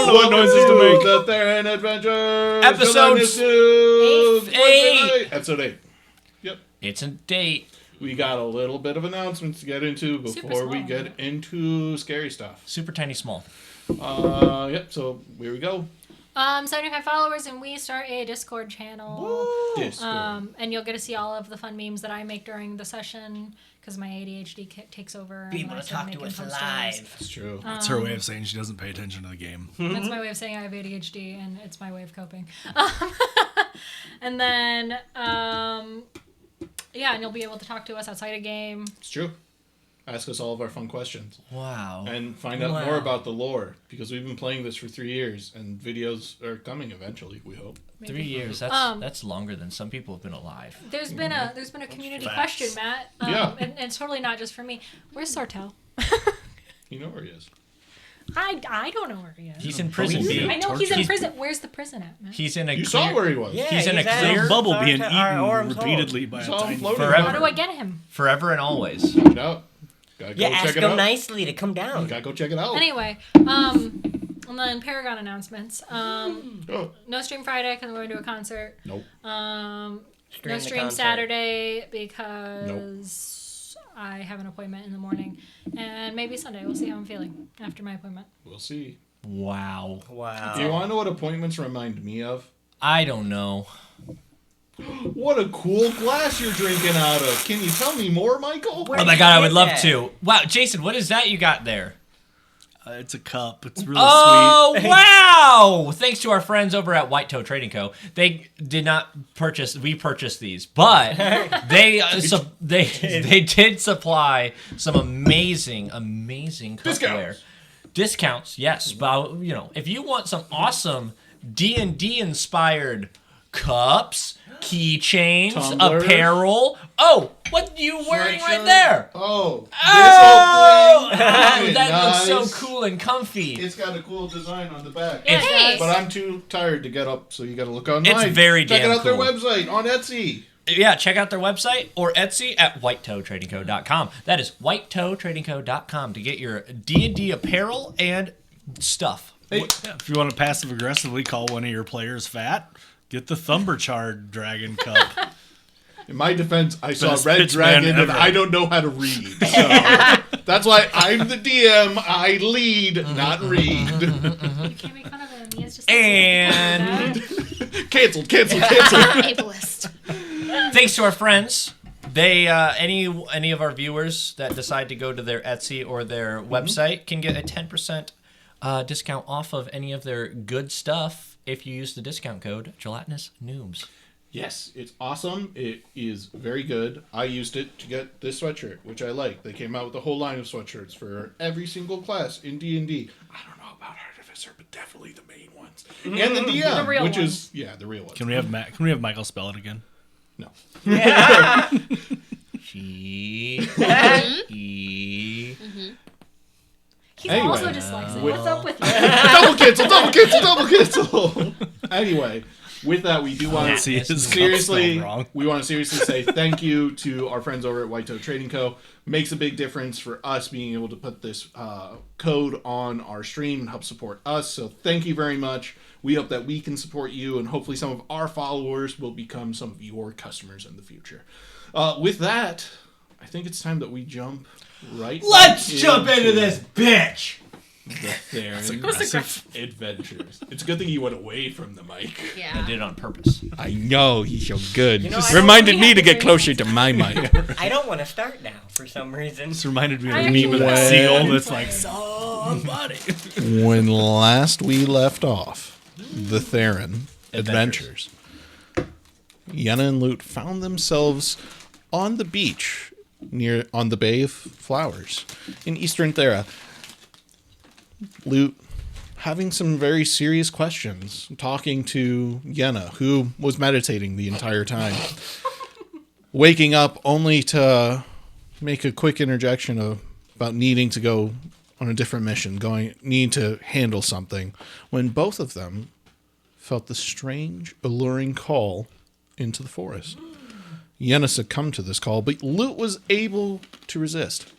don't know what noises to make. The Theran Adventures. Episode Gelatinous Noobs. 8. Episode 8. Yep. It's a date. We got a little bit of announcements to get into before we get into scary stuff. Super tiny small. Yep, so here we go. 75 followers, and we start a Discord channel. Discord. And you'll get to see all of the fun memes that I make during the session, because my ADHD takes over. Be able to talk to us live. That's true. That's her way of saying she doesn't pay attention to the game. That's my way of saying I have ADHD, and it's my way of coping. And then, and you'll be able to talk to us outside a game. It's true. Ask us all of our fun questions. Wow. And find out more about the lore, because we've been playing this for 3 years, and videos are coming eventually, we hope. Maybe. 3 years. That's longer than some people have been alive. There's been a community question, Matt. And it's totally not just for me. Where's Sartell? You know where he is. I don't know where he is. He's in prison. I know he's in prison. Where's the prison at, Matt? He's in a. You saw where he was. Yeah, he's in a clear bubble being our eaten repeatedly by a tiny forever. How do I get him? Forever and always. Find out. Gotta go ask check it him out. nicely to come down. You gotta go check it out. Anyway, and then Paragon announcements. No stream Friday because we're going to a concert. Nope. No the stream concert. Saturday because I have an appointment in the morning. And maybe Sunday. We'll see how I'm feeling after my appointment. We'll see. Wow. Do you want to know what appointments remind me of? I don't know. What a cool glass you're drinking out of. Can you tell me more, Michael? Where Oh my did god, you I would get love that? to. Wow, Jason, what is that you got there? It's a cup. It's really Oh, sweet. wow! Thanks to our friends over at White Toe Trading Co. They did not purchase, we purchased these, but they did supply some amazing cookware. Discounts, yes. But, if you want some awesome D&D inspired cups, keychains, Tumblers. apparel. Oh, what are you wearing right there? Oh, Oh, this whole thing. that looks Nice. so cool and comfy. It's got a cool design on the back. Yeah, it does. But I'm too tired to get up, so you gotta look online. It's very Check damn out their cool. website on Etsy. Yeah, check out their website or Etsy at whitetoetradingco.com. That is whitetoetradingco.com to get your D&D apparel and stuff. Hey, If you want to passive aggressively call one of your players fat, get the Thumberchard Dragon Cup. in my defense, I saw Best Red pitch Dragon man and ever. I don't know how to read. So that's why I'm the DM. I lead, not read. You can't make fun of him. He is just And Cancelled. ableist. thanks to our friends. They any of our viewers that decide to go to their Etsy or their website can get a 10% discount off of any of their good stuff if you use the discount code Gelatinous Noobs. Yes, it's awesome. It is very good. I used it to get this sweatshirt, which I like. They came out with a whole line of sweatshirts for every single class in D&D. I don't know about Artificer, but definitely the main ones. And the DM, The real which ones. is the real ones. Can we have Michael spell it again? No. G E. He's Anyway. also dyslexic. What's up with you? double cancel. Anyway, with that, we do want See, to his seriously, spelled wrong. we want to seriously say thank you to our friends over at White Toe Trading Co. Makes a big difference for us being able to put this code on our stream and help support us. So thank you very much. We hope that we can support you, and hopefully some of our followers will become some of your customers in the future. With that, I think it's time that we jump right. Let's jump into this bitch. The Theran Adventures. It's a good thing you went away from the mic. I did it on purpose. I know, he's so good. You know, Just I don't- reminded we me have to to get do closer to my mic. I don't want to start now for some reason. This reminded me of I a meme with a actually seagull like that's to like, play. somebody. When last we left off, the Theran Adventures, Yenna and Lute found themselves on the beach on the Bay of Flowers in Eastern Thera. Lute having some very serious questions, talking to Yenna, who was meditating the entire time. Waking up only to make a quick interjection about needing to go on a different mission, need to handle something, when both of them felt the strange, alluring call into the forest. Yenna succumbed to this call, but Lute was able to resist.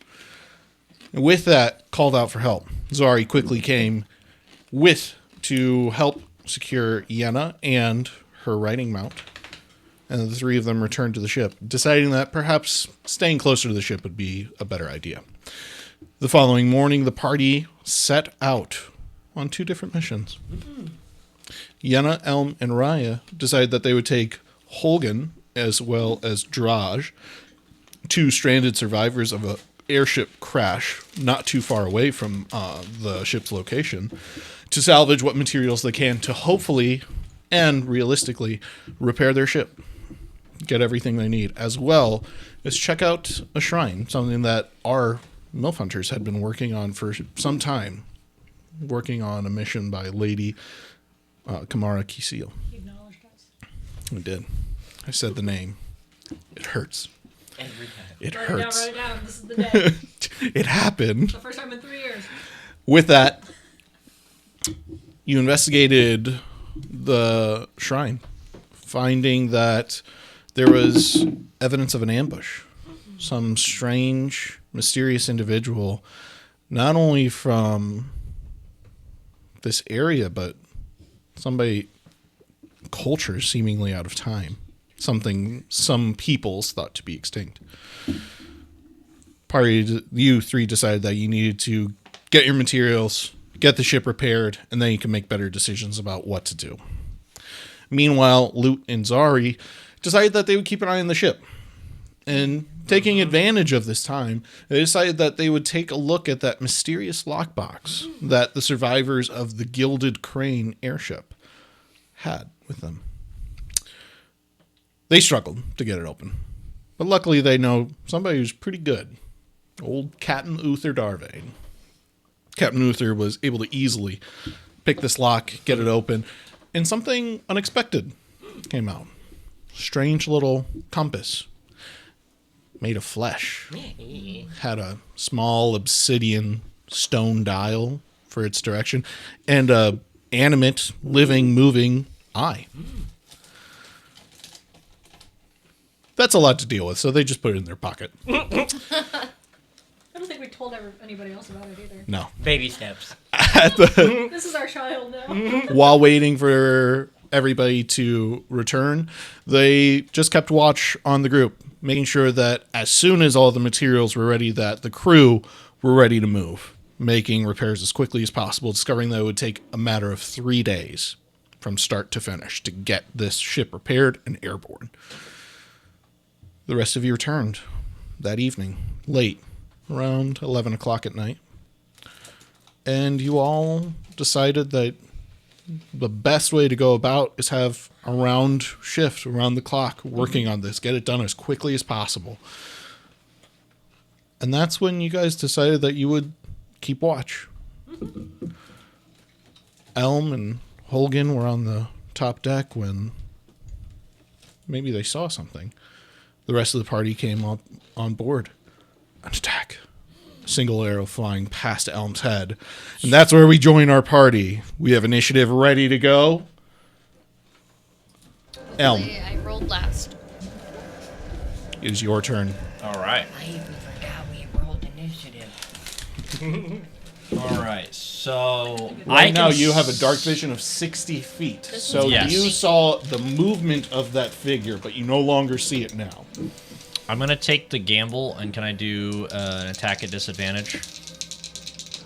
And with that, called out for help. Zari quickly came to help secure Yenna and her riding mount. And the three of them return to the ship, deciding that perhaps staying closer to the ship would be a better idea. The following morning, the party set out on 2 different missions. Yenna, Elm, and Raya decided that they would take Holgan as well as Draj, 2 stranded survivors of a airship crash not too far away from the ship's location, to salvage what materials they can to hopefully and realistically repair their ship, get everything they need, as well as check out a shrine, something that our MILF Hunters had been working on for some time, working on a mission by Lady Kamara Kisil. He acknowledged us. I did. I said the name. It hurts. Every time. It Write hurts. it down. This is the day. It happened. The first time in 3 years. With that, you investigated the shrine, finding that there was evidence of an ambush. Some strange, mysterious individual, not only from this area, but somebody culture seemingly out of time. Something some peoples thought to be extinct. You 3 decided that you needed to get your materials, get the ship repaired, and then you can make better decisions about what to do. Meanwhile, Lut and Zari decided that they would keep an eye on the ship. And taking advantage of this time, they decided that they would take a look at that mysterious lockbox that the survivors of the Gilded Crane airship had with them. They struggled to get it open. But luckily they know somebody who's pretty good. Old Captain Uther Darvain. Captain Uther was able to easily pick this lock, get it open, and something unexpected came out. Strange little compass made of flesh. Had a small obsidian stone dial for its direction, and a animate, living, moving eye. That's a lot to deal with, so they just put it in their pocket. I don't think we told anybody else about it either. No. Baby steps. This is our child now. While waiting for everybody to return, they just kept watch on the group, making sure that as soon as all the materials were ready, that the crew were ready to move, making repairs as quickly as possible, discovering that it would take a matter of 3 days from start to finish to get this ship repaired and airborne. The rest of you returned that evening, late, around 11 o'clock at night. And you all decided that the best way to go about is have a round shift around the clock working on this. Get it done as quickly as possible. And that's when you guys decided that you would keep watch. Elm and Holgan were on the top deck when maybe they saw something. The rest of the party came up on board. An attack. A single arrow flying past Elm's head. And that's where we join our party. We have initiative ready to go. Elm, I rolled last. it is your turn. All right. I even forgot we rolled initiative. All right. So Right now you have a dark vision of 60 feet. So Yes. you saw the movement of that figure, but you no longer see it now. I'm gonna take the gamble, and can I do an attack at disadvantage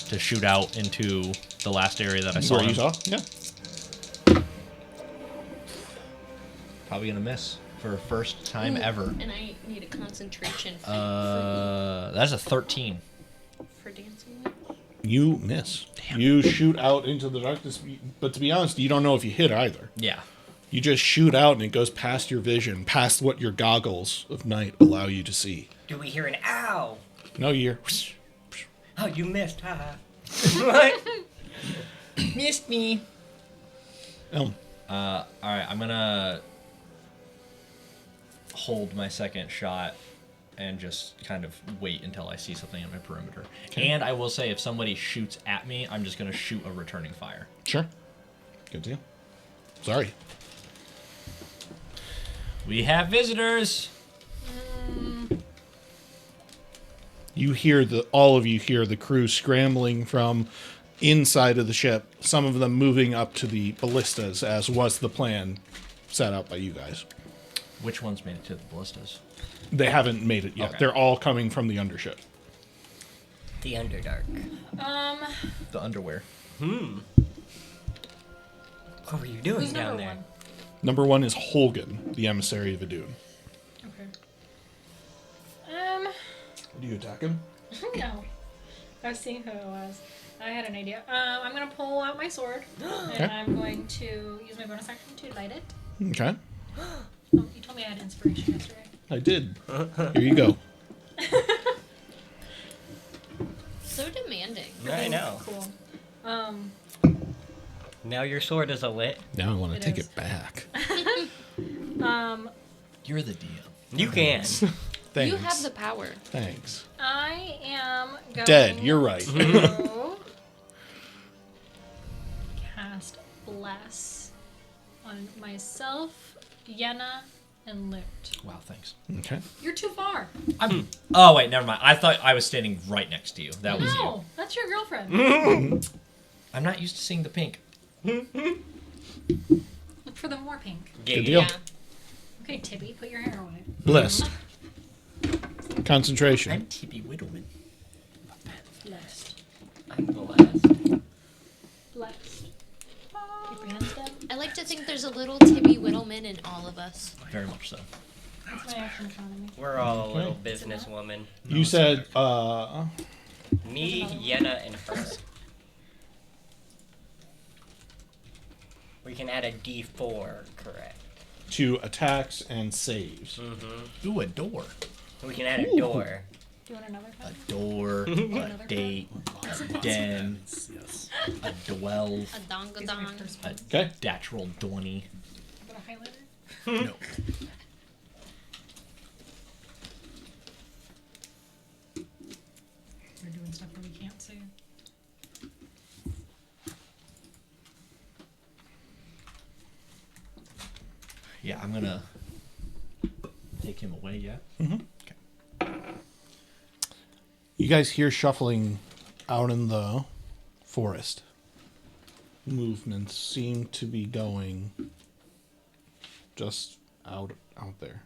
to shoot out into the last area that I saw? Where you him? saw? Yeah. Probably gonna miss for first time ever. And I need a concentration That's a 13. for dancing with. You miss. You shoot out into the darkness, but to be honest, you don't know if you hit either. Yeah. You just shoot out and it goes past your vision, past what your goggles of night allow you to see. Do we hear an ow? No, you hear. Oh, you missed, haha. What? Missed me. Elm. All right. I'm gonna hold my second shot and just kind of wait until I see something in my perimeter. Okay. And I will say, if somebody shoots at me, I'm just gonna shoot a returning fire. Sure. Good deal. Sorry. We have visitors. You hear all of you hear the crew scrambling from inside of the ship, some of them moving up to the ballistas, as was the plan set out by you guys. Which ones made it to the ballistas? They haven't made it yet. Okay. They're all coming from the undership. The Underdark. The underwear. What were you doing Who's down number there? one? Number 1 is Holgan, the emissary of Adun. Okay. Do you attack him? No. I was seeing who it was. I had an idea. I'm gonna pull out my sword, Okay. and I'm going to use my bonus action to light it. Okay. Oh, you told me I had inspiration yesterday. I did. Here you go. So demanding. I know. Cool. Now your sword is lit. Now I want to It take is. it back. You're the DM. You can. Thanks. You have the power. Thanks. I am going Dead. You're right. to cast Bless on myself, Yenna, and Loot. Wow, thanks. Okay. You're too far. Oh, wait, never mind. I thought I was standing right next to you. That was you. No, that's your girlfriend. I'm not used to seeing the pink. Look for the more pink. Good deal. Yeah. Okay, Tibby, put your hair away. Blessed. Concentration. I'm T.B. Whittleman. Blessed. I'm blessed. Blessed. Keep your hands down. I like to think there's a little Tibby Whittleman in all of us. Very much so. That's my action economy. We're all a little businesswoman. You said, Me, Yenna, and her. We can add a D4, correct? to attacks and saves. Ooh, a door. We can add a door. Do you want another A card? door, a date, a den, Yes. a dwell, A dongadong. These are my first a ones. Okay. natural dwonny. Got a highlighter? No. We're doing stuff where we can't see. Yeah, I'm gonna take him away, yeah? Okay. You guys hear shuffling out in the forest. Movements seem to be going just out there,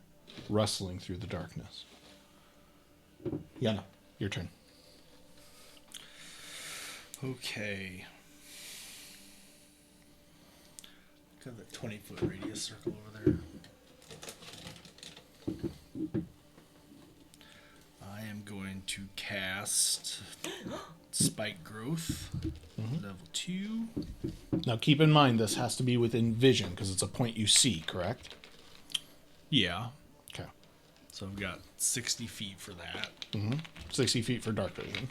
rustling through the darkness. Yana, your turn. Okay. Got that 20-foot radius circle over there. I am going to cast Spike Growth, level 2. Now keep in mind this has to be within vision because it's a point you see, correct? Yeah. Okay. So I've got 60 feet for that. 60 feet for dark vision.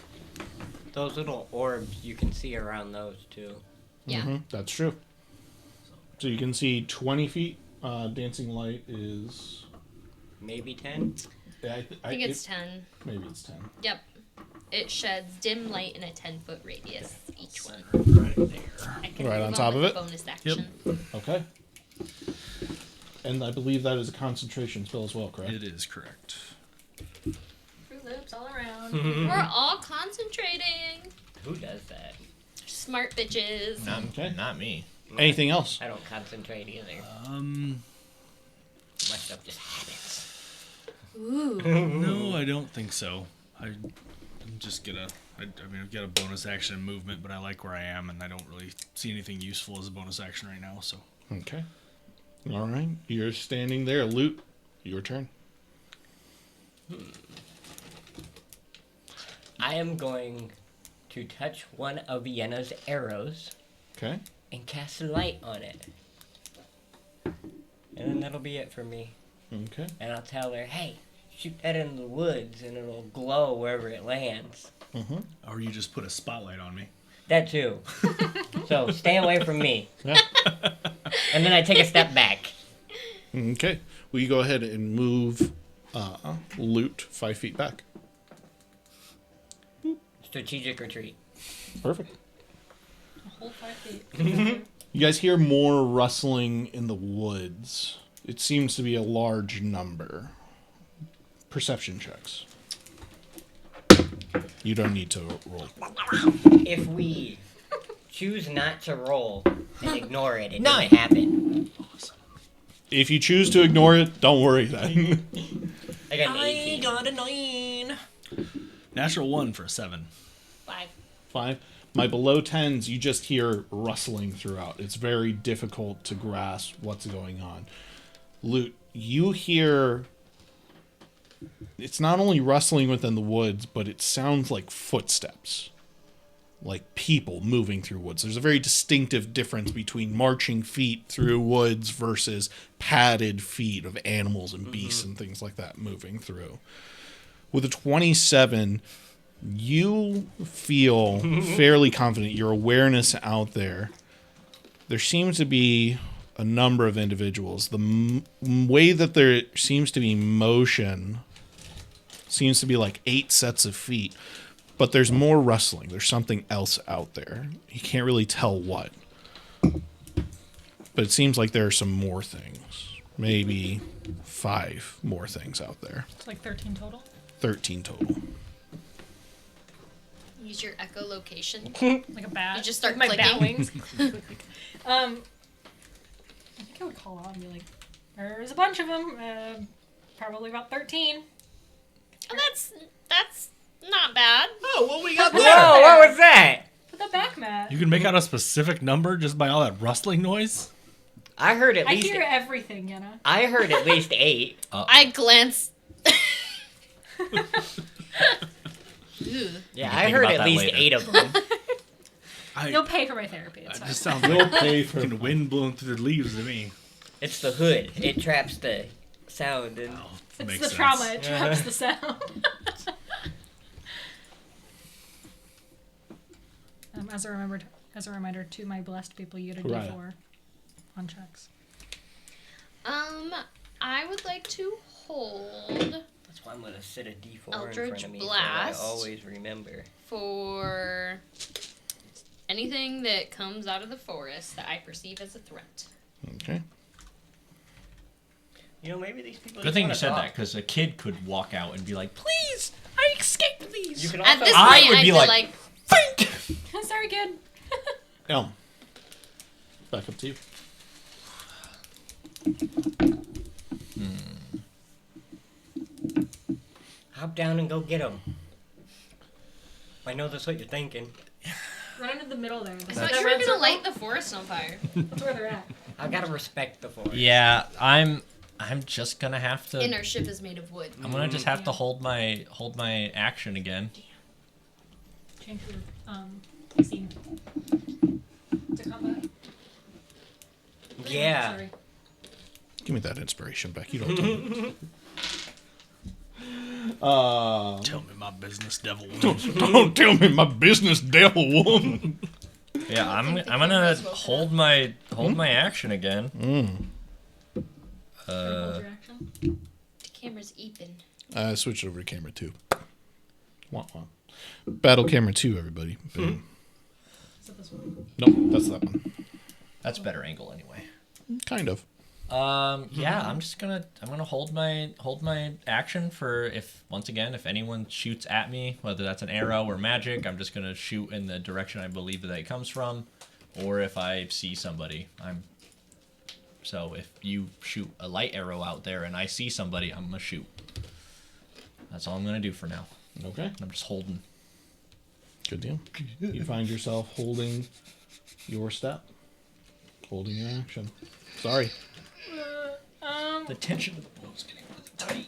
Those little orbs, you can see around those too. Yeah. That's true. So you can see 20 feet. Dancing light is... Maybe 10? Yeah, I think it's 10. Maybe it's 10. Yep. It sheds dim light in a 10-foot radius, each one. Right there. I can Right move on top with of it? Bonus action. Okay. And I believe that is a concentration spell as well, correct? It is correct. Fruit Loops all around. We're all concentrating. Who does that? Smart bitches. Okay. Not me. Anything else? I don't concentrate either. My stuff just happens. Ooh. No, I don't think so. I'm just gonna. I mean, I've got a bonus action and movement, but I like where I am, and I don't really see anything useful as a bonus action right now. So Okay. All right. You're standing there. Loot. Your turn. I am going to touch one of Yenna's arrows Okay. and cast a light on it. And then that'll be it for me. Okay. And I'll tell her, hey, shoot that in the woods and it'll glow wherever it lands. or you just put a spotlight on me. That too. So stay away from me. Yeah. And then I take a step back. Okay. Will you go ahead and move Loot 5 feet back? Strategic retreat. Perfect. A whole 5 feet. You guys hear more rustling in the woods. It seems to be a large number. Perception checks. You don't need to roll. If we choose not to roll and ignore it. It Nine. doesn't happen. If you choose to ignore it, don't worry then. I got an I 18. got a 9. Natural 1 for a 7. 5. 5. My below 10s, you just hear rustling throughout. It's very difficult to grasp what's going on. Loot, you hear... It's not only rustling within the woods, but it sounds like footsteps. Like people moving through woods. There's a very distinctive difference between marching feet through woods versus padded feet of animals and beasts and things like that moving through. With a 27, you feel fairly confident. Your awareness out there. There seems to be a number of individuals. The way that there seems to be motion seems to be like 8 sets of feet. But there's more rustling. There's something else out there. You can't really tell what. But it seems like there are some more things. Maybe 5 more things out there. It's like 13 total. 13 total. Use your echolocation. Like a bat. You just start like my bat clicking. wings. I think I would call out and be like, there's a bunch of them. Probably about 13. Oh, that's not bad. Oh, what we got Whoa, what was that? Put that back, Matt. You can make out a specific number just by all that rustling noise? I heard at I least. hear everything, Yenna. I heard at least 8. I glance. Ew. Yeah, can I think heard about at that least later. 8 of them. You'll pay for my therapy. It's It fine. just sounds like fucking wind blowing through the leaves to me. It's the hood. It traps the sound and. Oh, It's makes the sense. trauma. It traps the sound. As a reminder to my blessed people, you get a Right. D4 on checks. I would like to hold That's why I'm gonna sit a D4 in Eldritch front of me. Blast. So I always remember. for anything that comes out of the forest that I perceive as a threat. Okay. You know, maybe these people. Good just thing you wanna said talk. that, because a kid could walk out and be like, please, I escaped these. You can At also. this I point, would I'd be be like- like, Think! Sorry, kid. Elm. Back up to you. Hop down and go get them. I know that's what you're thinking. Run into the middle there. I That's thought that you were red gonna circle. light the forest on fire. That's where they're at. I gotta respect the forest. Yeah, I'm just gonna have to. And our ship is made of wood. I'm gonna just have to Yeah. hold my action again. Change your scene to combat. Yeah. Sorry. Give me that inspiration back. You don't tell me. Tell me my business, devil. Don't tell me my business, devil woman. Yeah, I'm think the gonna cameras will hold my action again. Hold your action. The camera's even. Switch it over to camera 2. Wah, wah. Battle camera 2, everybody. Boom. Is it this one? Nope, that's that one. That's better angle anyway. Kind of. Yeah, I'm gonna hold my action for if anyone shoots at me, whether that's an arrow or magic, I'm just gonna shoot in the direction I believe that it comes from, or if I see somebody, so if you shoot a light arrow out there and I see somebody, I'm gonna shoot. That's all I'm gonna do for now. Okay. I'm just holding. Good deal. You find yourself holding your step. Holding your action. Sorry. The tension of the bow's getting really tight.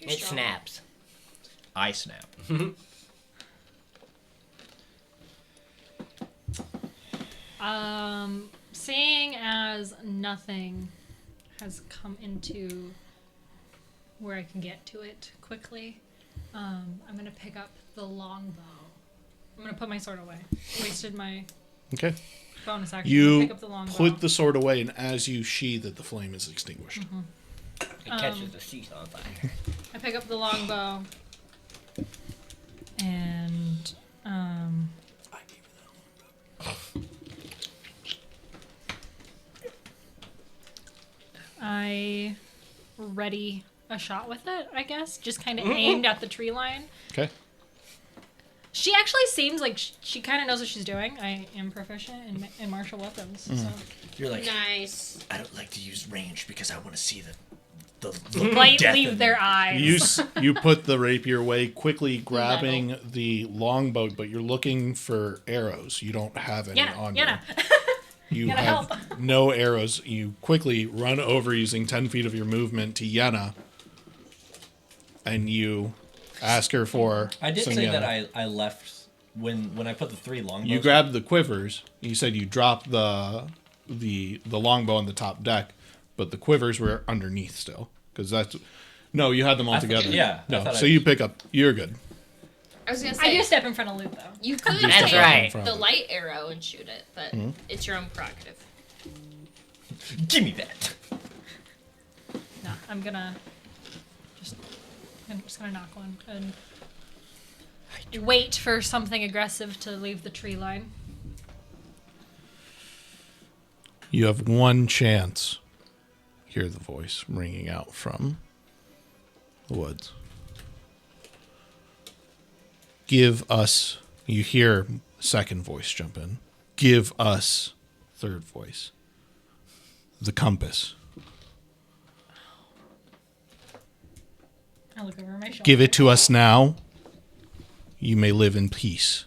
You're It strong. snaps. I snap. Seeing as nothing has come into where I can get to it quickly, I'm gonna pick up the longbow. I'm gonna put my sword away. Wasted my Okay. bonus action. I'm gonna You pick up the longbow. put the sword away, and as you sheathe it, the flame is extinguished. It catches the seat on fire. I pick up the longbow, and I ready a shot with it. I guess just kind of aimed at the tree line. Okay. She actually seems like she kind of knows what she's doing. I am proficient in martial weapons. So. You're like, Nice. I don't like to use range because I want to see the Might death leave in their me. eyes. You put the rapier away, quickly grabbing the longbow, but you're looking for arrows. You don't have any on you. You Yenna, have help. no arrows. You quickly run over using 10 feet of your movement to Yenna, and you ask her for I did some say Yenna. that I left when I put the 3 longbows. You grabbed the quivers. You said you dropped the longbow on the top deck, but the quivers were underneath still. Because that's... No, you had them all together. yeah, I No, thought so I- you pick up... You're good. I was gonna I say do step in front of Luke though. you could That's take right. the light arrow and shoot it, but it's your own prerogative. Give me that. No, I'm just gonna knock one and wait for something aggressive to leave the tree line. You have one chance. Hear the voice ringing out from the woods. Give us... You hear second voice jump in. Give us third voice. The compass. I look over my shoulder. Give it to us now. You may live in peace.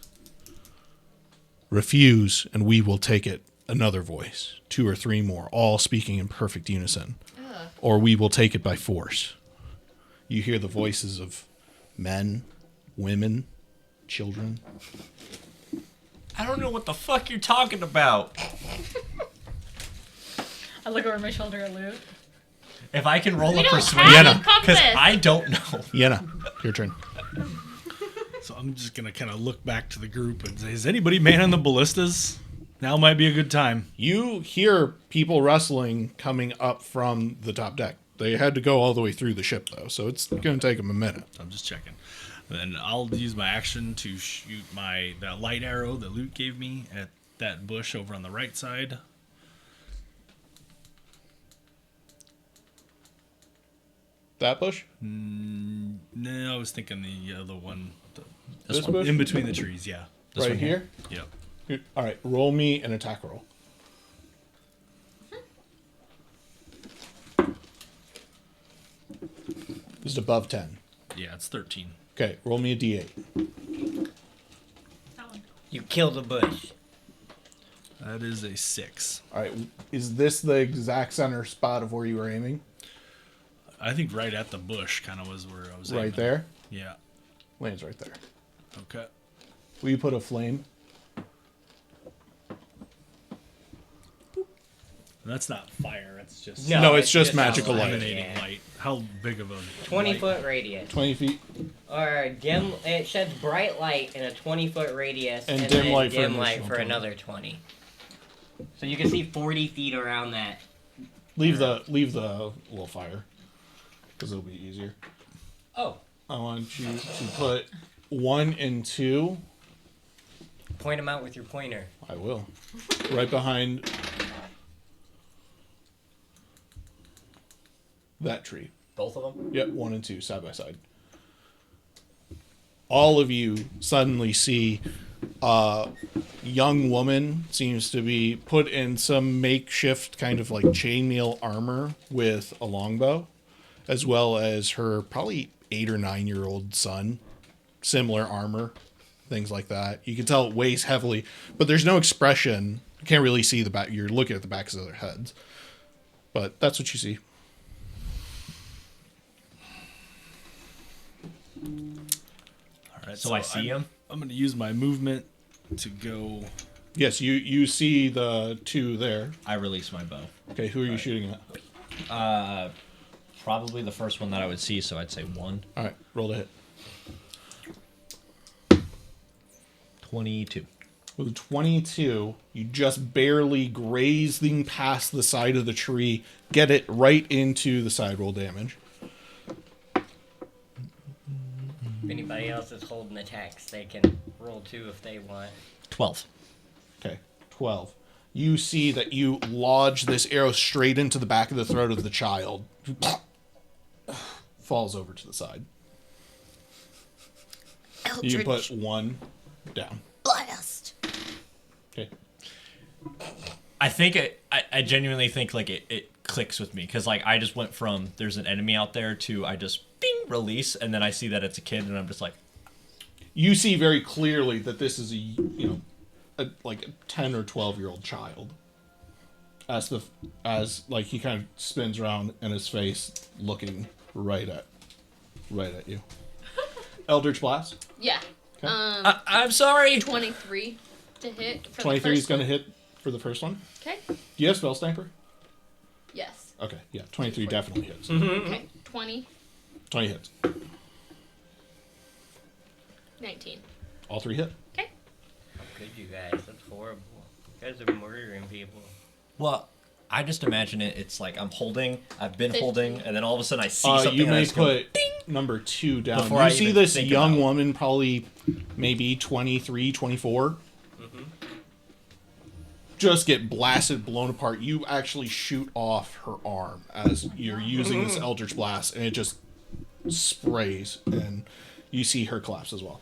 Refuse, and we will take it. Another voice. 2 or 3 more, all speaking in perfect unison. Or we will take it by force. You hear the voices of men, women, children. I don't know what the fuck you're talking about. I look over my shoulder at Luke. If I can roll We a don't persuasion, have a because compass. I don't know. Yenna, your turn. So I'm just gonna kind of look back to the group and say, "Is anybody manning the ballistas? Now might be a good time." You hear people wrestling coming up from the top deck. They had to go all the way through the ship, though, so it's going to take them a minute. I'm just checking. Then I'll use my action to shoot that light arrow that Luke gave me at that bush over on the right side. That bush? No, I was thinking the other one, This bush? in between the trees. Yeah. This Right one here? Yep. Here. All right, roll me an attack roll. This is above 10. Yeah, it's 13. Okay, roll me a d8. That one. You kill the bush. That is a 6. All right, is this the exact center spot of where you were aiming? I think right at the bush kind of was where I was aiming. Right there? Yeah. Lands right there. Okay. Will you put a flame? That's not fire. That's just No, it's just magical a light. emanating Yeah. light. How big of a 20-foot radius. 20 feet? Or dim. It sheds bright light in a 20-foot radius, And and dim then light for dim an light additional for 20. another 20. So you can see 40 feet around that. Leave the little fire, because it'll be easier. Oh, I want you to put 1 and 2. point them out with your pointer. I will. Right behind that tree. Both of them? Yep, 1 and 2, side by side. All of you suddenly see a young woman seems to be put in some makeshift kind of like chainmail armor with a longbow, as well as her probably 8 or 9-year-old son. Similar armor, things like that. You can tell it weighs heavily, but there's no expression. You can't really see the back. You're looking at the backs of their heads. But that's what you see. All right. So I see him? I'm going to use my movement to go. Yes, you see the 2 there. I release my bow. Okay, who are you shooting at? Probably the first one that I would see, so I'd say 1. All right, roll to hit. 22. With 22, you just barely grazing past the side of the tree, get it right into the side roll damage. If anybody else is holding the text, they can roll 2 if they want. 12. Okay, 12. You see that you lodge this arrow straight into the back of the throat of the child, who falls over to the side. You Eldritch. put 1 down. Blast. Okay. I think I genuinely think like it clicks with me because like I just went from there's an enemy out there to I just ding release and then I see that it's a kid and I'm just like You see very clearly that this is like a 10 or 12-year-old child. As like he kind of spins around and his face looking right at you. Eldritch Blast. Yeah. Okay. I'm sorry. 23 to hit. For 23 the is first going to one. hit for the first one. Okay. Do you have Spell Sniper? Yes. Okay, yeah. 23 definitely hits. Okay. 20. 20 hits. 19. All 3 hit. Okay. How could you guys? That's horrible. You guys are murdering people. Well, I just imagine it's like I've been 15. holding, and then all of a sudden I see something. You and I may just go, put number 2 down. Before You I see even this think young about it. woman, probably maybe 23, 24. Just get blasted, blown apart. You actually shoot off her arm as you're using this Eldritch Blast, and it just sprays, and you see her collapse as well.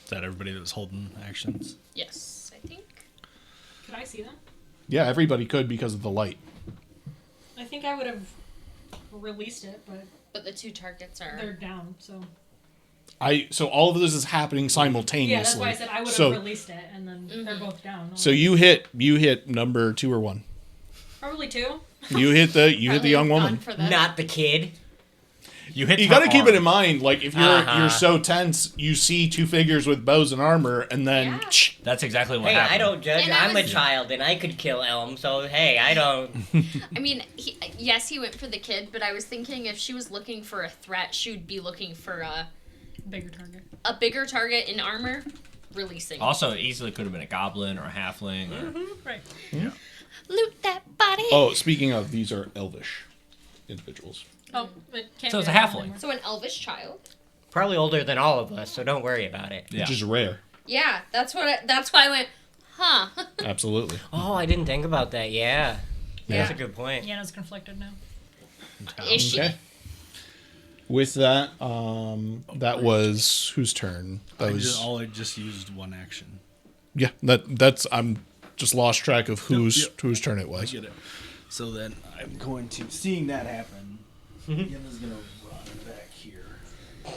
Is that everybody that was holding actions? Yes, I think. Could I see them? Yeah, everybody could because of the light. I think I would have released it, but But the 2 targets are. they're down, so. So all of this is happening simultaneously. Yeah, that's why I said I would have So- released it, and then they're both down. So you hit number 2 or 1. Probably 2. You hit the Probably young gone woman. For them. Not the kid. you hit. You her got to keep it arm. in mind, like if you're so tense, you see 2 figures with bows and armor, and then Yeah. That's exactly what Hey, happened. I don't judge. And I I'm a was- child and I could kill Elm, so hey, I don't. I mean, yes, he went for the kid, but I was thinking if she was looking for a threat, she would be looking for Bigger target. a bigger target in armor, releasing. Also, it easily could have been a goblin or a halfling. Or, Right. Loot that body. Oh, speaking of, these are elvish individuals. Oh, it can't So be it's a that halfling. anymore. So an elvish child. Probably older than all of us, so don't worry about it. yeah. Which is rare. Yeah, that's why I went, huh. Absolutely. Oh, I didn't think about that. Yeah. That's Yeah. a good point. Yana's conflicted now. Is she? Okay. With that, that was whose turn? That was I just used one action. yeah. That's I'm just lost track of whose turn it I was. get it. So then I'm going to, seeing that happen, Yenna's going to run back here. 5.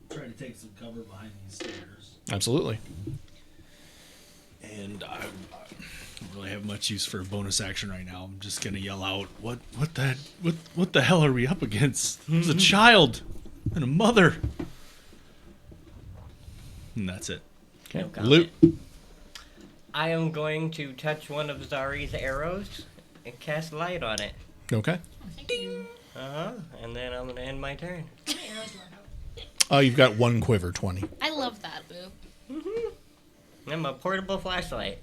Try to take some cover behind these stairs. Absolutely. And I don't really have much use for a bonus action right now. I'm just gonna yell out, "What the hell are we up against? There's a child and a mother." And that's it. Okay. No comment. Loot. I am going to touch one of Zari's arrows and cast light on it. Okay. Ding. And then I'm gonna end my turn. How many arrows do I have? You've got 1 quiver, 20. I love that, Boo. I'm a portable flashlight.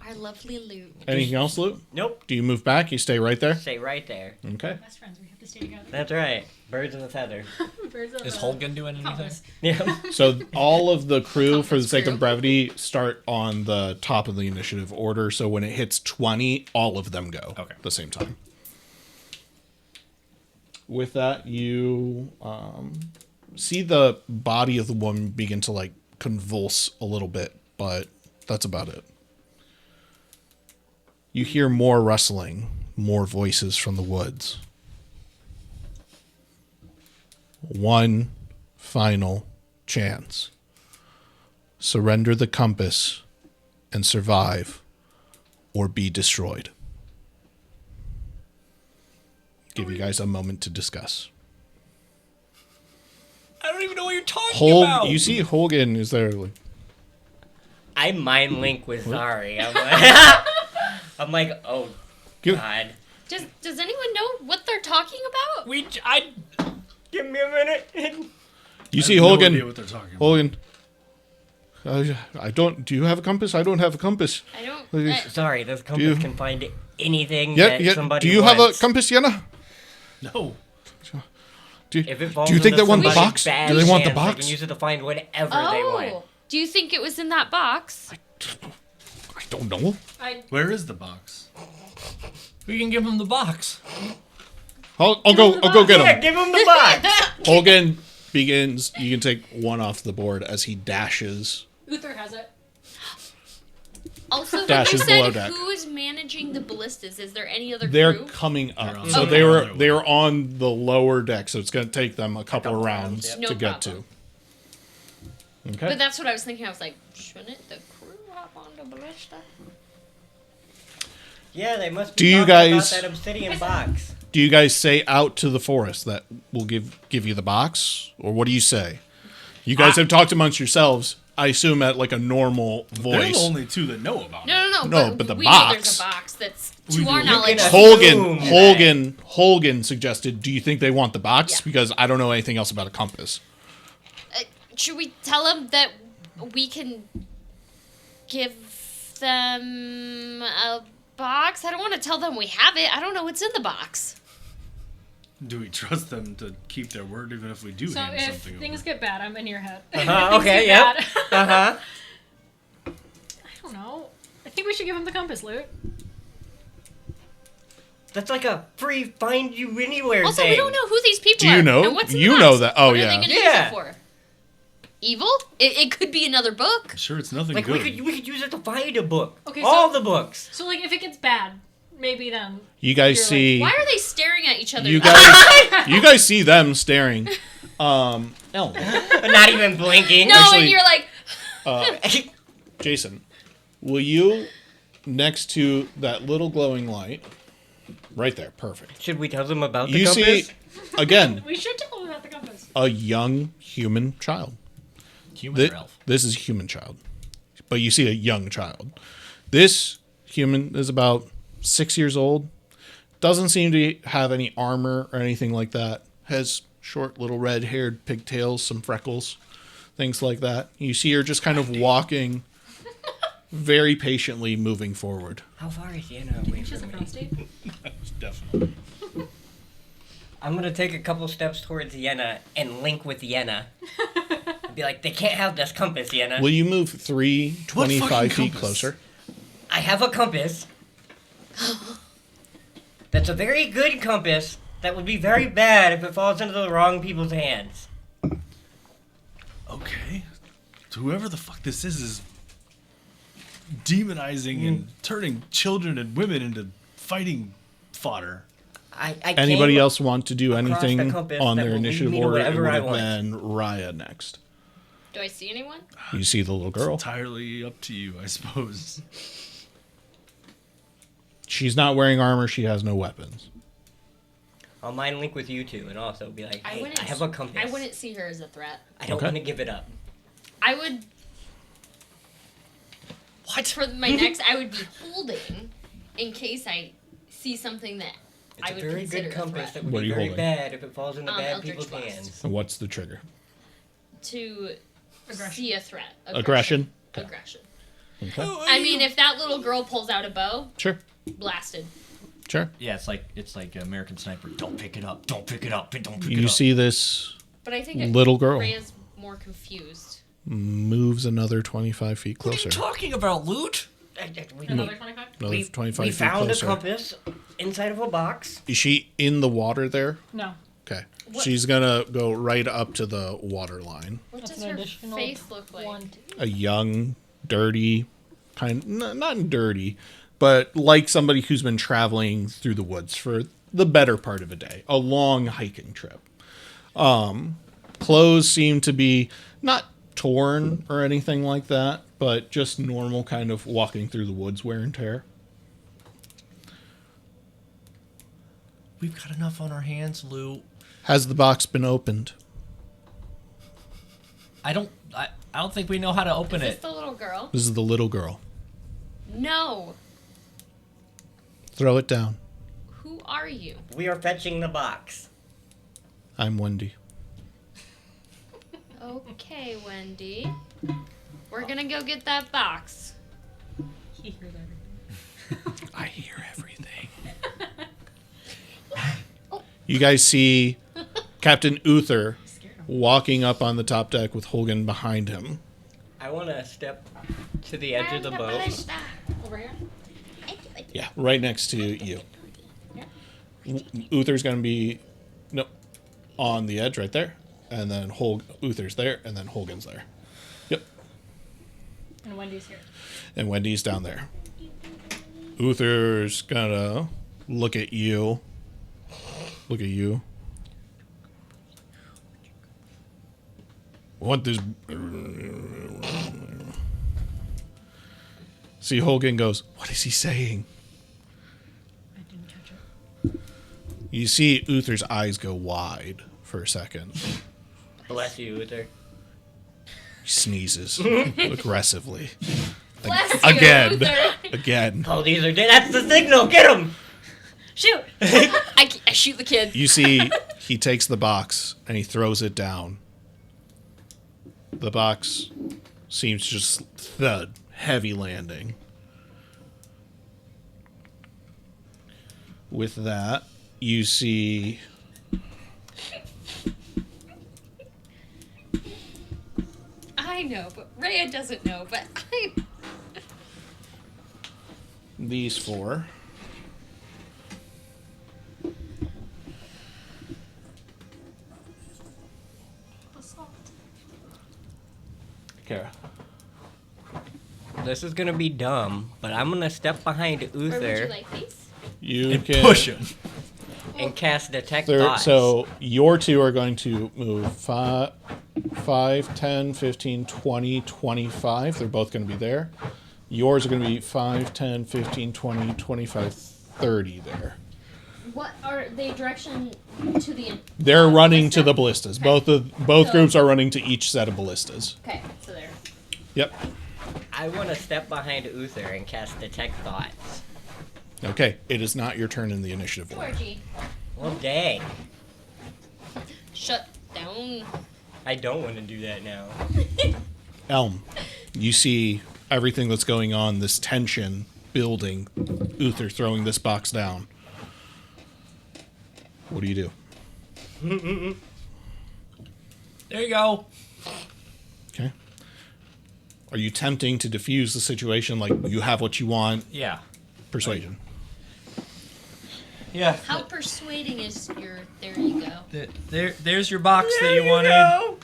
Our lovely loot. Anything else, Loot? Nope. Do you move back? You stay right there? Stay right there. Okay. Best friends, we have to stay together. That's right. Birds of a feather. Birds of Is a- Holgen doing anything? Compass. Yeah. So all of the crew, for the Compass sake crew. of brevity, start on the top of the initiative order. So when it hits 20, all of them go Okay. at the same time. With that, you see the body of the woman begin to like convulse a little bit, but that's about it. You hear more rustling, more voices from the woods. One final chance. Surrender the compass and survive, or be destroyed. Give you guys a moment to discuss. I don't even know what you're talking about. You see Holgen is there. Like, I mind link with Zari. I'm like, oh Give- God. Does anyone know what they're talking about? Give me a minute. you I see have no Holgen. idea what they're talking about. Holgen. I don't. Do you have a compass? I don't have a compass. I don't. Sorry, this compass you- can find anything Yeah, that yeah. somebody Do you have a wants. compass, Yenna? No. Do, If it falls do you think into they want the somebody's box? bad Do they want the hands, They box? can use it to find whatever they want. Oh, do you think it was in that box? I don't know. I Where is the box? We can give him the box. I'll go get Yeah, him. give him the box. Hogan begins. You can take one off the board as he dashes. Uther has it. Also, when Dash you is below said deck. who is managing the ballistas, is there any other They're crew? coming up, They're on so the they other were on the lower deck. So it's going to take them a couple of rounds rounds, yep. to No get problem. to. Okay. But that's what I was thinking. I was like, shouldn't the crew hop on the ballista? Yeah, they must be Do you talking guys- about that obsidian box. Do you guys say out to the forest that will give you the box, or what do you say? You guys have talked amongst yourselves. I assume at like a normal They're the voice. only two that know about it. No, but the we box. know there's a box that's We to do. our You knowledge. can Holgan, Assume that. Holgan suggested. Do you think they want the box? Yeah. Because I don't know anything else about a compass. Should we tell them that we can give them a box? I don't want to tell them we have it. I don't know what's in the box. Do we trust them to keep their word even if we do So hand if something things over? get bad, I'm in your head. Okay, yep. Uh-huh. I don't know. I think we should give him the compass loot. That's like a free find you anywhere Also, thing. we don't know who these people Do are. you know? And what's in You the know box. that- oh, What yeah. Are they gonna use Yeah. it for? Evil? It could be another book. Sure, it's nothing Like good. we could use it to find a book. Okay, All so- the books. So like if it gets bad, maybe then. You guys You're like, see. Why are they staring at each other? You guys. You guys see them staring. Ellen, Not even blinking. no, Actually- and you're like, Jason, will you next to that little glowing light, right there, perfect. Should we tell them about the You compass? see again We should tell him about the compass. a young human child. Human or elf? This is a human child, but you see a young child. This human is about 6 years old. Doesn't seem to have any armor or anything like that. Has short little red-haired pigtails, some freckles, things like that. You see her just kind of walking, very patiently moving forward. How far is Yenna away She's a from me? frosty. Definitely. I'm gonna take a couple steps towards Yenna and link with Yenna. Be like, they can't have this compass, Yenna. Will you move 25 fucking feet compass? closer? I have a compass. That's a very good compass. That would be very bad if it falls into the wrong people's hands. Okay. So whoever the fuck this is demonizing and turning children and women into fighting fodder. I Anybody came else want to do across the anything compass on that their will lead initiative me to order? It wherever would I have want. been Raya next. do I see anyone? You see the little girl. Entirely up to you, I suppose. She's not wearing armor. She has no weapons. I'll mind link with you two and also be like, hey, I have a compass. I wouldn't see her as a threat. I don't Okay. want to give it up. I would. What? For my next, I would be holding in case I see something that It's I a would very consider good a compass threat. that would What are be you very holding? bad if it falls into bad Eldritch people's Blast. hands. And what's the trigger? To Aggression. see a threat. Aggression? Aggression. Okay. I mean, if that little girl pulls out a bow, Sure. blasted. Sure. Yeah, it's like American Sniper. Don't pick it up. Don't pick it up. Don't pick it You up. see this But I think little girl Rhea's more confused. moves another 25 feet What are you closer. talking about, loot? Another 25? Another 25 we feet found closer. a compass inside of a box. Is she in the water there? No. Okay. What- She's gonna go right up to the water line. What That's does an her additional face look like? 20. A young, dirty, not dirty, but like somebody who's been traveling through the woods for the better part of a day, a long hiking trip. Clothes seem to be not torn or anything like that, but just normal kind of walking through the woods wear and tear. We've got enough on our hands, Lou. Has the box been opened? I don't think we know how to open Is this it. the little girl? This is the little girl. No. Throw it down. Who are you? We are fetching the box. I'm Wendy. Okay, Wendy. We're gonna go get that box. He hears everything. I hear everything. You guys see Captain Uther walking up on the top deck with Holgan behind him. I want to step to the edge of the boat. Over here? Yeah, right next to you. Uther's going to be on the edge right there. And then Uther's there. And then Holgan's there. Yep. And Wendy's here. And Wendy's down there. Uther's going to look at you. Look at you. What this... See, Holgan goes, what is he saying? I didn't catch it. You see Uther's eyes go wide for a second. Bless you, Uther. He sneezes aggressively. Bless you, Again. Uther. Again. Oh, these are dead. That's the signal. Get him. Shoot! I shoot the kid. You see he takes the box and he throws it down. The box seems to just thud. Heavy landing. With that, you see I know, but Rhea doesn't know, but I... these four. Assault. Kara. This is gonna be dumb, but I'm gonna step behind Or would you Uther like these? You And can push him. and cast Detect Thoughts. So your two are going to move 5, 10, 15, 20, 25. They're both going to be there. Yours are going to be 5, 10, 15, 20, 25, 30 there. What are they direction to the... They're running to the ballistas. Okay. Both So- groups are running to each set of ballistas. Okay, so there. Yep. I want to step behind Uther and cast Detect Thoughts. Okay. It is not your turn in the initiative order. Georgie, Well, dang. shut down. I don't want to do that now. Elm, you see everything that's going on, this tension building, Uther throwing this box down. What do you do? There you go. Okay. Are you attempting to diffuse the situation like you have what you want? Yeah. Persuasion. Yeah. How persuading is your... There you go. There's your box that you wanted.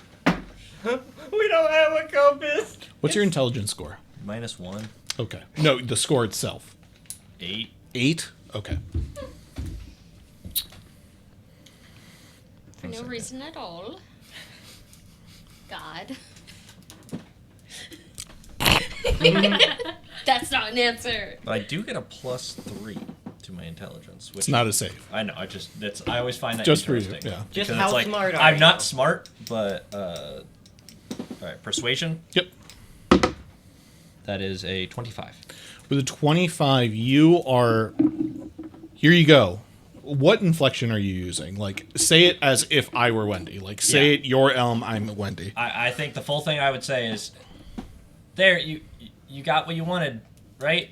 We don't have a compass. What's your intelligence score? -1. Okay. No, the score itself. 8. 8? Okay. For no reason at all. God. That's not an answer. But I do get a +3 to my intelligence, which It's not a save. I know. I always find that Just for you, interesting. yeah. Just Because how it's like, smart are I'm you? not smart, but all right, persuasion. Yep. That is a 25. With a 25, you are... Here you go. What inflection are you using? Like, say it as if I were Wendy. Like, say Yeah. it, you're Elm, I'm Wendy. I think the full thing I would say is, there, you got what you wanted, right?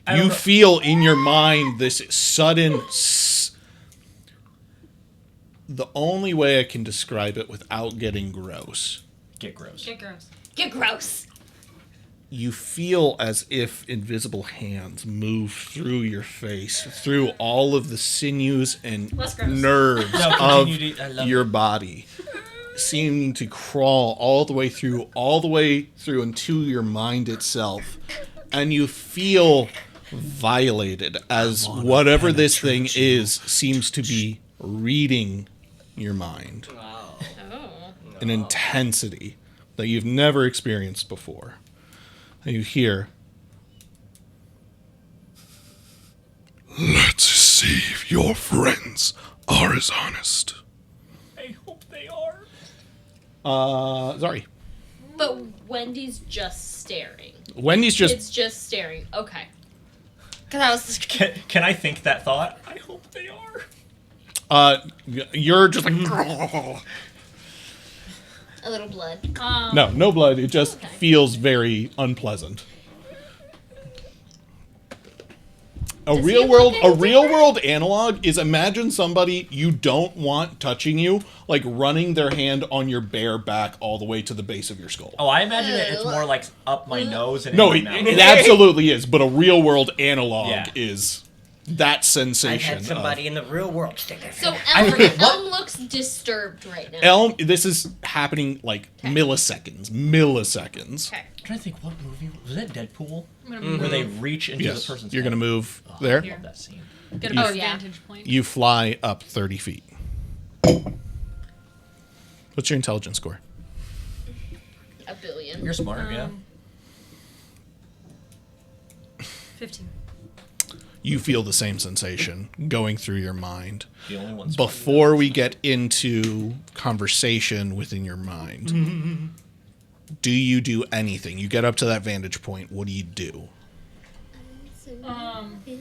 I don't You know. feel in your mind this sudden... The only way I can describe it without getting gross... Get gross. Get gross. Get gross. You feel as if invisible hands move through your face, through all of the sinews and Less gross. nerves No, of continue to- I love your body, seeming to crawl all the way through into your mind itself, and you feel violated as whatever this thing is seems to be reading your mind. Wow. Oh. An intensity that you've never experienced before. And you hear, let's see if your friends are as honest. I hope they are. Sorry. But Wendy's just staring. Wendy's just, It's just staring. Okay. Because I was... Can I think that thought? I hope they are. you're just like, A little blood. no blood. It just Okay. feels very unpleasant. A real world analog is imagine somebody you don't want touching you, like running their hand on your bare back all the way to the base of your skull. Oh, I imagine it's more like up my nose and No, in my mouth. it absolutely is, but a real world analog Yeah. is that I've sensation. had somebody in the real world stick their So finger. Elm looks disturbed right now. Elm, this is happening like milliseconds. Okay. I'm trying to think, what movie was that? Deadpool, I'm gonna move. where they reach into Yes, the person's you're head. gonna move Oh, there. I love that scene. Get You- a Oh, yeah. vantage point. You fly up 30 feet. What's your intelligence score? A billion. You're smart, yeah. 15. You feel the same sensation going through your mind. The only one. Before we get into conversation within your mind, do you do anything? You get up to that vantage point. What do you do? I don't know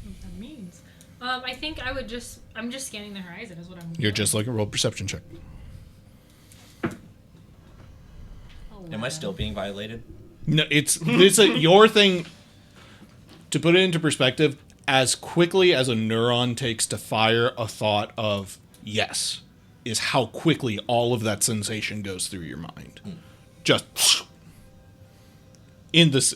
what that means. I think I would just. I'm just scanning the horizon. Is what I'm. You're just looking. Roll perception check. Am I still being violated? No, it's your thing. To put it into perspective, as quickly as a neuron takes to fire a thought of yes, is how quickly all of that sensation goes through your mind. Just in this.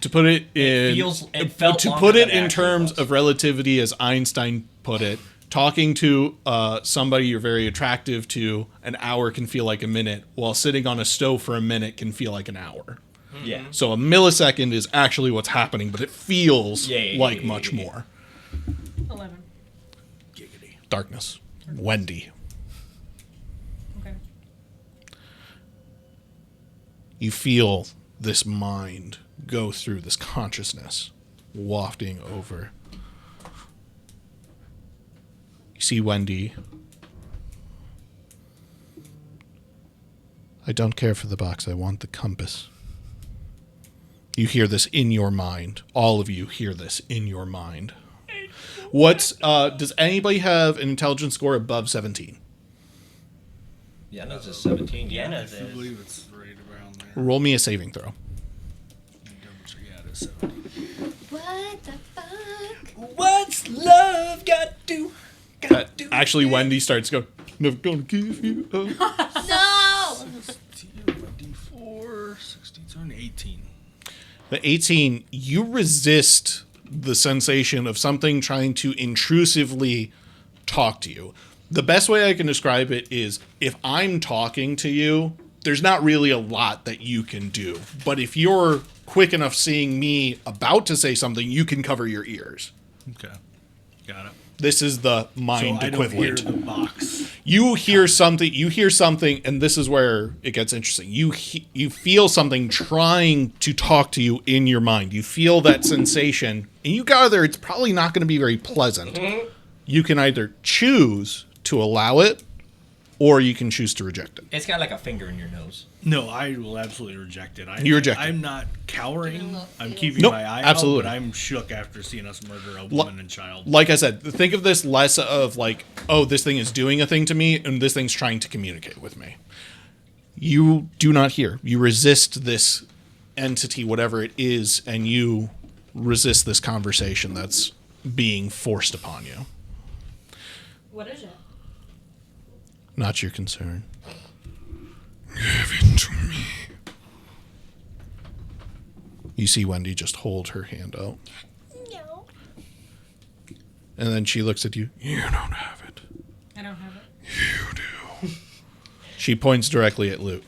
To put it in, it felt to longer put it than it in actually terms was. of relativity, as Einstein put it, talking to somebody you're very attractive to, an hour can feel like a minute, while sitting on a stove for a minute can feel like an hour. Yeah. So a millisecond is actually what's happening, but it feels like much yeah. more. 11. Giggity. Darkness. Wendy. Okay. You feel this mind go through this consciousness, wafting over. You see Wendy. I don't care for the box. I want the compass. You hear this in your mind. All of you hear this in your mind. Does anybody have an intelligence score above 17? Yeah, that's a 17. Yeah. Yenna's I is. believe it's right around there. Roll me a saving throw. Double check. Yeah, it is 17. What the fuck? What's love got to? Actually, Wendy starts going, never gonna give you up. No! 16, D4, 16, 18. The 18, you resist the sensation of something trying to intrusively talk to you. The best way I can describe it is if I'm talking to you, there's not really a lot that you can do. But if you're quick enough seeing me about to say something, you can cover your ears. Okay. Got it. This is the mind So I don't equivalent. hear the box. You hear something, and this is where it gets interesting. You feel something trying to talk to you in your mind. You feel that sensation, and you gather it's probably not going to be very pleasant. You can either choose to allow it, or you can choose to reject it. It's got like a finger in your nose. No, I will absolutely reject it. You reject it. I'm not cowering. I'm feels. keeping Nope, my eye absolutely. out, but I'm shook after seeing us murder a woman and child. Like I said, think of this less of like, oh, this thing is doing a thing to me, and this thing's trying to communicate with me. You do not hear. You resist this entity, whatever it is, and you resist this conversation that's being forced upon you. What is it? Not your concern. Give it to me. You see Wendy just hold her hand out. No. And then she looks at you. You don't have it. I don't have it. You do. She points directly at Luke.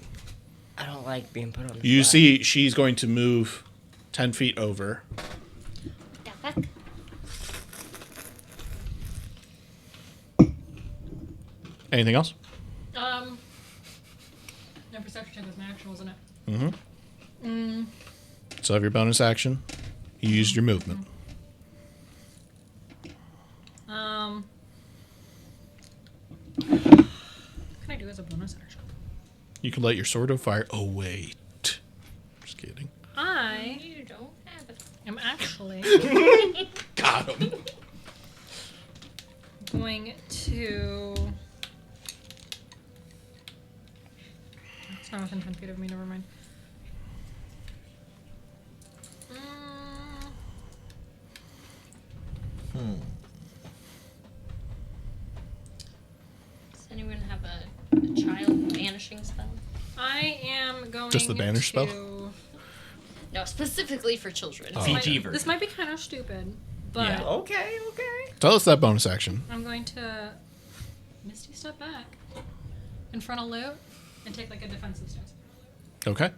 I don't like being put on the You spot. see she's going to move 10 feet over. The fuck? Anything else? No, perception check was an action, wasn't it? So have your bonus action. You used your movement. What can I do as a bonus action? You can let your sword of fire. Oh, wait. Just kidding. I You don't have it. am actually Got him. going to. It's not within 10 feet of me, never mind. Does anyone have a child banishing spell? I am going Just the banish spell? No, specifically for children. PG version. This might be kind of stupid, but Yeah. Okay. Tell us that bonus action. I'm going to Misty step back in front of Loot and take like a defensive stance. Okay.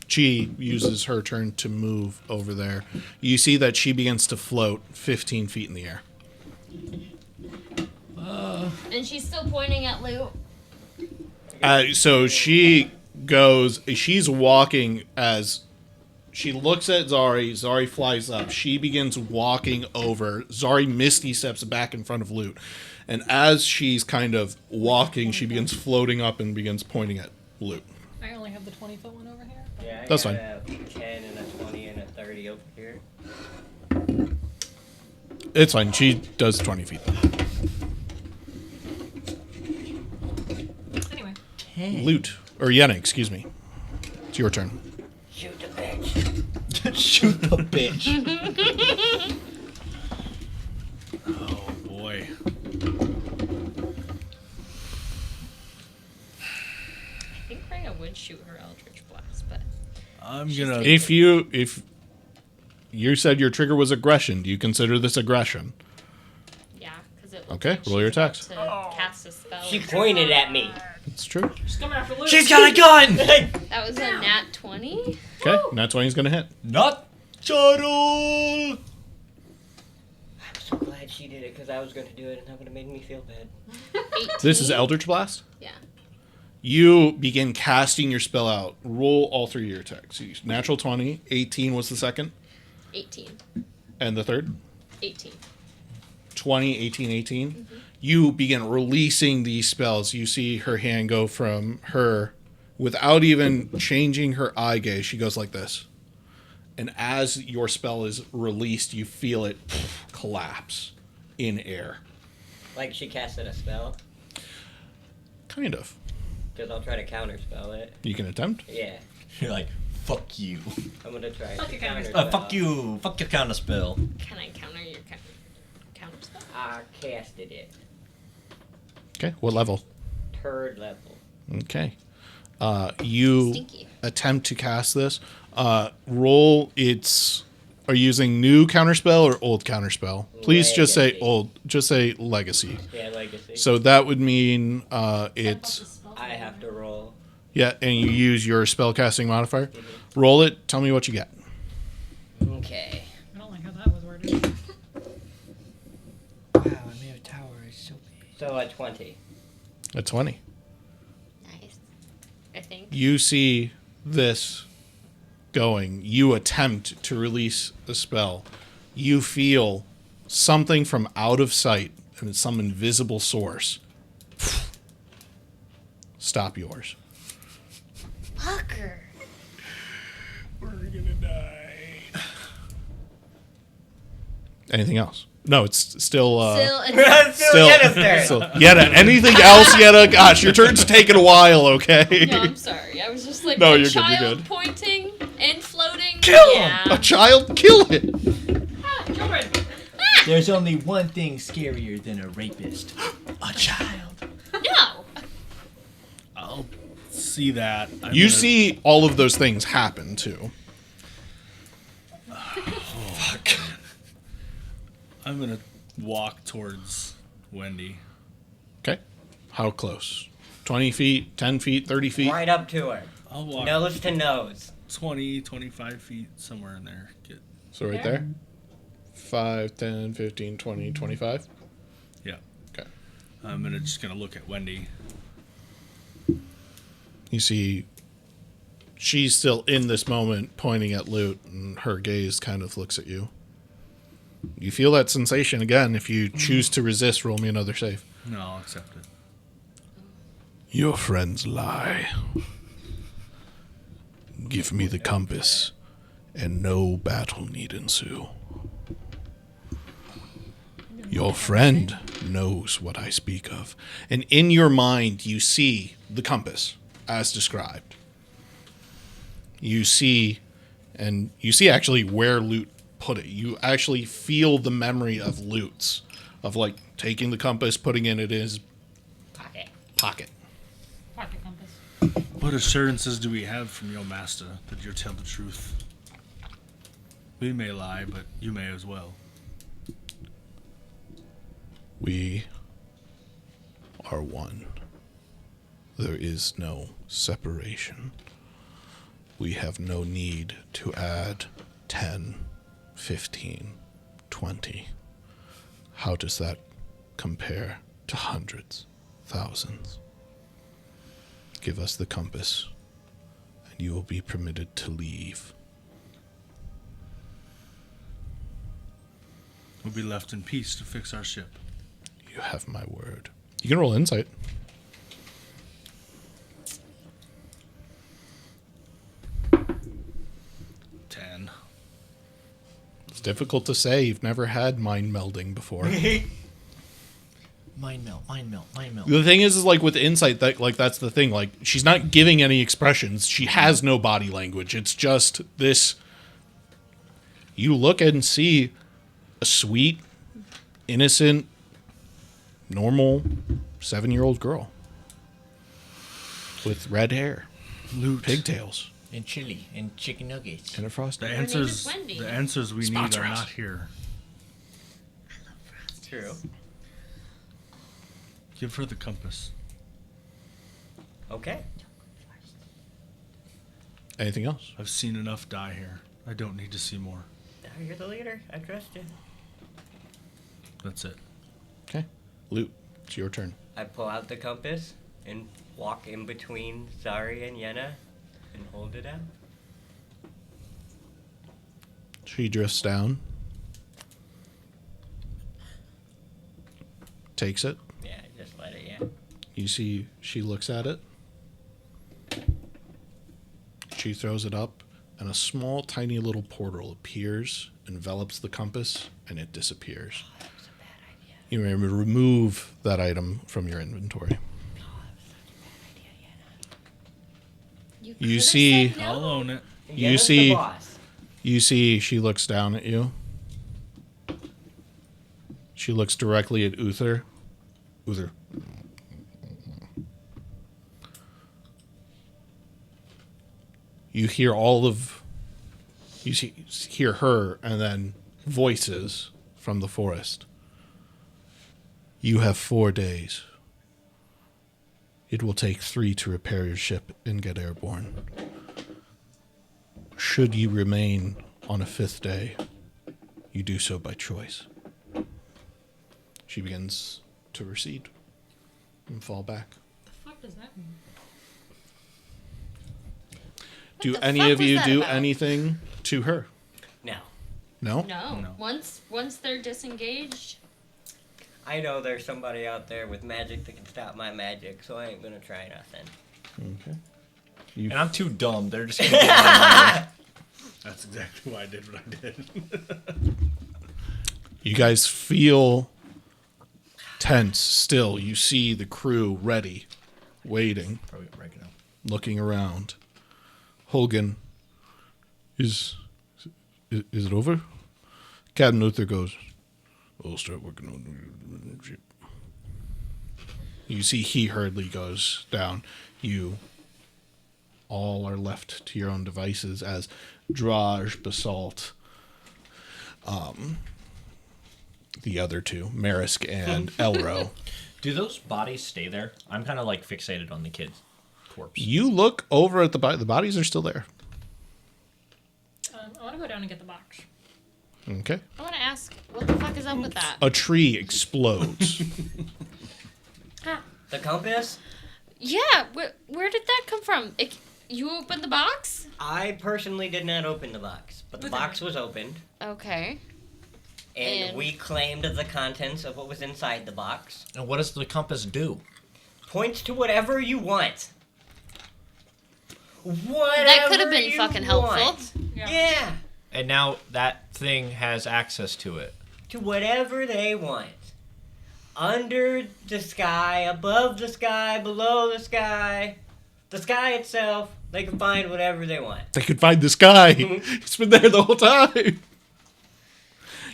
She uses her turn to move over there. You see that she begins to float 15 feet in the air. And she's still pointing at Lou. So she's walking as she looks at Zari. Zari flies up. She begins walking over. Zari misty steps back in front of Loot. And as she's kind of walking, she begins floating up and begins pointing at Loot. I only have the 20-foot one over here. Yeah, I That's got fine. a 10 and a 20 and a 30 over here. It's fine. She does 20 feet. Anyway, Loot. Or Yenna, excuse me. It's your turn. Shoot the bitch. Shoot the bitch. Oh boy. I think Rhea would shoot her Eldritch Blast, but I'm gonna. If you said your trigger was aggression, do you consider this aggression? yeah, because it. Okay, looks roll your she's about attacks. To cast a spell. She pointed at me. It's true. she's coming after Loot. She's got a gun. That was a nat 20. Okay, nat 20 is going to hit. Not shuttle. I'm so glad she did it because I was going to do it and that would have made me feel bad. 18. This is Eldritch Blast. Yeah. You begin casting your spell out. Roll all three of your attacks. Natural 20, 18 was the second, 18. and the third. 18. 20, 18, 18. You begin releasing these spells. You see her hand go from her, without even changing her eye gaze, she goes like this. And as your spell is released, you feel it collapse in air. Like she casted a spell. Kind of. Because I'll try to counterspell it. You can attempt. Yeah. You're like, fuck you. I'm going to try Fuck to your counterspell. counterspell. Fuck you. Fuck your counter spell. Can I counter your counter spell? I casted it. Okay, what level? Third level. Okay. You Stinky. attempt to cast this. Roll its. Are you using new counterspell or old counterspell? Please just say Legacy. old. Just say legacy. Yeah, legacy. So that would mean it's. I have to roll. Yeah, and you use your spellcasting modifier. Roll it. Tell me what you get. Okay. I don't like how that was worded. Wow, I made a tower. It's so big. So a 20. A 20. Nice. I think. You see this going. You attempt to release the spell. You feel something from out of sight, and it's some invisible source. Stop yours. Fucker. We're gonna die. Anything else? No, it's still Still, still, Yenna's turn. still Yetta. Anything else, Yetta? Gosh, your turn's taking a while. Okay. no, I'm sorry. I was just like No, a you're good, you're child good. pointing and floating. Kill yeah. him. A child. Kill it. Children! There's only one thing scarier than a rapist. A child. No. I'll see that. I'm You gonna- see all of those things happen too. I'm gonna walk towards Wendy. Okay. How close? 20 feet, 10 feet, 30 feet? Right up to her. I'll walk Nose to nose. 20, 25 feet, somewhere in there. Get So right there? 5, 10, 15, 20, 25? yeah. Okay. I'm just gonna look at Wendy. You see she's still in this moment pointing at Loot, and her gaze kind of looks at you. You feel that sensation again. If you choose to resist, roll me another save. No, I'll accept it. Your friends lie. Give me the compass, and no battle need ensue. Your friend knows what I speak of. And in your mind, you see the compass as described. You see And you see actually where Loot put it. You actually feel the memory of Loot's, of like taking the compass, putting it in his pocket. Pocket compass. What assurances do we have from your master that you'll tell the truth? We may lie, but you may as well. We are one. There is no separation. We have no need to add 10, 15, 20. How does that compare to hundreds, thousands? Give us the compass, and you will be permitted to leave. We'll be left in peace to fix our ship. You have my word. You can roll insight. It's difficult to say. You've never had mind melding before. Mind melt. The thing is like with insight, that like that's the thing. Like she's not giving any expressions. She has no body language. It's just this. You look and see a sweet, innocent, normal 7-year-old girl with red hair, Loot. pigtails, And chili and chicken nuggets. and a frosty. The name is answers, Wendy. the answers we Sponsor need are us. not here. True. Give her the compass. Okay. Anything else? I've seen enough die here. I don't need to see more. Now you're the leader. I trust you. That's it. Okay. Loot. It's your turn. I pull out the compass and walk in between Zari and Yenna and hold it out. She drifts down. Takes it. Yeah, just let it, yeah. You see she looks at it. She throws it up, and a small, tiny little portal appears, envelops the compass, and it disappears. Oh, that was a bad idea. You may remove that item from your inventory. Oh, that was such a bad idea, Yenna. You could've see- said no. I'll own it. You Yenna's see- the boss. You see she looks down at you. She looks directly at Uther. Uther. You hear hear her and then voices from the forest. You have 4 days. It will take 3 to repair your ship and get airborne. Should you remain on a 5th day, you do so by choice. She begins to recede and fall back. The fuck does that mean? Do the any fuck of was you that do about? anything to her? No. No? No. No. Once they're disengaged, I know there's somebody out there with magic that can stop my magic, so I ain't gonna try nothing. Okay. And I'm too dumb. They're just gonna get my That's exactly why I did what I did. You guys feel tense still. You see the crew ready, waiting, Probably oregano. looking around. Holgan, is it over? Captain Uther goes, we'll start working on the ship. You see he hurriedly goes down. You all are left to your own devices as Draj, Basalt, the other two, Marisk and Elro. Do those bodies stay there? I'm kind of like fixated on the kid's corpse. You look over at the bodies are still there. I want to go down and get the box. Okay. I want to ask, what the fuck is up with that? A tree explodes. The compass? Yeah, where did that come from? You opened the box? I personally did not open the box, but the box was opened, Okay. and And- we claimed the contents of what was inside the box. And what does the compass do? Points to whatever you want. Whatever That could have been you fucking helpful. want. Yeah. Yeah, And now that thing has access to it. to whatever they want. Under the sky, above the sky, below the sky itself, They can find whatever they want. They could find this guy. He's been there the whole time.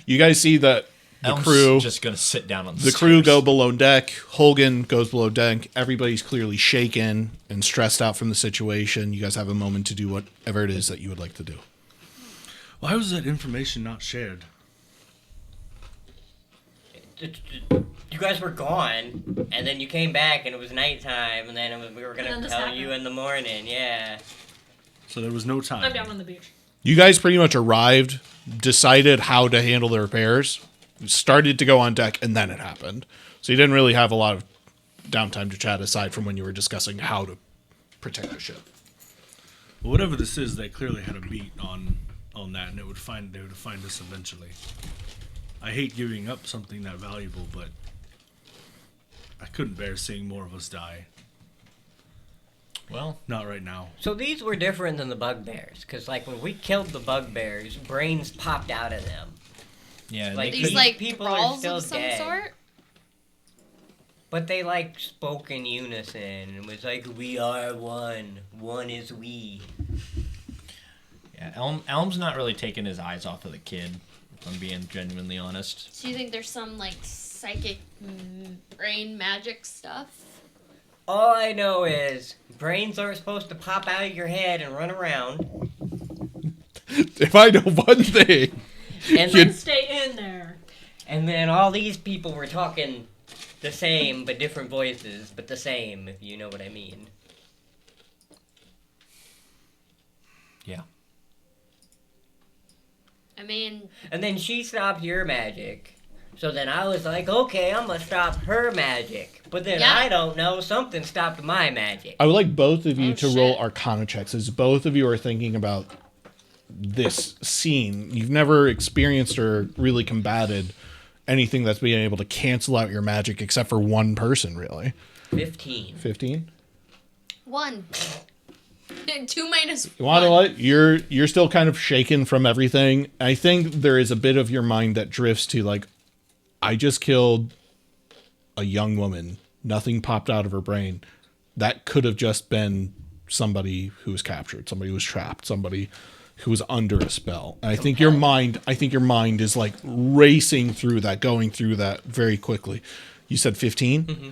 You guys see that the Elm's crew just gonna sit down on the crew go below deck. Holgan goes below deck. Everybody's clearly shaken and stressed out from the situation. You guys have a moment to do whatever it is that you would like to do. Why was that information not shared? You guys were gone, and then you came back, and it was nighttime, and then we were And then gonna this tell happened. you in the morning. Yeah. So there was no time. I'm down on the beach. You guys pretty much arrived, decided how to handle the repairs, started to go on deck, and then it happened. So you didn't really have a lot of downtime to chat aside from when you were discussing how to protect the ship. Well, whatever this is, they clearly had a beat on that, and they would find us eventually. I hate giving up something that valuable, but I couldn't bear seeing more of us die. Well, Not right now. So these were different than the bugbears, because like when we killed the bugbears, brains popped out of them. yeah, Like, they These could, like people are brawls still of some dead. sort. But they like spoke in unison and was like, "We are one. One is we." yeah, Elm's not really taking his eyes off of the kid. If I'm being genuinely honest. So you think there's some like psychic brain magic stuff? All I know is brains aren't supposed to pop out of your head and run around. If I know one thing, And You- then, Stay in there. and then all these people were talking the same but different voices, but the same, if you know what I mean. Yeah. I mean, And then she stopped your magic. So then I was like, okay, I'm gonna stop her magic. But then Yeah. I don't know, something stopped my magic. I would like both of you Oh, to roll shit. Arcana checks, as both of you are thinking about this scene. You've never experienced or really combated anything that's being able to cancel out your magic except for one person, really. 15. 15? 1. 2 minus 1. You want to know what? You're still kind of shaken from everything. I think there is a bit of your mind that drifts to like, I just killed a young woman. Nothing popped out of her brain. That could have just been somebody who was captured, somebody who was trapped, somebody who was under a spell. And I think your mind is like racing through that, going through that very quickly. You said 15? Mm-hmm.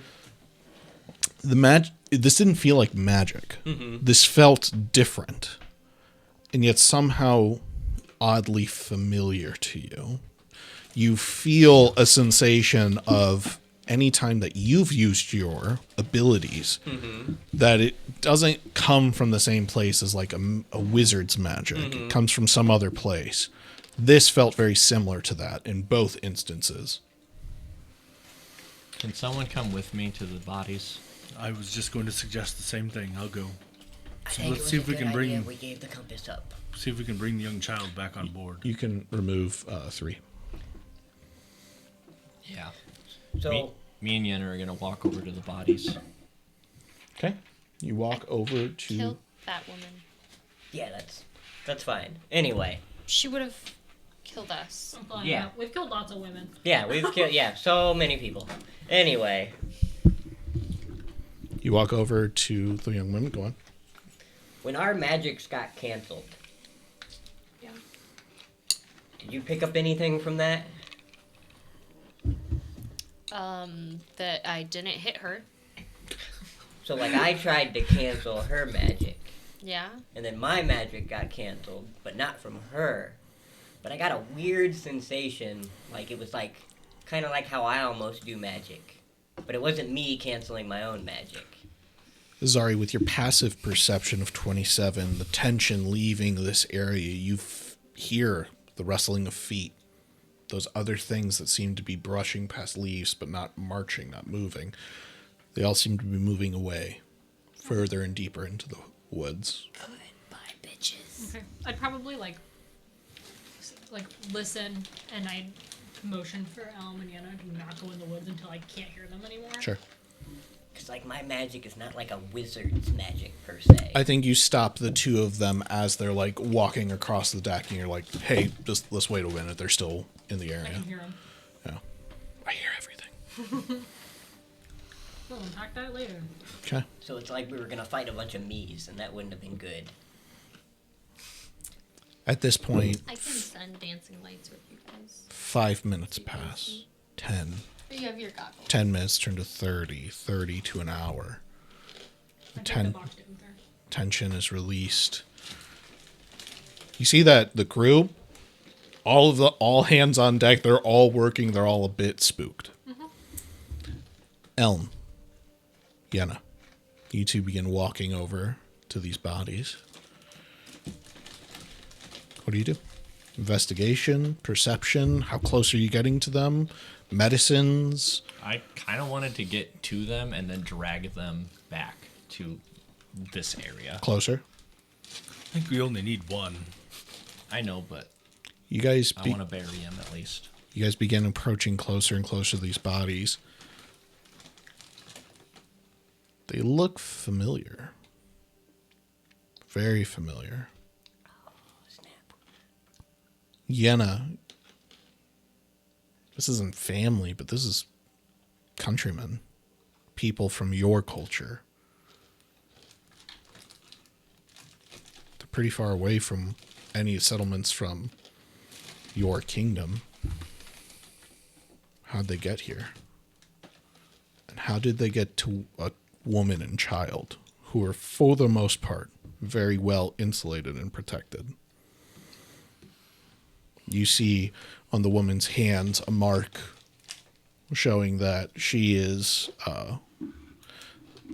This didn't feel like magic. Mm-hmm. This felt different. And yet somehow oddly familiar to you. You feel a sensation of any time that you've used your abilities, that it doesn't come from the same place as like a wizard's magic. It comes from some other place. This felt very similar to that in both instances. Can someone come with me to the bodies? I was just going to suggest the same thing. I'll go. I So think let's it was see a if we good can bring- idea we gave the compass up. See if we can bring the young child back on board. You can remove 3. Yeah. So, Me and Yen are gonna walk over to the bodies. Okay. You walk over to... Killed that woman. yeah, that's fine. Anyway, She would have killed us. I'm fine. Yeah. We've killed lots of women. yeah, we've killed, so many people. Anyway, You walk over to the young woman. Go on. when our magics got canceled, Yeah. did you pick up anything from that? That I didn't hit her. So, like, I tried to cancel her magic, Yeah. and then my magic got canceled, but not from her. But I got a weird sensation, like it was like, kind of like how I almost do magic. But it wasn't me canceling my own magic. Zari, with your passive perception of 27, the tension leaving this area, you hear the rustling of feet. Those other things that seem to be brushing past leaves, but not marching, not moving. They all seem to be moving away, further and deeper into the woods. Goodbye, bitches. Okay. I'd probably like listen, and I'd motion for Elm and Yana to not go in the woods until I can't hear them anymore. Sure. Because, like, my magic is not like a wizard's magic, per se. I think you stop the two of them as they're like walking across the deck, and you're like, hey, just let's wait a minute. They're still in the I area. can hear them. Yeah. I hear everything. We'll unpack that later. Okay. So it's like we were gonna fight a bunch of me's, and that wouldn't have been good. At this point, I can send dancing lights with you guys. 5 minutes pass. 10. You have your goggles. 10 minutes turn to 30. 30 to an hour. I think 10. the box didn't there. Tension is released. You see that the crew, all hands on deck, they're all working, they're all a bit spooked. Elm, Yenna, you two begin walking over to these bodies. What do you do? Investigation, perception, how close are you getting to them? Medicines. I kind of wanted to get to them and then drag them back to this area. Closer. I think we only need one. I know, but You guys I want to bury him at least. You guys begin approaching closer and closer to these bodies. They look familiar. Very familiar. Yenna. This isn't family, but this is countrymen. People from your culture. They're pretty far away from any settlements from your kingdom. How'd they get here? And how did they get to a woman and child who are, for the most part, very well insulated and protected? You see on the woman's hands a mark showing that she is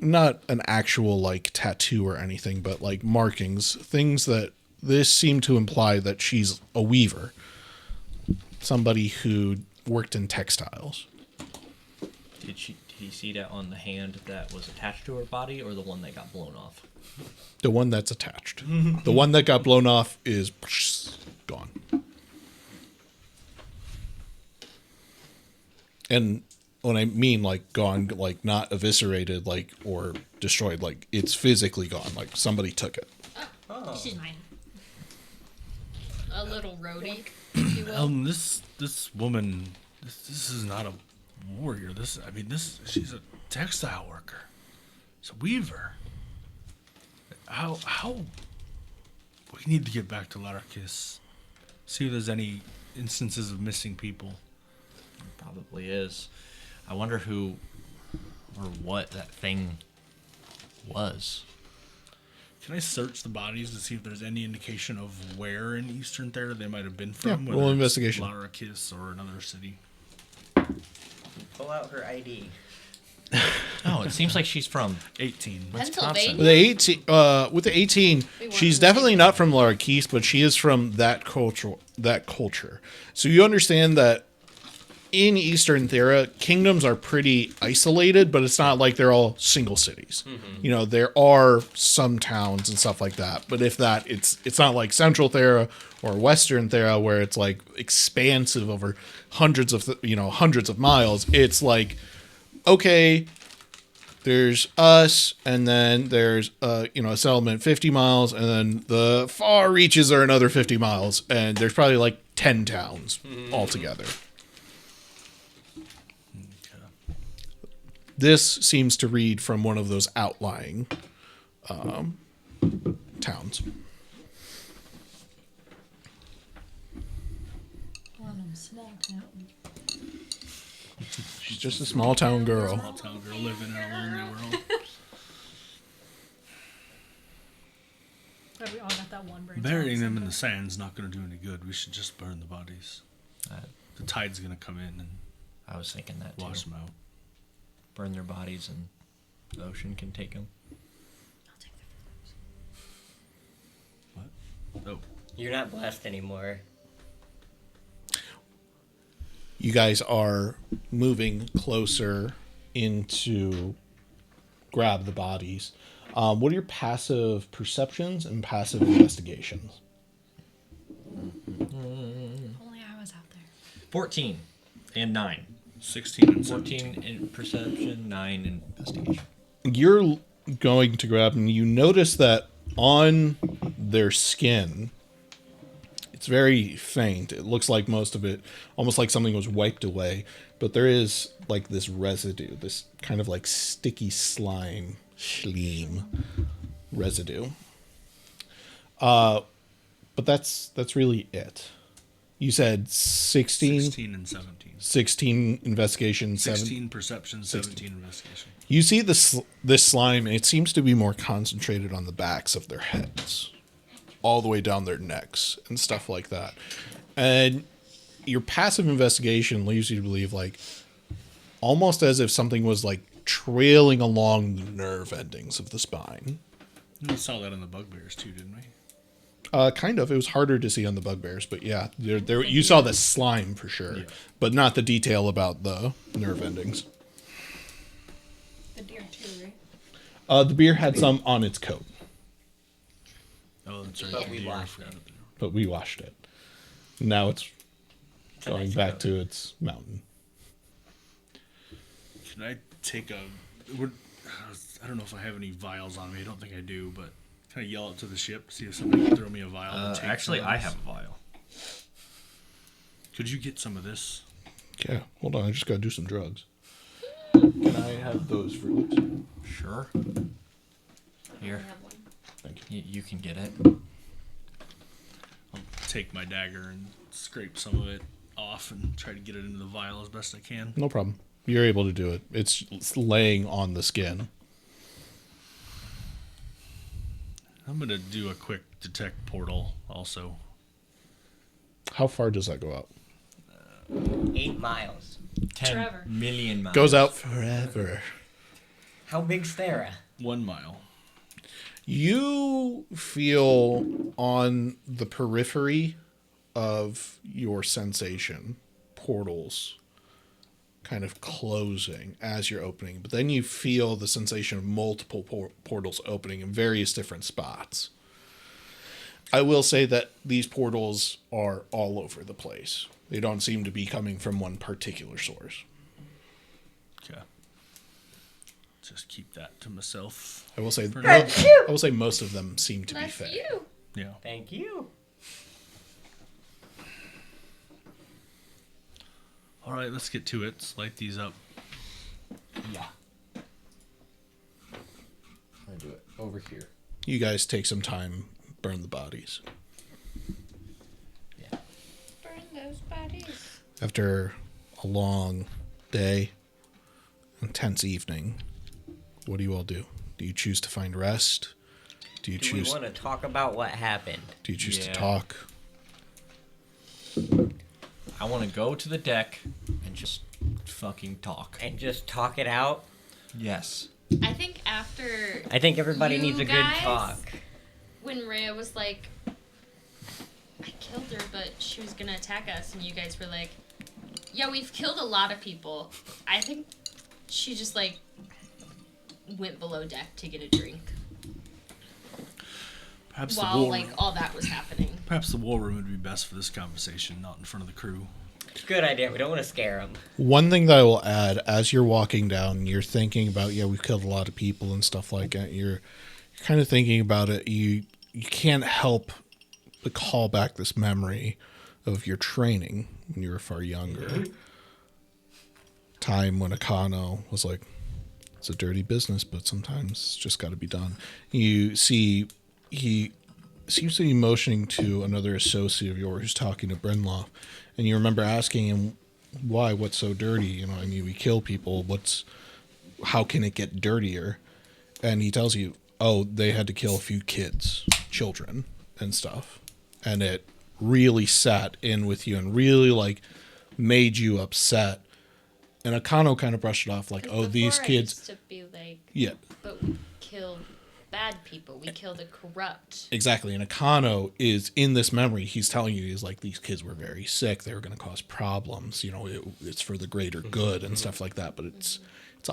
not an actual like tattoo or anything, but like markings, things that this seem to imply that she's a weaver, somebody who worked in textiles. Did he see that on the hand that was attached to her body, or the one that got blown off? The one that's attached. The one that got blown off is gone. And when I mean like gone, like not eviscerated, like or destroyed, like it's physically gone. Like somebody took it. She's mine. A little roadie, if you will. This woman, this is not a warrior. She's a textile worker. She's a weaver. How we need to get back to Larrakis. See if there's any instances of missing people. Probably is. I wonder who or what that thing was. Can I search the bodies to see if there's any indication of where in Eastern Thera they might have been from? Yeah, whether roll it's investigation. Larrakis or another city. Pull out her ID. Oh, it seems like she's from 18. Pennsylvania. With the 18, she's definitely not from Larrakis, but she is from that culture. So you understand that in Eastern Thera, kingdoms are pretty isolated, but it's not like they're all single cities. Mm-hmm. You know, there are some towns and stuff like that, but if that, it's not like Central Thera or Western Thera where it's like expansive over hundreds of miles. It's like, okay, there's us, and then there's a settlement 50 miles, and then the far reaches are another 50 miles, and there's probably like 10 towns altogether. This seems to read from one of those outlying towns. Small town. She's just a small town girl. Small town girl living in a lonely world. But we all got that one brain. Burying them in the sand's not going to do any good. We should just burn the bodies. The tide's going to come in and I was thinking that too. wash them out. Burn their bodies and the ocean can take them. What? Oh. You're not blessed anymore. You guys are moving closer in to grab the bodies. What are your passive perceptions and passive investigations? Only I was out there. 14 and 9. 16 and 17. 14 in perception, 9 in investigation. You're going to grab, and you notice that on their skin, It's very faint. It looks like most of it, almost like something was wiped away. But there is like this residue, this kind of like sticky schleim residue. But that's really it. You said 16? 16 and 17. 16 investigation, 16 perception, 17 investigation. You see this slime, and it seems to be more concentrated on the backs of their heads, all the way down their necks and stuff like that. And your passive investigation leaves you to believe, like, almost as if something was like trailing along the nerve endings of the spine. We saw that in the bugbears too, didn't we? Kind of. It was harder to see on the bugbears, but yeah, there you saw the slime for sure, Yeah. but not the detail about the nerve endings. The deer too, right? The beer had some on its coat, Oh, that's right. But we Yeah, I washed forgot it. about that. but we washed it. Now it's a going nice back coat. to its mountain. Can I take a? Would, I don't know if I have any vials on me. I don't think I do, but can I yell it to the ship? See if somebody can throw me a vial. and take Actually, some of I this? have a vial. Could you get some of this? Yeah, hold on. I just gotta do some drugs. Can I have those fruits? Sure. Here, have one. Thank you. you can get it. I'll take my dagger and scrape some of it off and try to get it into the vial as best I can. No problem. You're able to do it. It's laying on the skin. I'm gonna do a quick detect portal also. How far does that go out? 8 miles. 10 Forever. million miles. Goes out forever. How big's Thera? 1 mile. You feel on the periphery of your sensation portals kind of closing as you're opening, but then you feel the sensation of multiple portals opening in various different spots. I will say that these portals are all over the place. They don't seem to be coming from one particular source. Okay. Just keep that to myself. I will say For now. I will say most of them seem to be Bless fake. you. Yeah. Thank you. All right, let's get to it. Let's light these up. Yeah. I do it over here. You guys take some time, burn the bodies. Burn those bodies. After a long day, intense evening, what do you all do? Do you choose to find rest? Do you Do we choose want to talk about what happened? to Yeah. talk? I want to go to the deck and just fucking talk. And just talk it out? Yes. I think after I think everybody You needs a good guys- talk. when Rhea was like, I killed her, but she was gonna attack us, and you guys were like, yeah, we've killed a lot of people. I think she just like went below deck to get a drink Perhaps while the war. like all that was happening. Perhaps the war room would be best for this conversation, not in front of the crew. Good idea. We don't want to scare them. One thing that I will add, as you're walking down, you're thinking about, yeah, we've killed a lot of people and stuff like that. You're kind of thinking about it. You can't help but call back this memory of your training when you were far younger. Time when Akano was like, it's a dirty business, but sometimes it's just got to be done. You see, he seems to be motioning to another associate of yours who's talking to Brenloff, and you remember asking him, why, what's so dirty? You know, I mean, we kill people. How can it get dirtier? And he tells you, oh, they had to kill a few children and stuff. And it really sat in with you and really like made you upset. And Akano kind of brushed it off like, 'Cause oh, these before I kids. used to be like, Yeah, but we killed bad people. We killed the corrupt. exactly. And Akano is in this memory. He's telling you, he's like, these kids were very sick. They were going to cause problems. You know, it's for the greater good and stuff like that. But it's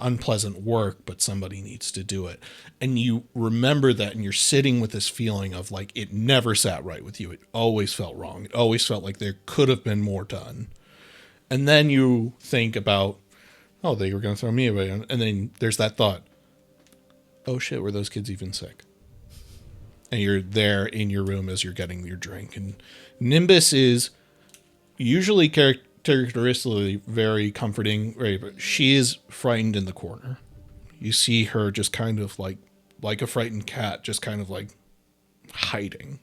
unpleasant work, but somebody needs to do it. And you remember that, and you're sitting with this feeling of like, it never sat right with you. It always felt wrong. It always felt like there could have been more done. And then you think about, oh, they were going to throw me away. And then there's that thought, oh shit, were those kids even sick? And you're there in your room as you're getting your drink. And Nimbus is usually characteristically very comforting, right? But she is frightened in the corner. You see her just kind of like a frightened cat, just kind of like hiding.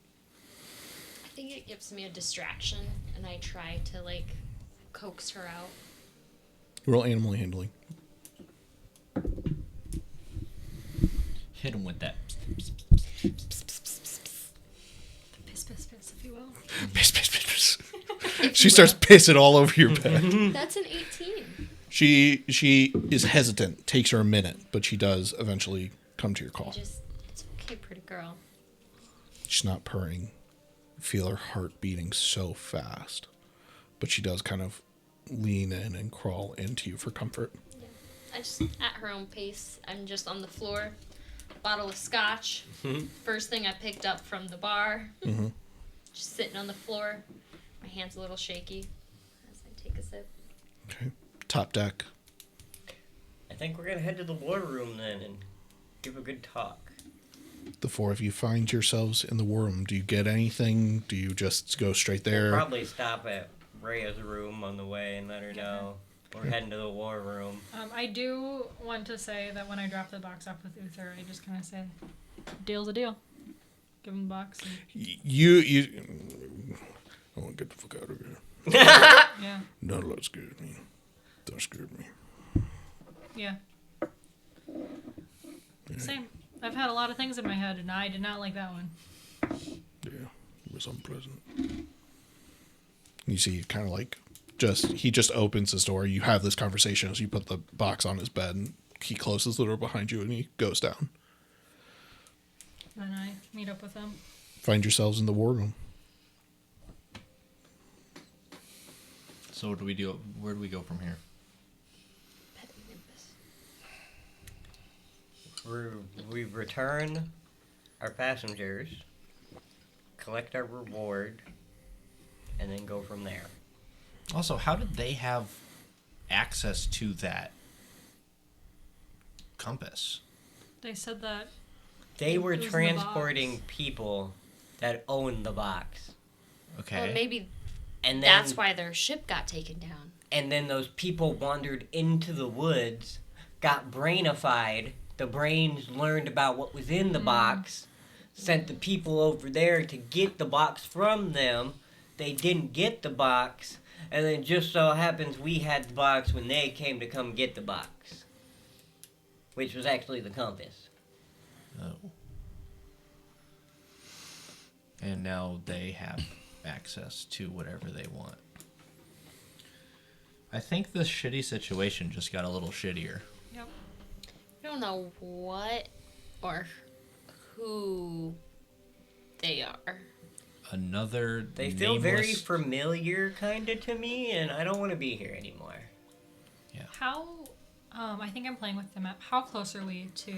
I think it gives me a distraction, and I try to like coax her out. Roll animal handling. Hit him with that. Piss, piss, piss, if you will. Piss, piss, piss. She starts pissing all over your bed. That's an 18. She is hesitant. Takes her a minute, but she does eventually come to your call. It's okay, pretty girl. She's not purring. You feel her heart beating so fast. But she does kind of lean in and crawl into you for comfort. I just, at her own pace, I'm just on the floor, bottle of scotch. First thing I picked up from the bar. Just sitting on the floor. My hand's a little shaky as I take a sip. Okay. Top deck. I think we're gonna head to the war room then and give a good talk. The four of you find yourselves in the war room. Do you get anything? Do you just go straight there? We'll probably stop at Rhea's room on the way and let her know we're heading to the war room. I do want to say that when I drop the box off with Uther, I just kind of say, deal's a deal. Give him the box. And, You. I want to get the fuck out of here. yeah. Not a lot scared me. Don't scare me. Yeah. Same. I've had a lot of things in my head, and I did not like that one. Yeah, it was unpleasant. You see, kind of like, he just opens his door. You have this conversation as you put the box on his bed, and he closes the door behind you, and he goes down. Then I meet up with them. Find yourselves in the war room. So what do we do? Where do we go from here? We return our passengers, collect our reward, and then go from there. Also, how did they have access to that compass? They said that They were It was in the transporting box. people that owned the box. Okay. Or maybe And then, that's why their ship got taken down. And then those people wandered into the woods, got brainified. The brains learned about what was in the box, sent the people over there to get the box from them. They didn't get the box, and then just so happens we had the box when they came to come get the box, which was actually the compass. Oh. And now they have access to whatever they want. I think this shitty situation just got a little shittier. Yep. I don't know what or who they are. Another They feel very nameless- familiar, kind of, to me, and I don't want to be here anymore. How, I think I'm playing with the map. How close are we to,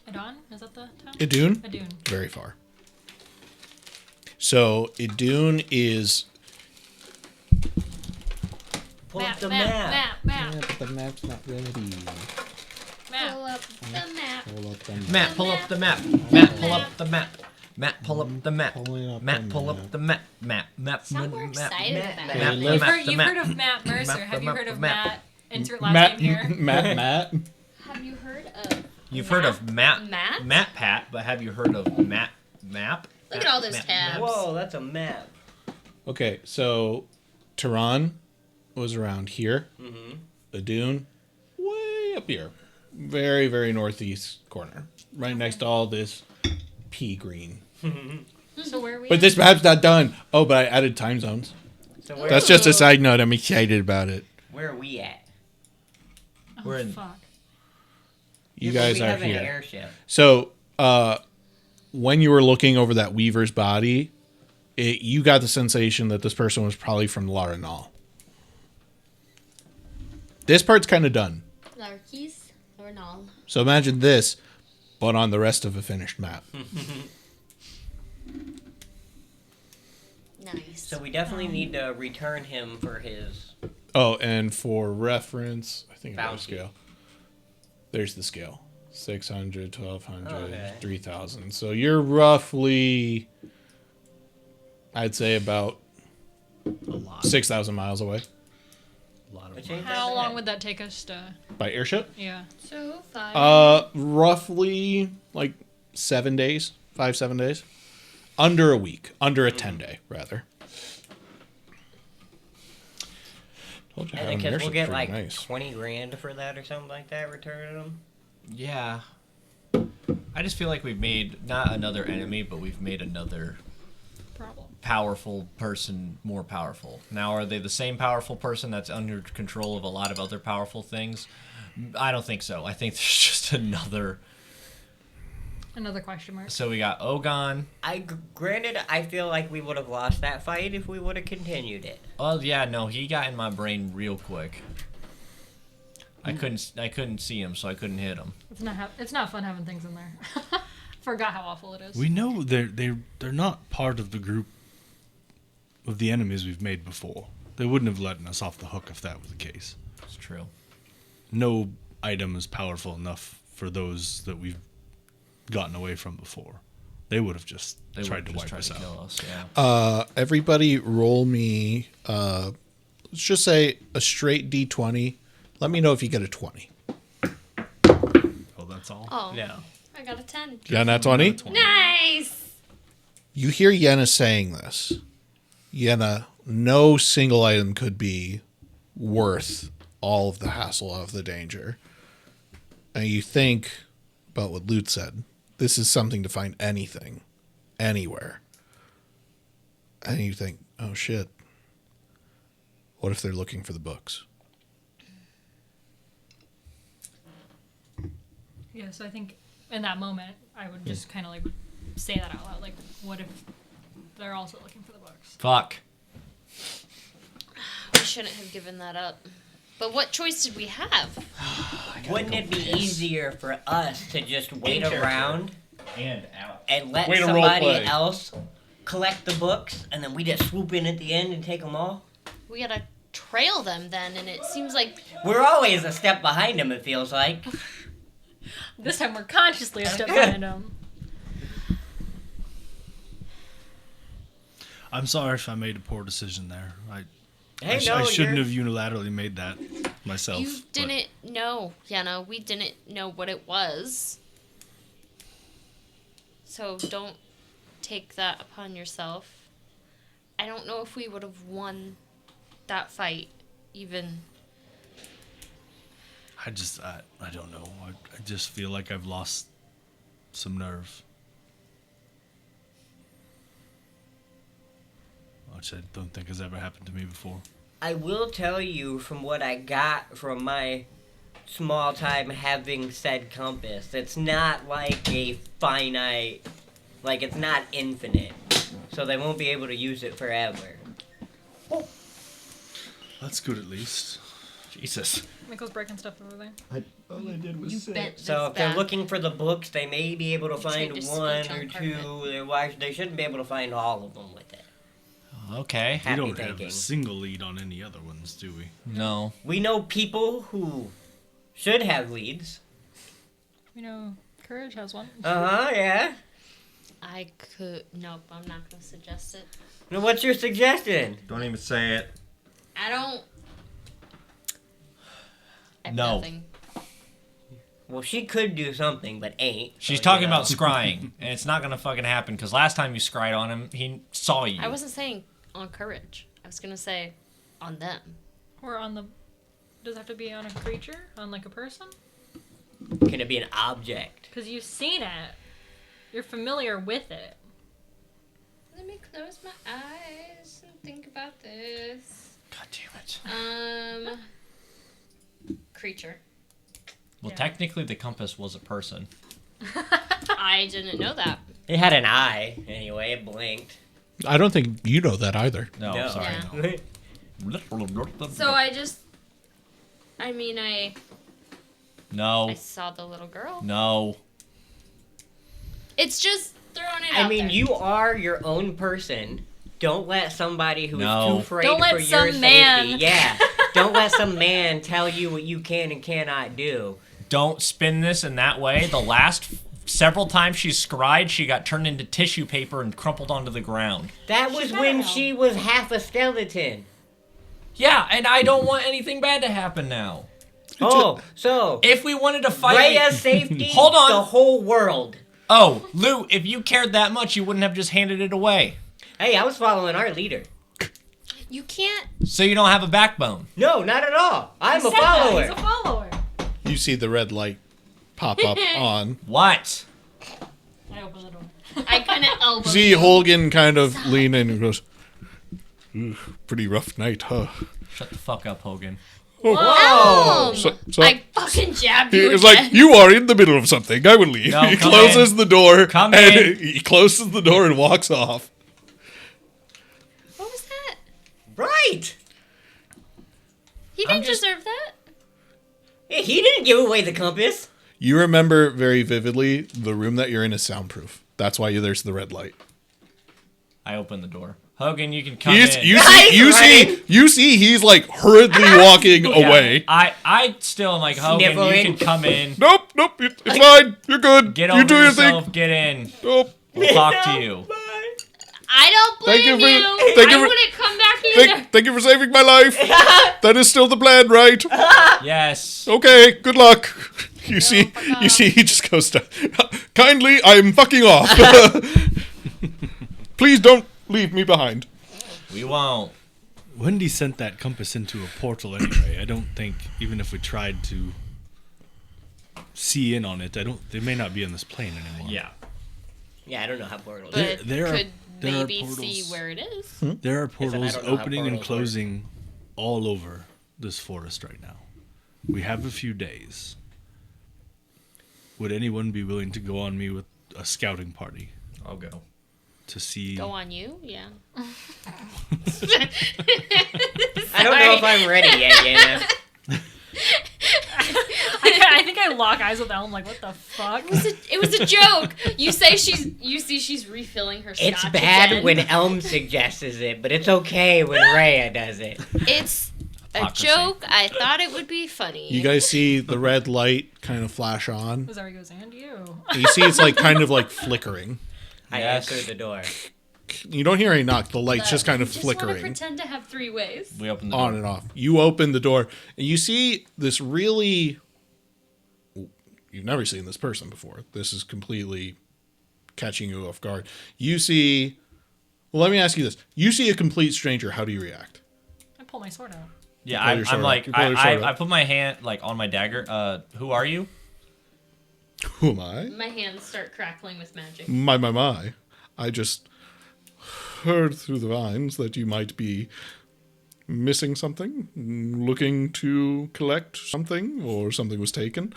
Adon? Is that the town? Idun? Adun. Very far. So, Idun is... Pull up the map. Map. the map's not ready. Map. Pull up the map. Pull up the Matt, pull up the map. Matt, pull up the map. Matt, pull up the map. Pulling up Matt, the pull map. up the map. Map. Sound more excited map, about map. it. Map, You've You've, map, heard, the you've map. heard of Matt Mercer. Map, Have you map, heard of map. Matt? Insert last name here. Matt. Have you heard of You've heard of Matt. Matt? Matt Pat, but have you heard of Matt Map? Look at all those Map. tabs. Whoa, that's a map. Okay, so Theran was around here. Mm-hmm. Idun, way up here. Very, very northeast corner. Right next to all this pea green. So where are we? But this map's not done. Oh, but I added time zones. So where, That's just a side note. I'm excited about it. where are we at? Oh, We're in- fuck. You Yeah, but guys we are have an here. airship. So, when you were looking over that Weaver's body, you got the sensation that this person was probably from Laranal. This part's kind of done. Larkies or null. So imagine this, but on the rest of a finished map. Nice. So we definitely need to return him for his... Oh, and for reference, I think I got a Bounty. scale. There's the scale. 600, 1200, Okay. 3000. So you're roughly, I'd say, about A lot. 6,000 miles away A lot of Which money. ain't that How long bad. would that take us to? by airship. Yeah. So 5. Roughly like 7 days, 5-7 days, under a week, under a 10-day rather. Told you And having an because we'll airship's get pretty like nice. 20 grand for that or something like that, returning them. Yeah. I just feel like we've made not another enemy, but we've made another Problem. powerful person more powerful. Now, are they the same powerful person that's under control of a lot of other powerful things? I don't think so. I think there's just another. Another question mark. So we got Ogon. Granted, I feel like we would have lost that fight if we would have continued it. Oh yeah, no, he got in my brain real quick. I couldn't see him, so I couldn't hit him. It's not fun having things in there. Forgot how awful it is. We know they're not part of the group of the enemies we've made before. They wouldn't have let us off the hook if that was the case. It's true. No item is powerful enough for those that we've gotten away from before. They would have just They tried to would wipe just us try to out. kill us. Yeah. Everybody roll me, let's just say a straight D20. Let me know if you get a 20. Oh, that's all. Oh, No. I got a 10. Yeah, not 20? Nice. You hear Yenna saying this. Yenna, no single item could be worth all of the hassle of the danger. And you think about what Lute said. This is something to find anything, anywhere. And you think, oh shit. What if they're looking for the books? Yeah, so I think in that moment, I would just kind of like say that out loud. Like, what if they're also looking for the books? Fuck. We shouldn't have given that up. But what choice did we have? Wouldn't it be easier for us to just wait character. around And out. and let Way to somebody roleplay. else collect the books, and then we just swoop in at the end and take them all? We gotta trail them then, and it seems like We're always a step behind them, it feels like. This time we're consciously a step behind them. I'm sorry if I made a poor decision there. Hey, I shouldn't you're- have unilaterally made that myself. you but didn't know, Yana. We didn't know what it was. So don't take that upon yourself. I don't know if we would have won that fight, even. I don't know. I just feel like I've lost some nerve. Which I don't think has ever happened to me before. I will tell you from what I got from my small time having said compass, it's not like a finite, like it's not infinite. So they won't be able to use it forever. That's good at least. Jesus. Michael's breaking stuff over there. All I did You bent this So if they're back. looking for the books, they may be able to You tried find to one scooch or on two. They shouldn't be able to find all of them with it. Okay. We Happy don't have thinking. a single lead on any other ones, do we? No. We know people who should have leads. You know, Courage has one. Yeah. I could. Nope, I'm not gonna suggest it. Now, what's your suggestion? Don't even say it. I don't. I have No. nothing. Well, she could do something, but ain't. She's so, talking you know. about scrying, and it's not gonna fucking happen because last time you scryed on him, he saw you. I wasn't saying on Courage. I was gonna say on them. Or on the. Does it have to be on a creature? On like a person? Can it be an object? Because you've seen it. You're familiar with it. Let me close my eyes and think about this. God damn it. Creature. Well, Yeah. technically, the compass was a person. I didn't know that. It had an eye, anyway. It blinked. I don't think you know that either. No, No. sorry. Yeah. No. So I No. I saw the little girl. No. It's just throwing it I out mean, there. you are your own person. Don't let somebody who is No. too afraid Don't let for your some safety. man- Yeah. Don't let some man tell you what you can and cannot do. don't spin this in that way. The last several times she scryed, she got turned into tissue paper and crumpled onto the ground. That was when she was half a skeleton. Yeah, and I don't want anything bad to happen now. Oh, so If we wanted to fight... Rhea's safety, Hold on. the whole world. Oh, Lou, if you cared that much, you wouldn't have just handed it away. Hey, I was following our leader. You can't. So you don't have a backbone. No, not at all. I'm a Said that, follower. He's a follower. You see the red light pop up on. What? I open the door. I kind of elbow. See Holgan kind of lean in and goes, "Ooh, pretty rough night, huh?" Shut the fuck up, Hogan. Elm! So I fucking jabbed you it's again. like, you are in the middle of something. I will leave. No, he come closes the door. Come and in. He closes the door and walks off. What was that? Right. He didn't deserve that. Hey, he didn't give away the compass. You remember very vividly the room that you're in is soundproof. That's why there's the red light. I open the door. Hogan, you can come He's, in. you see he's like hurriedly walking Yeah. away. I still am like, Hogan, Sniffling. you can come in. Nope, it's fine. You're good. Get you over do your thing. yourself, get in. Nope. We'll talk to you. I don't blame Thank you for- you. thank you I for- wouldn't come back either. Thank you for saving my life. That is still the plan, right? Yes. Okay, good luck. You see he just goes to, kindly, I'm fucking off. Please don't leave me behind. We won't. Wendy sent that compass into a portal anyway. I don't think, even if we tried to see in on it, they may not be on this plane anymore. Yeah. Yeah, I don't know how portals. But There are- could there are maybe see portals. where it is. There are portals don't know how opening and portals work. closing all over this forest right now. We have a few days. Would anyone be willing to go on me with a scouting party I'll go. to see? Go on you? Yeah. I don't know if I'm ready yet, Yana. I think I lock eyes with Elm. Like, what the fuck? It was a joke. You see she's refilling her It's scotch bad again. when Elm suggests it, but it's okay when Rhea does it. It's a Hypocrisy. joke. I thought it would be funny. You guys see the red light kind of flash on. Zari goes, and you. You see it's like kind of like flickering. I Yes. answered the door. You don't hear any knock. The light's just kind of just want to flickering pretend to have 3 ways. We open the door. on and off. You open the door and you see this really... You've never seen this person before. This is completely catching you off guard. You see... Well, let me ask you this. You see a complete stranger. How do you react? I pull my sword out. Yeah, pull your I'm sword like, out. You pull your sword I out. put my hand like on my dagger. Who are you? Who am I? My hands start crackling with magic. My. I just heard through the vines that you might be missing something, looking to collect something, or something was taken.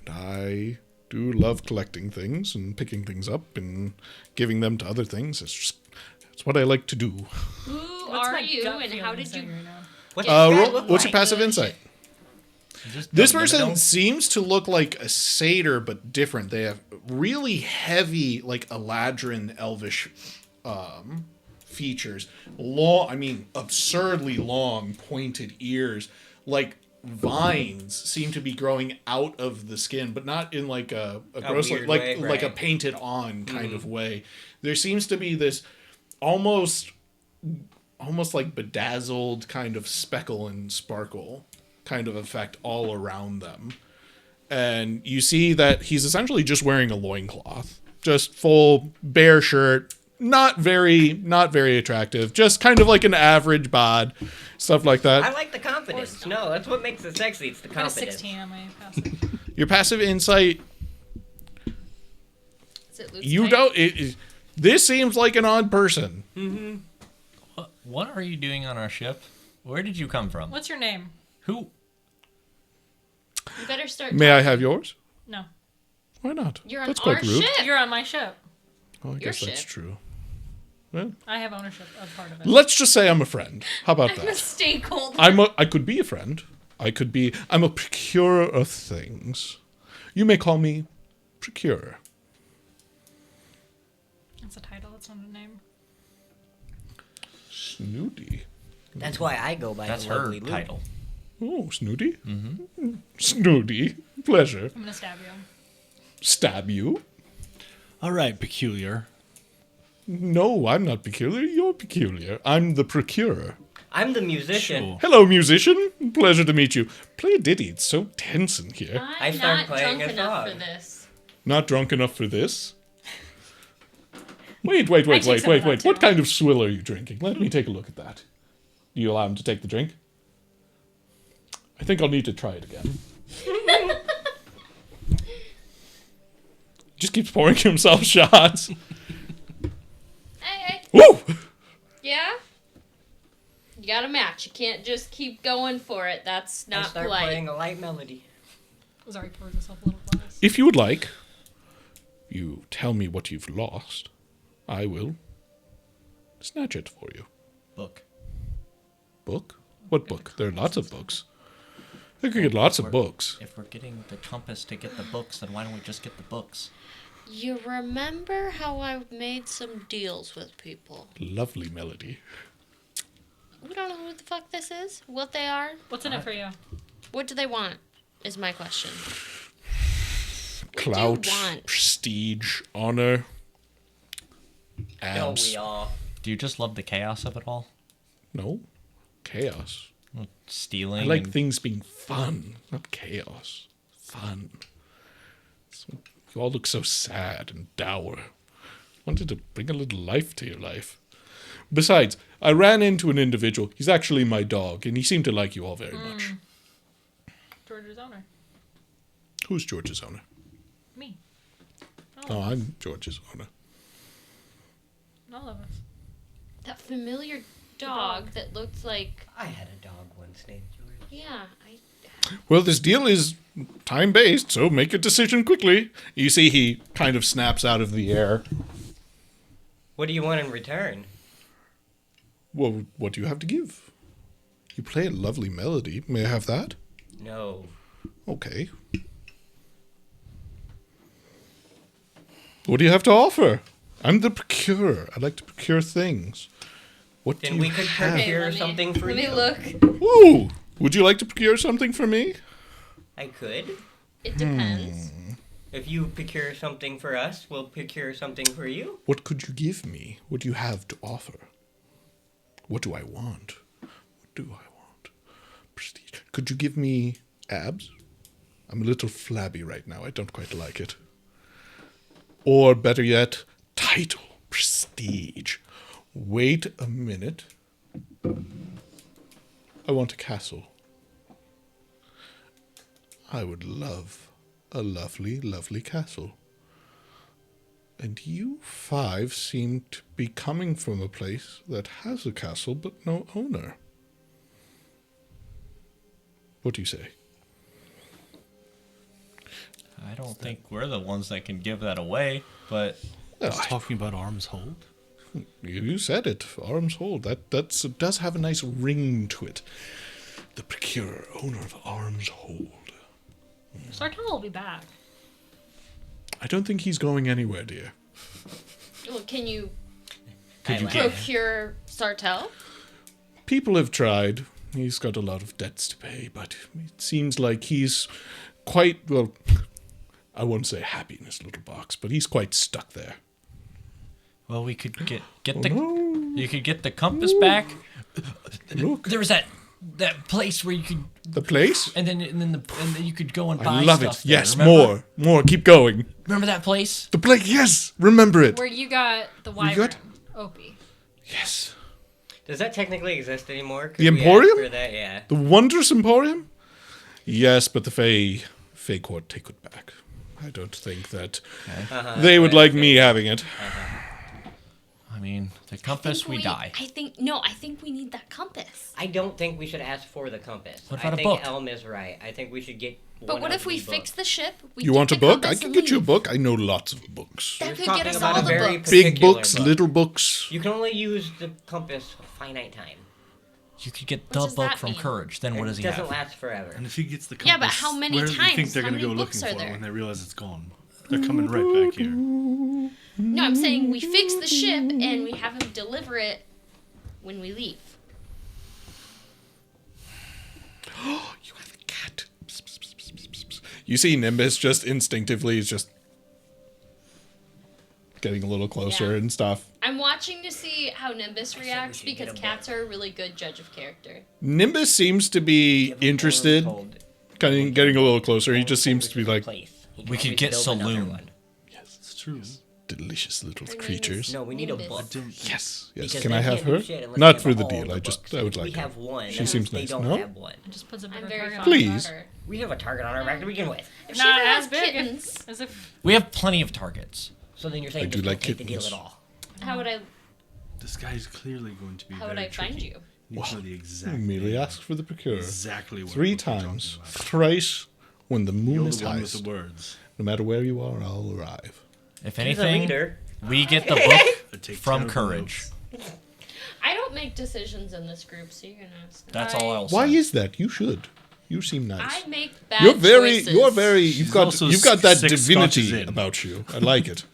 And I do love collecting things and picking things up and giving them to other things. It's what I like to do. Who What's are my you gut and how feeling did saying you... right now? What's that look What's like? your passive insight? Just This don't- person don't- seems to look like a satyr, but different. They have really heavy, like Eladrin elvish features. Absurdly long, pointed ears. Like vines seem to be growing out of the skin, but not in like a gross, weird like way, like a right. painted on kind of way. There seems to be this almost like bedazzled kind of speckle and sparkle kind of effect all around them. And you see that he's essentially just wearing a loincloth. Just full bare shirt, not very attractive, just kind of like an average bod, stuff like I that. like the confidence. No, that's what makes it sexy. It's the I got a confidence. 16 on my passive. Your passive insight, Is it Luke's you type? don't this seems like an odd person. What are you doing on our ship? Where did you come from? What's your name? Who? You better start... May I have yours? No. Why not? You're on That's our quite rude. ship. You're on my ship. Oh, I Your guess that's ship. true. Well, I have ownership of part of it. let's just say I'm a friend. How about I'm a that? stakeholder. I could be a friend. I'm a procurer of things. You may call me procurer. It's a title. It's not a name. Snooty. That's why I go by That's the her lovely Luke. title. Oh, Snooty? Mm-hmm. Snooty. Pleasure. I'm gonna stab you. Stab you? All right, peculiar. No, I'm not peculiar. You're peculiar. I'm the procurer. I'm the musician. Sure. Hello, musician. Pleasure to meet you. Play a ditty. It's so tense in here. I I'm start not playing drunk a enough song. for this. Not drunk enough for this? Wait. I take some of that What too. kind of swill are you drinking? Let me take a look at that. Do you allow him to take the drink? I think I'll need to try it again. Just keeps pouring himself shots. Hey, Woo! yeah? You gotta match. You can't just keep going for it. That's I not start polite. playing a light melody. Zari pours herself a little glass. If you would like, you tell me what you've lost. I will snatch it for you. Book. Book? What book? There are lots of books. I could get lots of books. If we're getting the compass to get the books, then why don't we just get the books? You remember how I made some deals with people? Lovely melody. We don't know who the fuck this is, what they are, What's in it for you? what do they want, is my question. Clout, want? prestige, honor, Don't abs. we all? Do you just love the chaos of it all? No, chaos. Stealing? I like and- things being fun, not chaos. Fun. You all look so sad and dour. Wanted to bring a little life to your life. Besides, I ran into an individual. He's actually my dog, and he seemed to like you all very much. George's owner. Who's George's owner? Me. Oh, I'm George's owner. All of us. That familiar dog that looked like, I had a dog once named George. yeah, Well, this deal is time-based, so make a decision quickly. You see he kind of snaps out of the air. What do you want in return? Well, what do you have to give? You play a lovely melody. May I have that? No. Okay. What do you have to offer? I'm the procurer. I like to procure things. What do Then you we could have? procure something for let me you. look. Ooh! Would you like to procure something for me? I could. It depends. If you procure something for us, we'll procure something for you. What could you give me? What do you have to offer? What do I want? What do I want? Prestige. Could you give me abs? I'm a little flabby right now. I don't quite like it. Or better yet, title, prestige. Wait a minute. I want a castle. I would love a lovely, lovely castle. And you five seem to be coming from a place that has a castle but no owner. What do you say? I don't think we're the ones that can give that away, but Well, Talking about arms hold. you said it. Arms hold. That does have a nice ring to it. The procurer, owner of Arms Hold. Sartell will be back. I don't think he's going anywhere, dear. Well, can you could you I get procure Sartell? People have tried. He's got a lot of debts to pay, but it seems like he's quite, well, I won't say happy in his little box, but he's quite stuck there. Well, we could get Oh, the no. you could get the compass back. Look. There was that place where you could, The place? and then you could go and buy I love stuff it. there, Yes, remember? more. Keep going. Remember that place? The place, yes, remember it. Where you got the Where you wyvern. got- Opie. Yes. Does that technically exist anymore? Could The we ask Emporium? For that? Yeah. The Wondrous Emporium? Yes, but the Fey Court take it back. I don't think that they would like me having it. I mean, the compass, we die. I think we need that compass. I don't think we should ask for the compass. What I about a think book? Elm is right. I think we should get. But one what of if we the fix books. the ship? We You get want a the book? I compass can and get you a leave? book. I know lots of books. That You're could talking get us about all a the very books. Big particular books, book. little books. You can only use the compass a finite time. You could get What the does book that from mean? Courage. Then what It does he doesn't have? last forever. And if he gets the compass, Yeah, but how many where do you think times? they're How going to many go books looking are for there? it when they realize it's gone? They're coming right back here. No, I'm saying we fix the ship and we have him deliver it when we leave. You have a cat. You see Nimbus just instinctively is just getting a little closer Yeah. and stuff. I'm watching to see how Nimbus reacts because cats are a really good judge of character. Nimbus seems to be Give him interested, told kind of getting a little closer. He just seems to be like, place. He We can could always get build another Saloon. one. It's true. delicious little Her name creatures. is No, we need a Nimbus. book. Yes, yes. Because Can they I have can't do her? shit unless Not they for have the all deal. I books. would We like her. have one. She and seems they nice. don't No? have one. Just puts a I'm bigger very target fond on Please. of her. We have a target on our back to begin with. If she Not ever as has big kittens, as if We have plenty of targets. So then you're saying I do just like don't take the deal kittens. at all. how would I This guy's clearly going to be how would very I find tricky. you? You need to know the exact Merely name. ask for the procurer. Exactly what 3 book we're talking times, about. thrice, when the moon You're is the one with highest. the words. No matter where you are, I'll arrive. If He's a anything, leader. we get the I book take from terrible Courage. notes. I don't make decisions in this group, so you're gonna ask. That's all I'll say. Why is that? You should. You seem nice. I make bad You're very, choices. you've also got that 6 divinity scotches in. about you. I like it.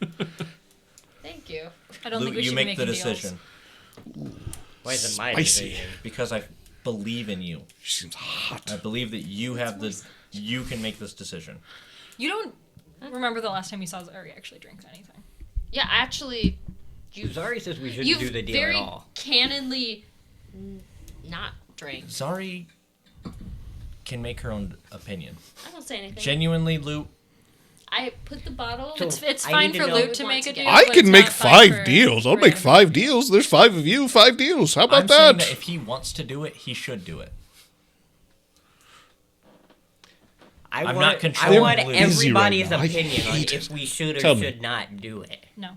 Thank you. I don't think we you should be make the making decision Why is it my Spicy. decision? because I believe in you. She seems hot. I believe that you have the. You can make this decision. deals. You don't remember the last time you saw Zari actually drink anything. Yeah, actually, Zari says we shouldn't you've do the deal very at all. candidly not drank. Zari can make her own opinion. I don't say anything. Genuinely, Lou. I put the bottle. So- It's I fine need to for know- Luke to Want make to a get- deal. I but can it's make not fine 5 for deals. I'll make Brandon. 5 deals. There's 5 of you, 5 deals. How about I'm saying that? that if he wants to do it, he should do it. I I'm want, not controlling I want Blue. everybody's Busy right now. I opinion on hate if it. we should or Tell me. should not do it. No.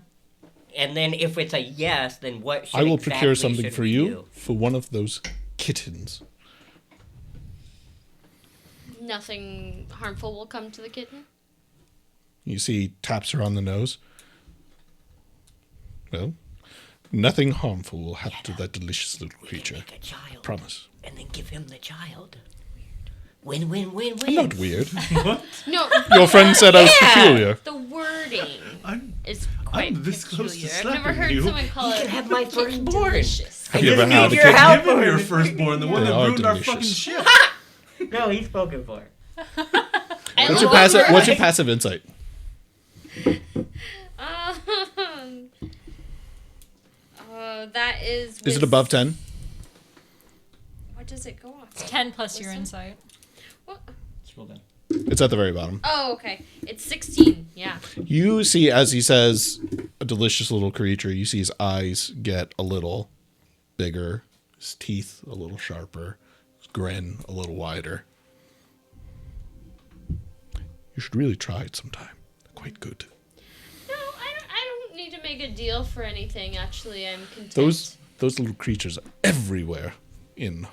And then if it's a yes, then what should I will exactly procure something should for we you do? for one of those kittens. Nothing harmful will come to the kitten. You see, he taps her on the nose. Well, nothing harmful will happen to that delicious little We can creature. make a child Promise. and then give him the child. Win, win, win, win. I'm not weird. No, Your friend said I was peculiar. the wording I'm is quite this close to peculiar. I've never slapping heard you. someone call You it can have my kitten firstborn. delicious. Have you I ever just had need a your kitten? help. Give him your firstborn, the one They that are ruined our delicious. fucking ship. No, he's spoken for. I What's your love passive? her. What's your passive insight? That is. Is it above 10? What does it go off? 10 plus your Listen. insight. What? Scroll down. It's at the very bottom. Oh, okay. It's 16. Yeah. You see, as he says, a delicious little creature, you see his eyes get a little bigger, his teeth a little sharper, his grin a little wider. You should really try it sometime. They're quite good. No, I don't need to make a deal for anything. Actually, I'm content. Those little creatures are everywhere in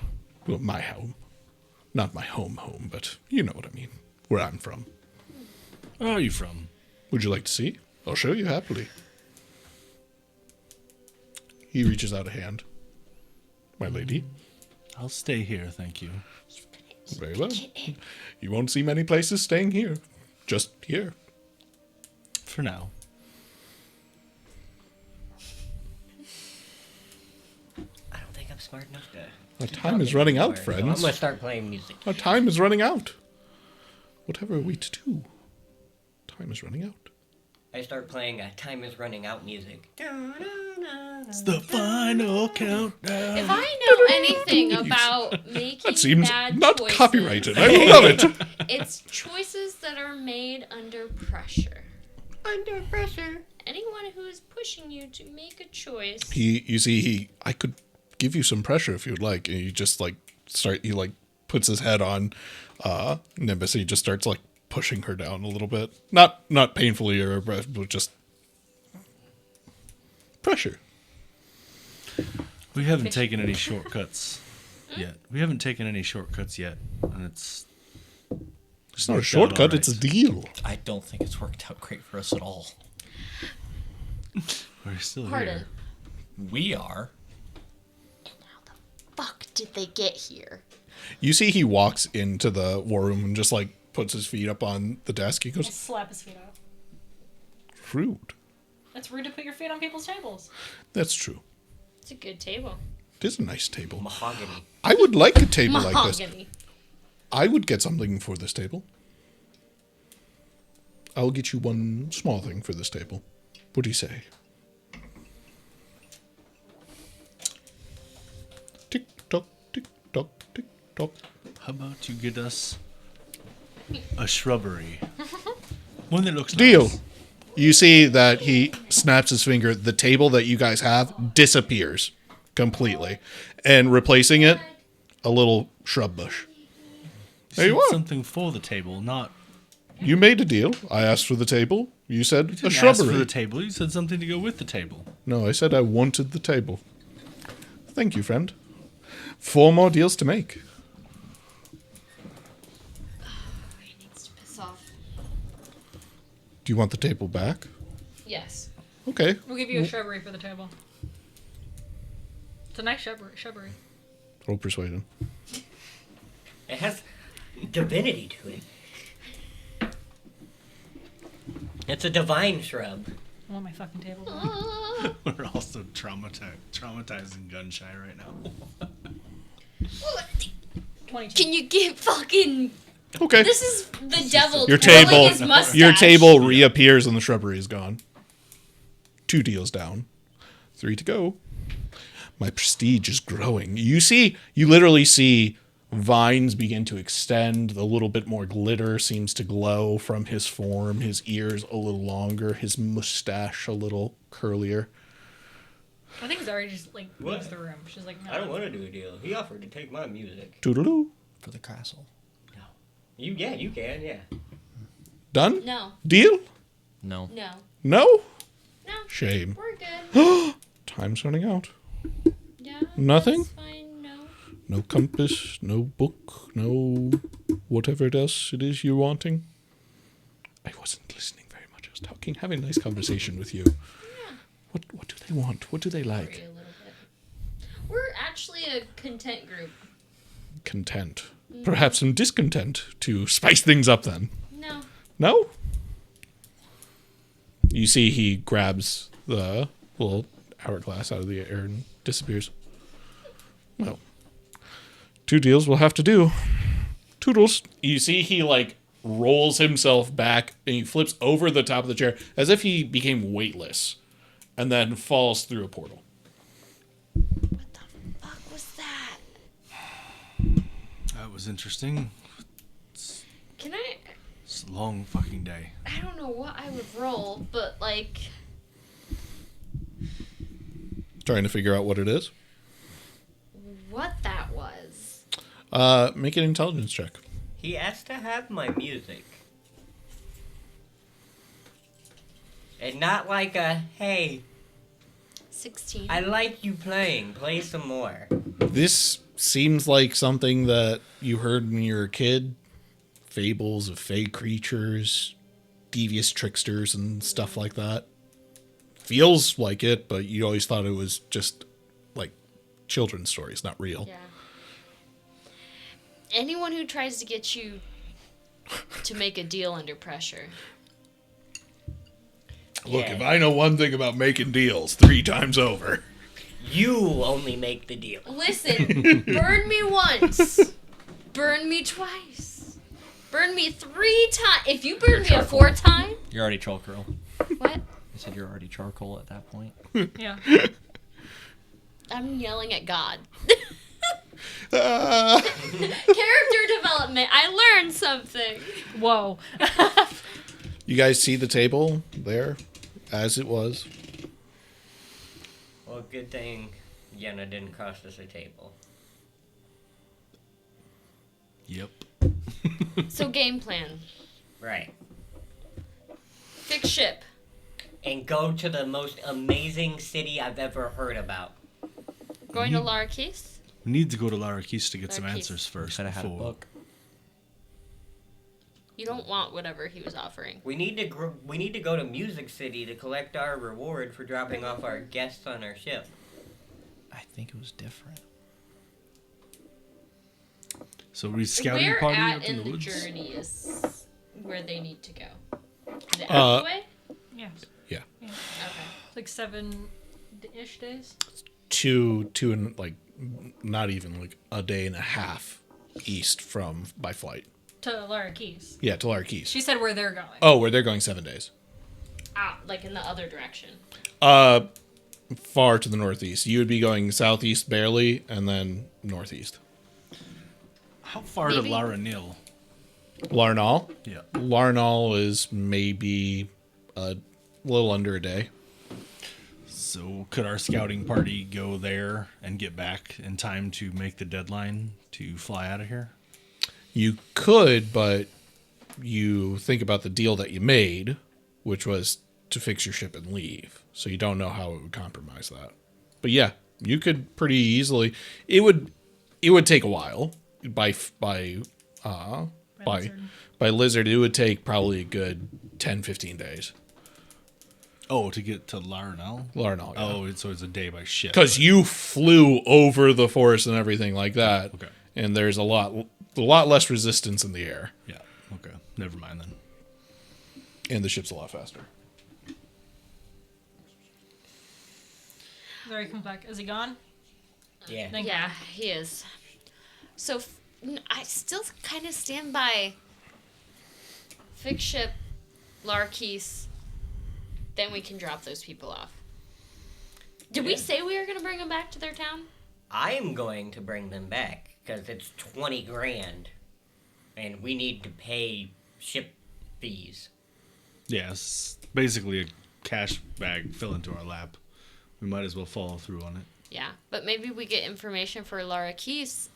well, my home. Not my home, but you know what I mean. Where I'm from. Where are you from? Would you like to see? I'll show you happily. He reaches out a hand. My lady. I'll stay here, thank you. Very well. You won't see many places staying here. Just here. For now. I don't think I'm smart enough to. Our time is running out, So I'm friends. gonna start playing music. Our time is running out. Whatever are we to do? Time is running out. I start playing "Time Is Running Out" music. It's the final countdown. If I know anything about making That seems bad not choices, copyrighted. I love it. it's choices that are made under pressure. Under pressure. Anyone who is pushing you to make a choice. I could give you some pressure if you'd like. And you just he puts his head on Nimbus and he just starts like pushing her down a little bit. Not painfully or but just pressure. We haven't taken any shortcuts yet. And it's It's not a Worked out shortcut, all it's a right. deal. I don't think it's worked out great for us at all. we're still Pardon. here. We are. Fuck did they get here? You see he walks into the war room and just like puts his feet up on the desk. He I goes, slap his feet off. rude. It's rude to put your feet on people's tables. That's true. It's a good table. It is a nice table. Mahogany. I would like a table like this. Mahogany. I would get something for this table. I'll get you one small thing for this table. What do you say? Tick tock, tick tock, tick tock. How about you get us a shrubbery? One that looks Deal. nice. You see that he snaps his finger. The table that you guys have disappears completely, and replacing it, a little shrub bush. There you Said are. something for the table, not. You made a deal. I asked for the table. You said You a didn't ask shrubbery. for the table. You said something to go with the table. No, I said I wanted the table. Thank you, friend. 4 more deals to make. He needs to piss off. Do you want the table back? Yes. Okay. We'll give you a shrubbery for the table. It's a nice shrubbery. Roll persuasion. It has divinity to it. It's a divine shrub. I want my fucking table back. Uh, We're also traumatizing gun shy right now. 22. can you get fucking? Okay. This is the devil. Your twirling table, his mustache. your table reappears and the shrubbery is gone. 2 deals down. 3 to go. My prestige is growing. You literally see vines begin to extend. A little bit more glitter seems to glow from his form. His ears a little longer. His mustache a little curlier. I think Zari just like What? leaves the room. She's like, no. I don't want to do a deal. He offered to take my music. Toodaloo. For the castle. You can, yeah. Done? No, Deal? No. no, No? no. Shame. We're good. Time's running out. Yeah. Nothing? That's fine. No. No compass, no book, no whatever else it is you're wanting. I wasn't listening very much. I was talking, having a nice conversation with you. Yeah. What do they want? What do they Worry like? a little bit. We're actually a content group. Content. Perhaps some discontent to spice things up then. No. No? You see he grabs the little hourglass out of the air and disappears. Well, 2 deals will have to do. Toodles. You see he like rolls himself back and he flips over the top of the chair as if he became weightless and then falls through a portal. What the fuck was that? That was interesting. Can I? It's a long fucking day. I don't know what I would roll, but like, Trying to figure out what it is. what that was. Make an intelligence check. He asked to have my music. And not like a, hey, 16. I like you playing. Play some more. This seems like something that you heard when you were a kid. Fables of fey creatures, devious tricksters, and stuff like that. Feels like it, but you always thought it was just like children's stories, not real. Yeah. Anyone who tries to get you to make a deal under pressure. Look, Yeah. if I know one thing about making deals 3 times over. You only make the deal. Listen, burn me once. Burn me twice. Burn me 3 times. If you burn me a 4th time. You're already charcoal. What? I said you're already charcoal at that point. Yeah. I'm yelling at God. Ah. Character development. I learned something. Whoa. You guys see the table there as it was? Well, good thing Yenna didn't cost us a table. Yep. So game plan. Right. Fix ship. And go to the most amazing city I've ever heard about. Going to Larkis. We need to go to Larrakis to get some Larrakis. answers first. Should have had a before- book. You don't want whatever he was offering. We need to go to Music City to collect our reward for dropping off our guests on our ship. I think it was different. So we scouting Where party at up in the woods. journey is where they need to go? Is it Uh, out of the way? Yeah. Yeah. Okay. It's like 7-ish days. 2 and like not even like a day and a half east from by flight. To Laura Keys. Yeah, to Larkey's. She said where they're going. Oh, where they're going 7 days. Out, like in the other direction. Far to the northeast. You would be going southeast barely, and then northeast. How far Maybe. to Laranil? Larnall? Yeah. Larnall is maybe a little under a day. So could our scouting party go there and get back in time to make the deadline to fly out of here? You could, but you think about the deal that you made, which was to fix your ship and leave. So you don't know how it would compromise that. But yeah, you could pretty easily. It would take a while by Lizard. It would take probably a good 10-15 days. Oh, to get to Larnell? Larnall. Yeah. Oh, so it's a day by ship. Because you flew over the forest and everything like that. Okay. And there's a lot less resistance in the air. Yeah. Okay. Never mind then. And the ship's a lot faster. There he comes back. Is he gone? Yeah. Thank Yeah, God. he is. So I still kind of stand by fix ship, Larkey's, then we can drop those people off. Did we Yeah. say we were going to bring them back to their town? I am going to bring them back because it's 20 grand, and we need to pay ship fees. Yes. Basically a cash bag fell into our lap. We might as well follow through on it. Yeah, but maybe we get information for Laura Keys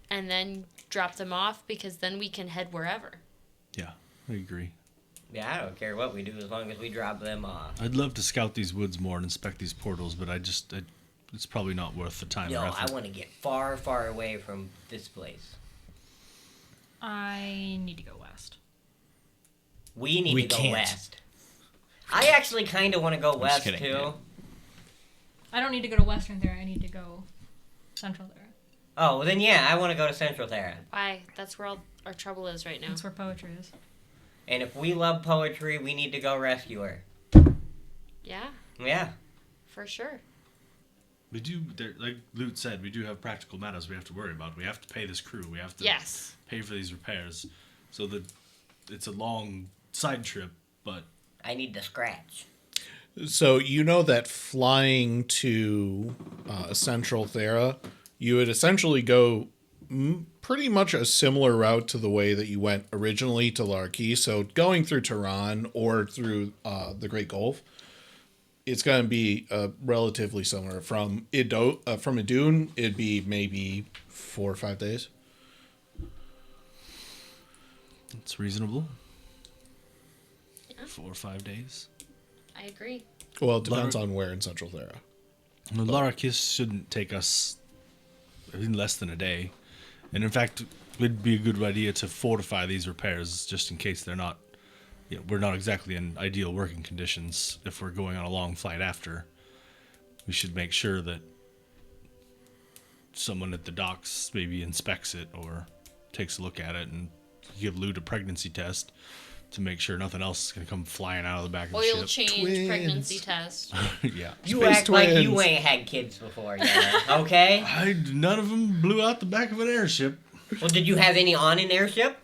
and then drop them off because then we can head wherever. Yeah, I agree. Yeah, I don't care what we do as long as we drop them off. I'd love to scout these woods more and inspect these portals, but it's probably not worth the time No, or I effort. want to get far, far away from this place. I need to go west. We need We to go can't. west. I actually kind of want to go just west kidding, too. yeah. I don't need to go to Western Theran. I need to go Central Theran. Oh, well then yeah, I want to go to Central Theran. Why? That's where all our trouble is right now. That's where poetry is. And if we love poetry, we need to go rescue her. Yeah, Yeah. for sure. We do, like Lute said, we do have practical matters we have to worry about. We have to pay this crew. We have to Yes. pay for these repairs. So it's a long side trip, but I need to scratch. So you know that flying to Central Thera, you would essentially go pretty much a similar route to the way that you went originally to Larkey. So going through Theran or through the Great Gulf, it's going to be relatively similar. From Idun, it'd be maybe 4 or 5 days. it's reasonable. 4 or 5 days. I agree. Well, it depends on where in Central Thera. Well, Larakis shouldn't take us less than a day. And in fact, it'd be a good idea to fortify these repairs just in case they're not, we're not exactly in ideal working conditions if we're going on a long flight after. We should make sure that someone at the docks maybe inspects it or takes a look at it and give Lute a pregnancy test to make sure nothing else is going to come flying out of the back of the Oil ship. change, Twins. pregnancy test. Yeah. You Space act like you twins. ain't had kids before, yeah, okay? None of them blew out the back of an airship. Well, did you have any on an airship?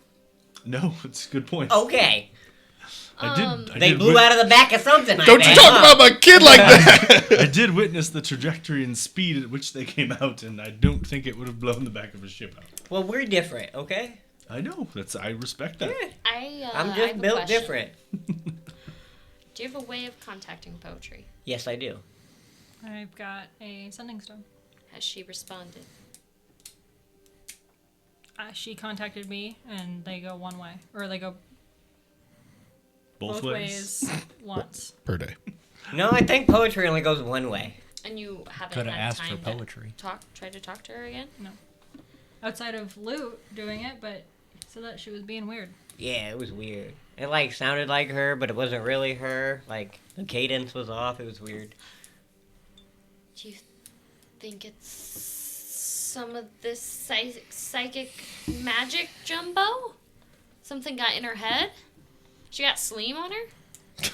No, it's a good point. Okay. I They did blew out of the back of something, Don't you talk about my kid like that! I did witness the trajectory and speed at which they came out, and I don't think it would have blown the back of a ship out. Well, we're different, okay? I know. I respect that. Yeah. I I'm have just a built question. different. Do you have a way of contacting poetry? Yes, I do. I've got a sending stone. Has she responded? She contacted me, and they go one way, or they go Both both ways. ways once. Per day. No, I think poetry only goes one way. And you haven't Could have had asked for time poetry. to try to talk to her again? Outside of Lute doing it, but so that she was being weird. Yeah, it was weird. It, like, sounded like her, but it wasn't really her. Like, the cadence was off. It was weird. Do you think it's some of this psychic magic jumbo? Something got in her head? She got Sleem on her?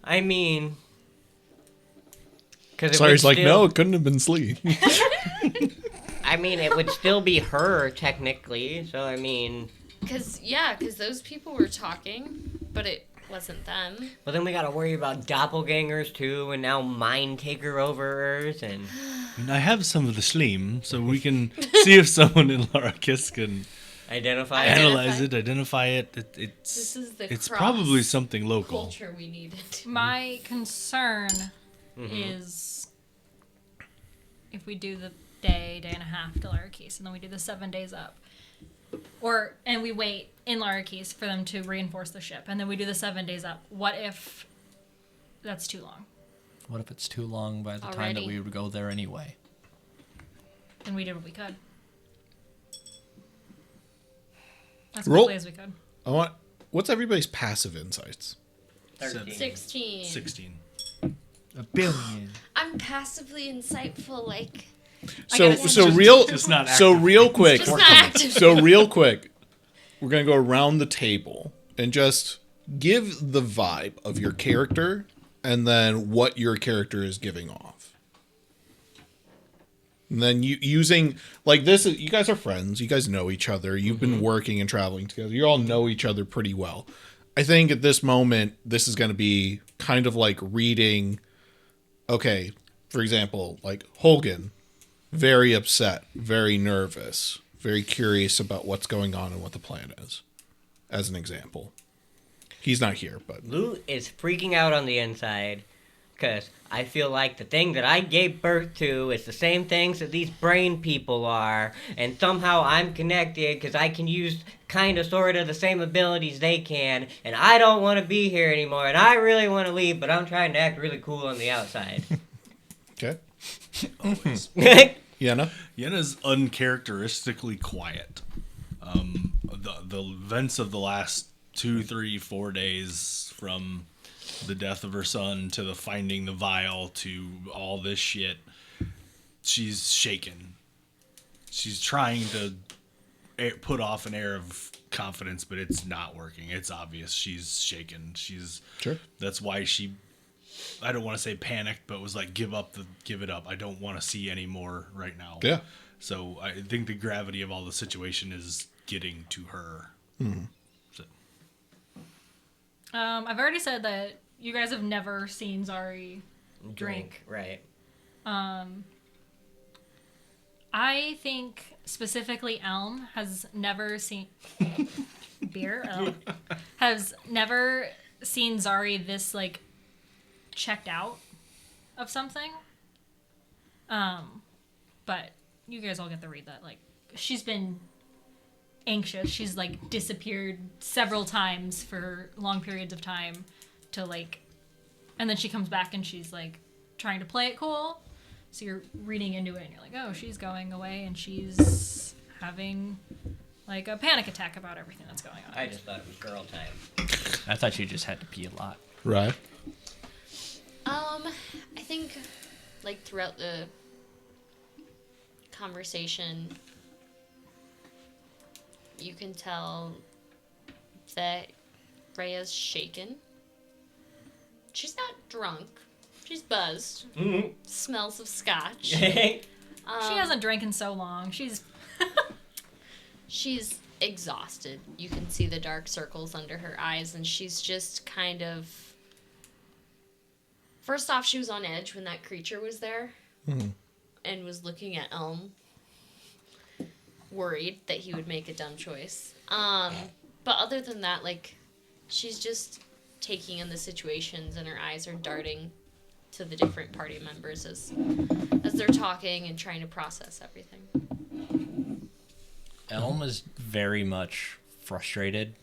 I mean... Cause Sorry, it's like, no, it couldn't have been Slee. I mean, it would still be her technically. So I mean, Because those people were talking, but it wasn't them. well then we gotta worry about doppelgangers too, and now mind takeovers and. I have some of the Sleem, so we can see if someone in Larakis can Identify. analyze it, identify it. This is the It's cross probably something local. culture we needed. My concern Mm-hmm. is if we do the day and a half to Larakis, and then we do the 7 days up. And we wait in Larakis for them to reinforce the ship, and then we do the 7 days up. What if that's too long? What if it's too long by the time that Already. we would go there anyway? Then we did what we could. As Roll- quickly as we could. What's everybody's passive insights? 13. 16. 16. A billion. I'm passively insightful, like So gotta- so real Just not so active. real quick. just not active. So real quick, we're gonna go around the table and just give the vibe of your character and then what your character is giving off. And then you using like this, you guys are friends. You guys know each other. You've been working and traveling together. You all know each other pretty well. I think at this moment, this is going to be kind of like reading. Okay, for example, like Holgan, very upset, very nervous, very curious about what's going on and what the plan is. As an example, he's not here, but Lou is freaking out on the inside because I feel like the thing that I gave birth to is the same things that these brain people are, and somehow I'm connected because I can use kind of sort of the same abilities they can, and I don't want to be here anymore, and I really want to leave, but I'm trying to act really cool on the outside. okay. Always. Yenna? Yenna's uncharacteristically quiet. The events of the last 2, 3, 4 days, from the death of her son to the finding the vial to all this shit, she's shaken. She's trying to put off an air of confidence, but it's not working. It's obvious she's shaken. Sure. That's why she, I don't want to say panicked, but was like, give it up. I don't want to see any more right now. Yeah. So I think the gravity of all the situation is getting to her. So, I've already said that you guys have never seen Zari drink. Right. I think specifically Elm has never seen beer. Has never seen Zari this like checked out of something. But you guys all get to read that. Like she's been anxious. She's like disappeared several times for long periods of time to like, and then she comes back and she's like trying to play it cool. So you're reading into it and you're like, oh, she's going away and she's having like a panic attack about everything that's going on. I just thought it was girl time. I thought you just had to pee a lot. Right. I think, like, throughout the conversation, you can tell that Rhea's shaken. She's not drunk. She's buzzed. Smells of scotch. She hasn't drank in so long. She's exhausted. You can see the dark circles under her eyes, and she's just kind of... First off, she was on edge when that creature was there and was looking at Elm, worried that he would make a dumb choice. But other than that, like, she's just taking in the situations, and her eyes are darting to the different party members as they're talking and trying to process everything. Elm is very much frustrated.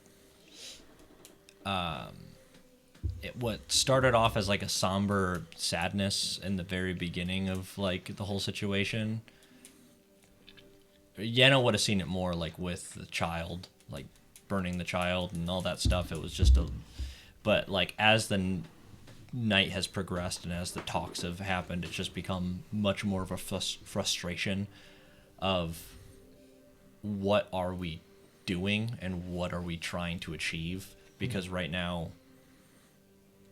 What started off as like a somber sadness in the very beginning of like the whole situation, Yenna would have seen it more like with the child, like burning the child and all that stuff. It was just but like as the night has progressed and as the talks have happened, it's just become much more of a frustration of what are we doing and what are we trying to achieve, because right now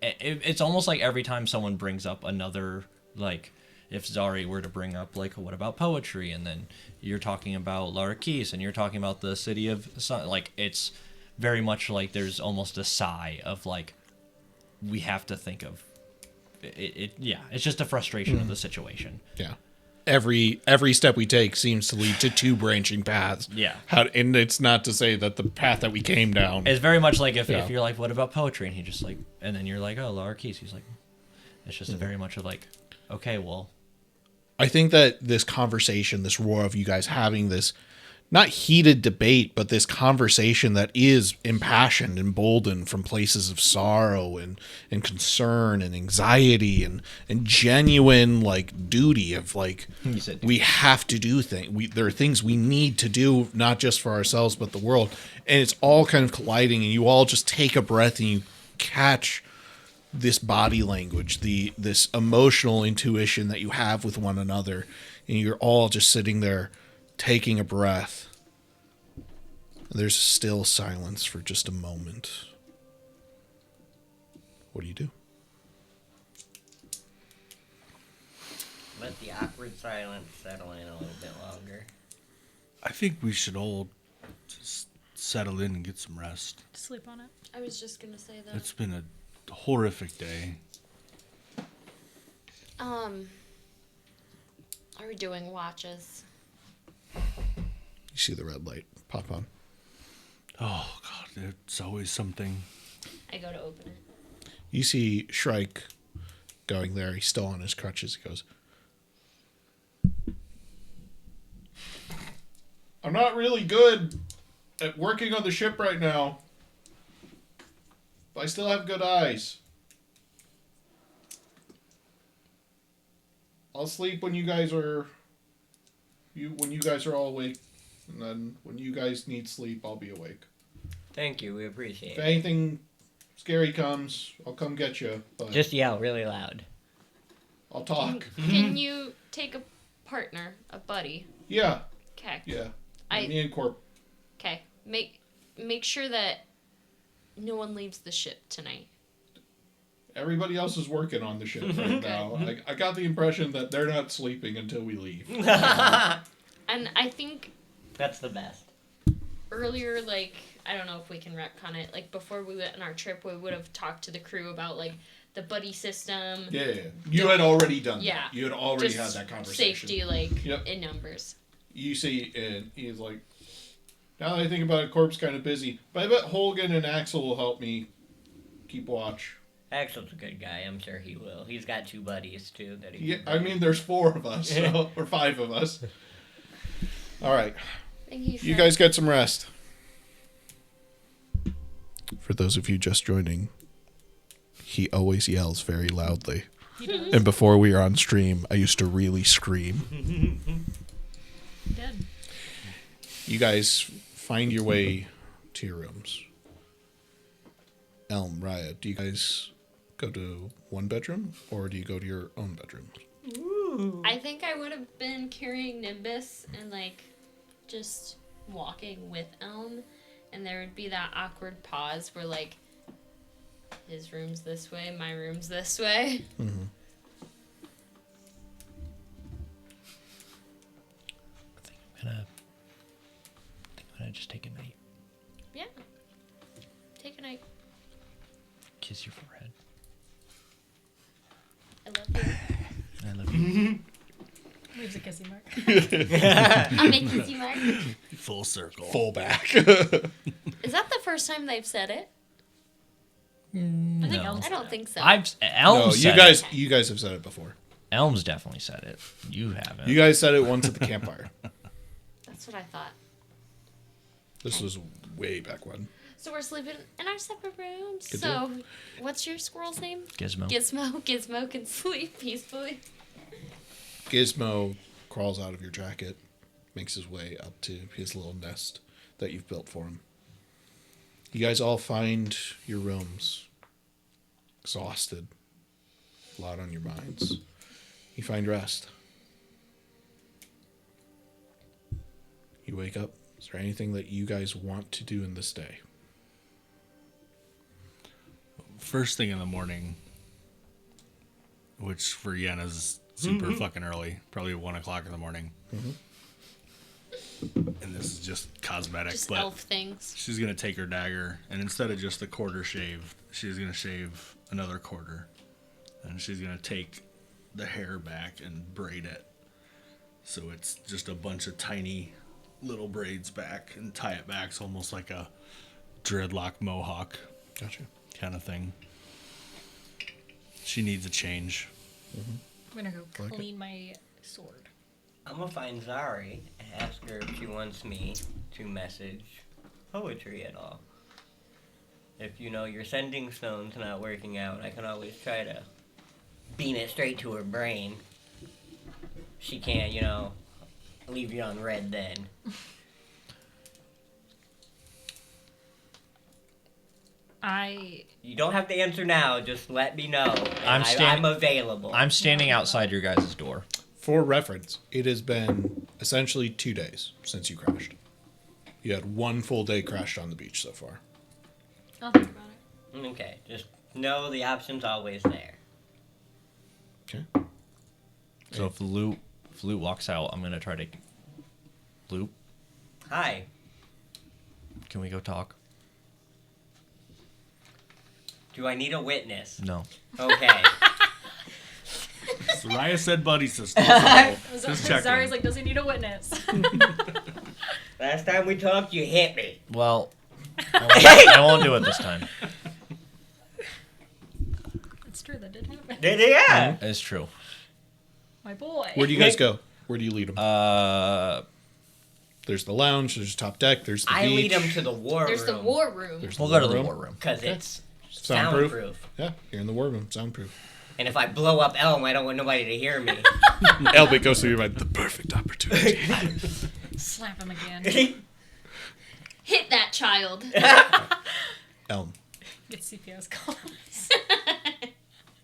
it's almost like every time someone brings up another like if Zari were to bring up, like, what about poetry? And then you're talking about Larrakis, and you're talking about the city of sun. Like, it's very much like there's almost a sigh of, like, we have to think of it. Yeah, it's just a frustration of the situation. Yeah. Every step we take seems to lead to two branching paths. Yeah. And it's not to say that the path that we came down. It's very much like if Yeah. you're like, what about poetry? And he just like, and then you're like, oh, Larrakis. He's like, it's just very much of like, okay, well. I think that this conversation, this roar of you guys having this, not heated debate, but this conversation that is impassioned, emboldened from places of sorrow and concern and anxiety and genuine like duty of like, You said duty. we have to do things. There are things we need to do, not just for ourselves, but the world. And it's all kind of colliding, and you all just take a breath and you catch this body language, this emotional intuition that you have with one another, and you're all just sitting there taking a breath. And there's still silence for just a moment. What do you do? Let the awkward silence settle in a little bit longer. I think we should all just settle in and get some rest. Sleep on it. I was just gonna say that. It's been a horrific day. Are we doing watches? You see the red light pop on. Oh God, it's always something. I go to open it. You see Shrike going there. He's still on his crutches. He goes, I'm not really good at working on the ship right now. But I still have good eyes. I'll sleep when you guys are all awake. And then when you guys need sleep, I'll be awake. Thank you, we appreciate If it. anything scary comes, I'll come get you. But Just yell really loud. I'll talk. Can you take a partner, a buddy? Yeah, Okay. yeah. I- Me and Corp. Okay. Make sure that no one leaves the ship tonight. Everybody else is working on the ship right now. I got the impression that they're not sleeping until we leave. And I think That's the best. earlier, like, I don't know if we can retcon it. Like, before we went on our trip, we would have talked to the crew about, like, the buddy system. Yeah. You had already done Yeah. that. You had already Just had that conversation. safety, like, Yep. in numbers. You see, and he's like, now that I think about it, Corp's kind of busy. But I bet Holgan and Axel will help me keep watch. Axel's a good guy. I'm sure he will. He's got two buddies, too. That he Yeah, can I mean, there's 4 of us, so, or 5 of us. All right. Thank you. You for- guys get some rest. For those of you just joining, he always yells very loudly. He does. And before we were on stream, I used to really scream. He did. You guys find your way to your rooms. Elm, Raya, do you guys go to one bedroom or do you go to your own bedroom? I think I would have been carrying Nimbus and, like, just walking with Elm, and there would be that awkward pause where, like, his room's this way, my room's this way. Mm-hmm. I'm gonna just take a night, Yeah. Take a night. kiss your forehead. I love you. I love you. Leaves a kissy mark. I'll make you see Mark. Full circle. Full back. Is that the first time they've said it? I think No. Elm I said don't it. think so. Elm No, said you guys have said it before. it. Elm's definitely said it. You haven't. You guys said it once at the campfire. That's what I thought. This was way back when. So we're sleeping in our separate rooms. Good So, what's your squirrel's name? Gizmo. Gizmo. Gizmo can sleep peacefully. Gizmo crawls out of your jacket, makes his way up to his little nest that you've built for him. You guys all find your rooms exhausted, a lot on your minds. You find rest. You wake up. Is there anything that you guys want to do in this day? First thing in the morning, which for Yenna's super fucking early, probably 1 o'clock in the morning. And this is just cosmetic, Just but elf things. she's gonna take her dagger, and instead of just the quarter shaved, she's gonna shave another quarter, and she's gonna take the hair back and braid it, so it's just a bunch of tiny little braids back, and tie it back, so almost like a dreadlock mohawk Gotcha. kind of thing. She needs a change. I'm gonna go like it. clean my sword. I'm gonna find Zari and ask her if she wants me to message poetry at all. If your sending stone's not working out, I can always try to beam it straight to her brain. She can't, leave you on red then. You don't have to answer now, just let me know. I'm available. I'm standing outside your guys' door. For reference, it has been essentially 2 days since you crashed. You had 1 full day crashed on the beach so far. I'll think about it. Okay, just know the option's always there. Okay. So if Loot walks out, I'm gonna try to. Loot, Hi. can we go talk? Do I need a witness? No. Okay. Soraya said buddy system. So just checking. Zari's like, does he need a witness? Last time we talked, you hit me. Well, I won't do it this time. It's true, that did happen. Yeah. It's true. My boy. Where do you guys go? Where do you lead them? Uh, There's the lounge. There's top deck. There's the I beach. lead him to the war There's room. the war room. There's we'll the go to the room. war room. Because it's Soundproof. soundproof. Yeah, you're in the war room. Soundproof. And if I blow up Elm, I don't want nobody to hear me. Elbit goes through your mind. The perfect opportunity. Slap him again. Hit that child. Elm. Get CPS calls.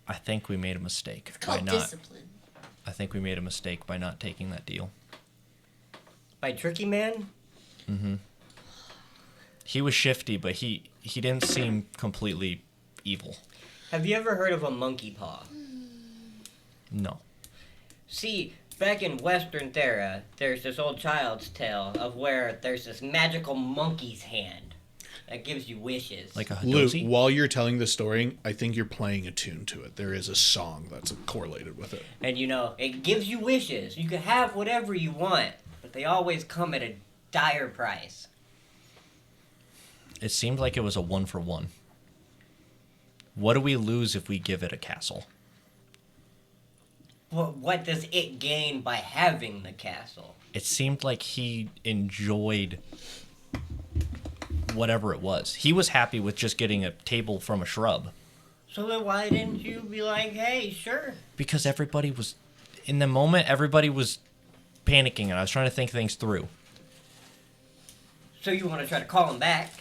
I think we made a mistake by Called not. discipline. I think we made a mistake by not taking that deal. By Tricky Man? He was shifty, but he didn't seem completely evil. Have you ever heard of a monkey paw? No. See, back in Western Thera, there's this old child's tale of where there's this magical monkey's hand that gives you wishes. Like a Luke, Hadozi? while you're telling the story, I think you're playing a tune to it. There is a song that's correlated with it. And it gives you wishes. You can have whatever you want, but they always come at a dire price. It seemed like it was a 1-for-1. What do we lose if we give it a castle? Well, what does it gain by having the castle? It seemed like he enjoyed whatever it was. He was happy with just getting a table from a shrub. So then why didn't you be like, hey, sure? Because everybody was, in the moment, everybody was panicking, and I was trying to think things through. So you want to try to call him back?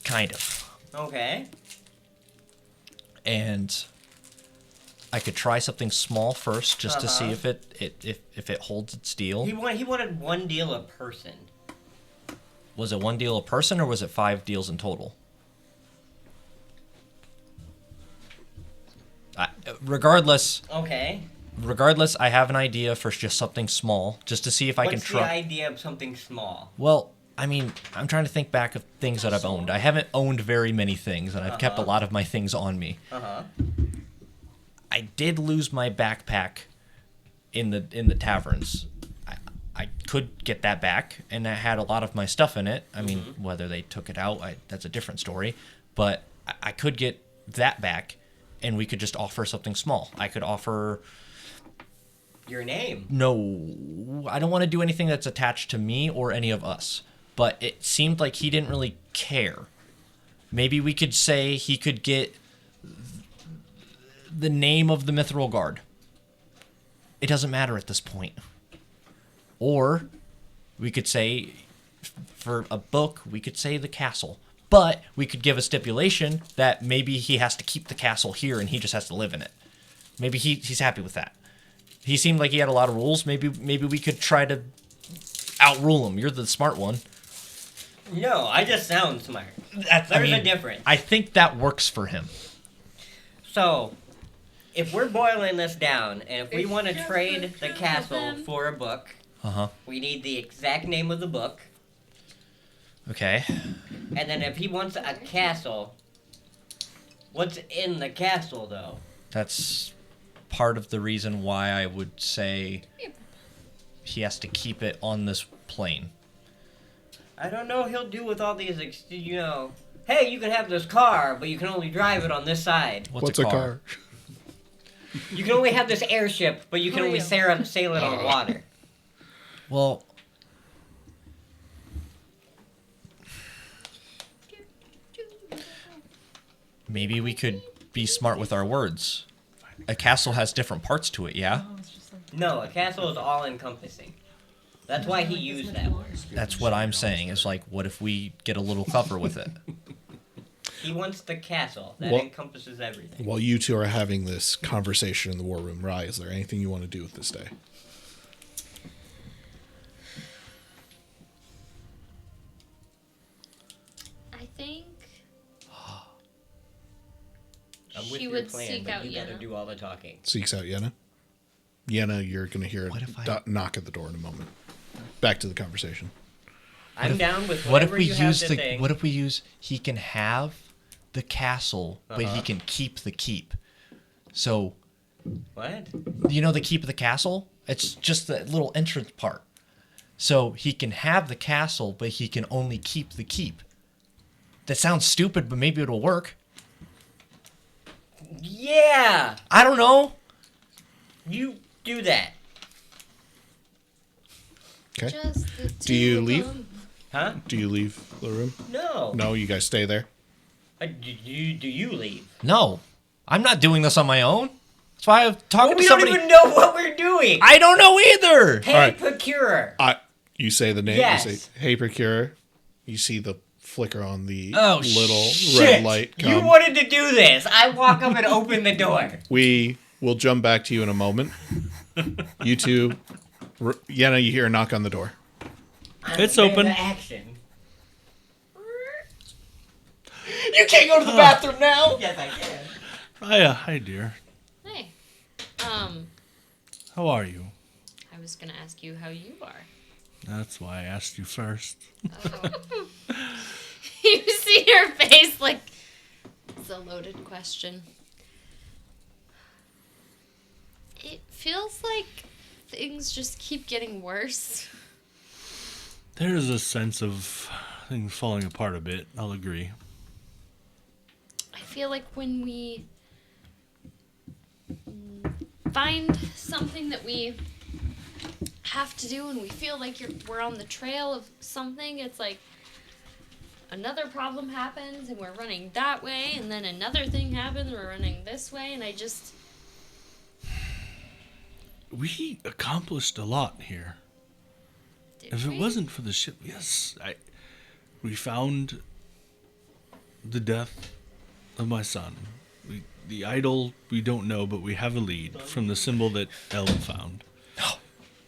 Kind of. Okay. And I could try something small first, just to see if it holds its deal. He wanted 1 deal a person. Was it 1 deal a person, or was it 5 deals in total? Regardless, Okay. I have an idea for just something small, just to see if I can What's the try. idea of something small? Well, I mean, I'm trying to think back of things that I've owned. I haven't owned very many things, and I've kept a lot of my things on me. I did lose my backpack in the taverns. I could get that back, and I had a lot of my stuff in it. I mean, whether they took it out, that's a different story. But I could get that back, and we could just offer something small. I could offer... Your name. No, I don't want to do anything that's attached to me or any of us. But it seemed like he didn't really care. Maybe we could say he could get the name of the Mithril Guard. It doesn't matter at this point. Or we could say, for a book, we could say the castle. But we could give a stipulation that maybe he has to keep the castle here and he just has to live in it. Maybe he's happy with that. He seemed like he had a lot of rules. Maybe we could try to outrule him. You're the smart one. No, I just sound smart. There's a difference. I think that works for him. So, if we're boiling this down, and if we It's want to just trade the the truth castle of them. for a book, Uh-huh. we need the exact name of the book. Okay. And then if he wants a castle, what's in the castle, though? That's part of the reason why I would say he has to keep it on this plane. I don't know. He'll do with all these, hey, you can have this car, but you can only drive it on this side. What's a car? You can only have this airship, but you can only sail it on water. Well, maybe we could be smart with our words. A castle has different parts to it, yeah? Oh, it's just like, No, a castle is all-encompassing. That's why he like this used much that more. word. That's what I'm saying. Is like, what if we get a little clever with it? He wants the castle. That Well- encompasses everything. While you two are having this conversation in the war room, Rye, is there anything you want to do with this day? I think I'm with she your would plan, seek but out you gotta Yenna. do all the talking. Seeks out Yenna. Yenna, you're going to hear What if a knock at the door in a moment. Back to the conversation. I'm down with What if whatever we you have use to the? think. What if we use? He can have the castle, but he Uh-huh. can keep the keep. So What? you know the keep of the castle? It's just the little entrance part. So he can have the castle, but he can only keep the keep. That sounds stupid, but maybe it'll work. Yeah! I don't know. You do that. Okay. Just the Do you two of leave? them. Huh? Do you leave the room? No. No, you guys stay there. Do you leave? No, I'm not doing this on my own. That's why I'm talking Well, to we somebody. don't even know what we're doing. I don't know either. Hey, All right. procurer. You say the name. Yes. You say, "Hey, procurer." You see the flicker on the Oh, little Shit. red light come. You wanted to do this. I walk up and open the door. We will jump back to you in a moment. You two, Yenna, you hear a knock on the door. I'm It's a man open. of Action. You can't go to the bathroom now. Yes, I can. Raya, hi dear. Hey. How are you? I was gonna ask you how you are. That's why I asked you first. You see her face like it's a loaded question. It feels like things just keep getting worse. There is a sense of things falling apart a bit. I'll agree. I feel like when we find something that we have to do and we feel like we're on the trail of something, it's like another problem happens and we're running that way, and then another thing happens, we're running this way, and I just... We accomplished a lot here. Did If we? it wasn't for the ship, yes, we found the death of my son. The idol we don't know, but we have a lead from the symbol that Ellen found.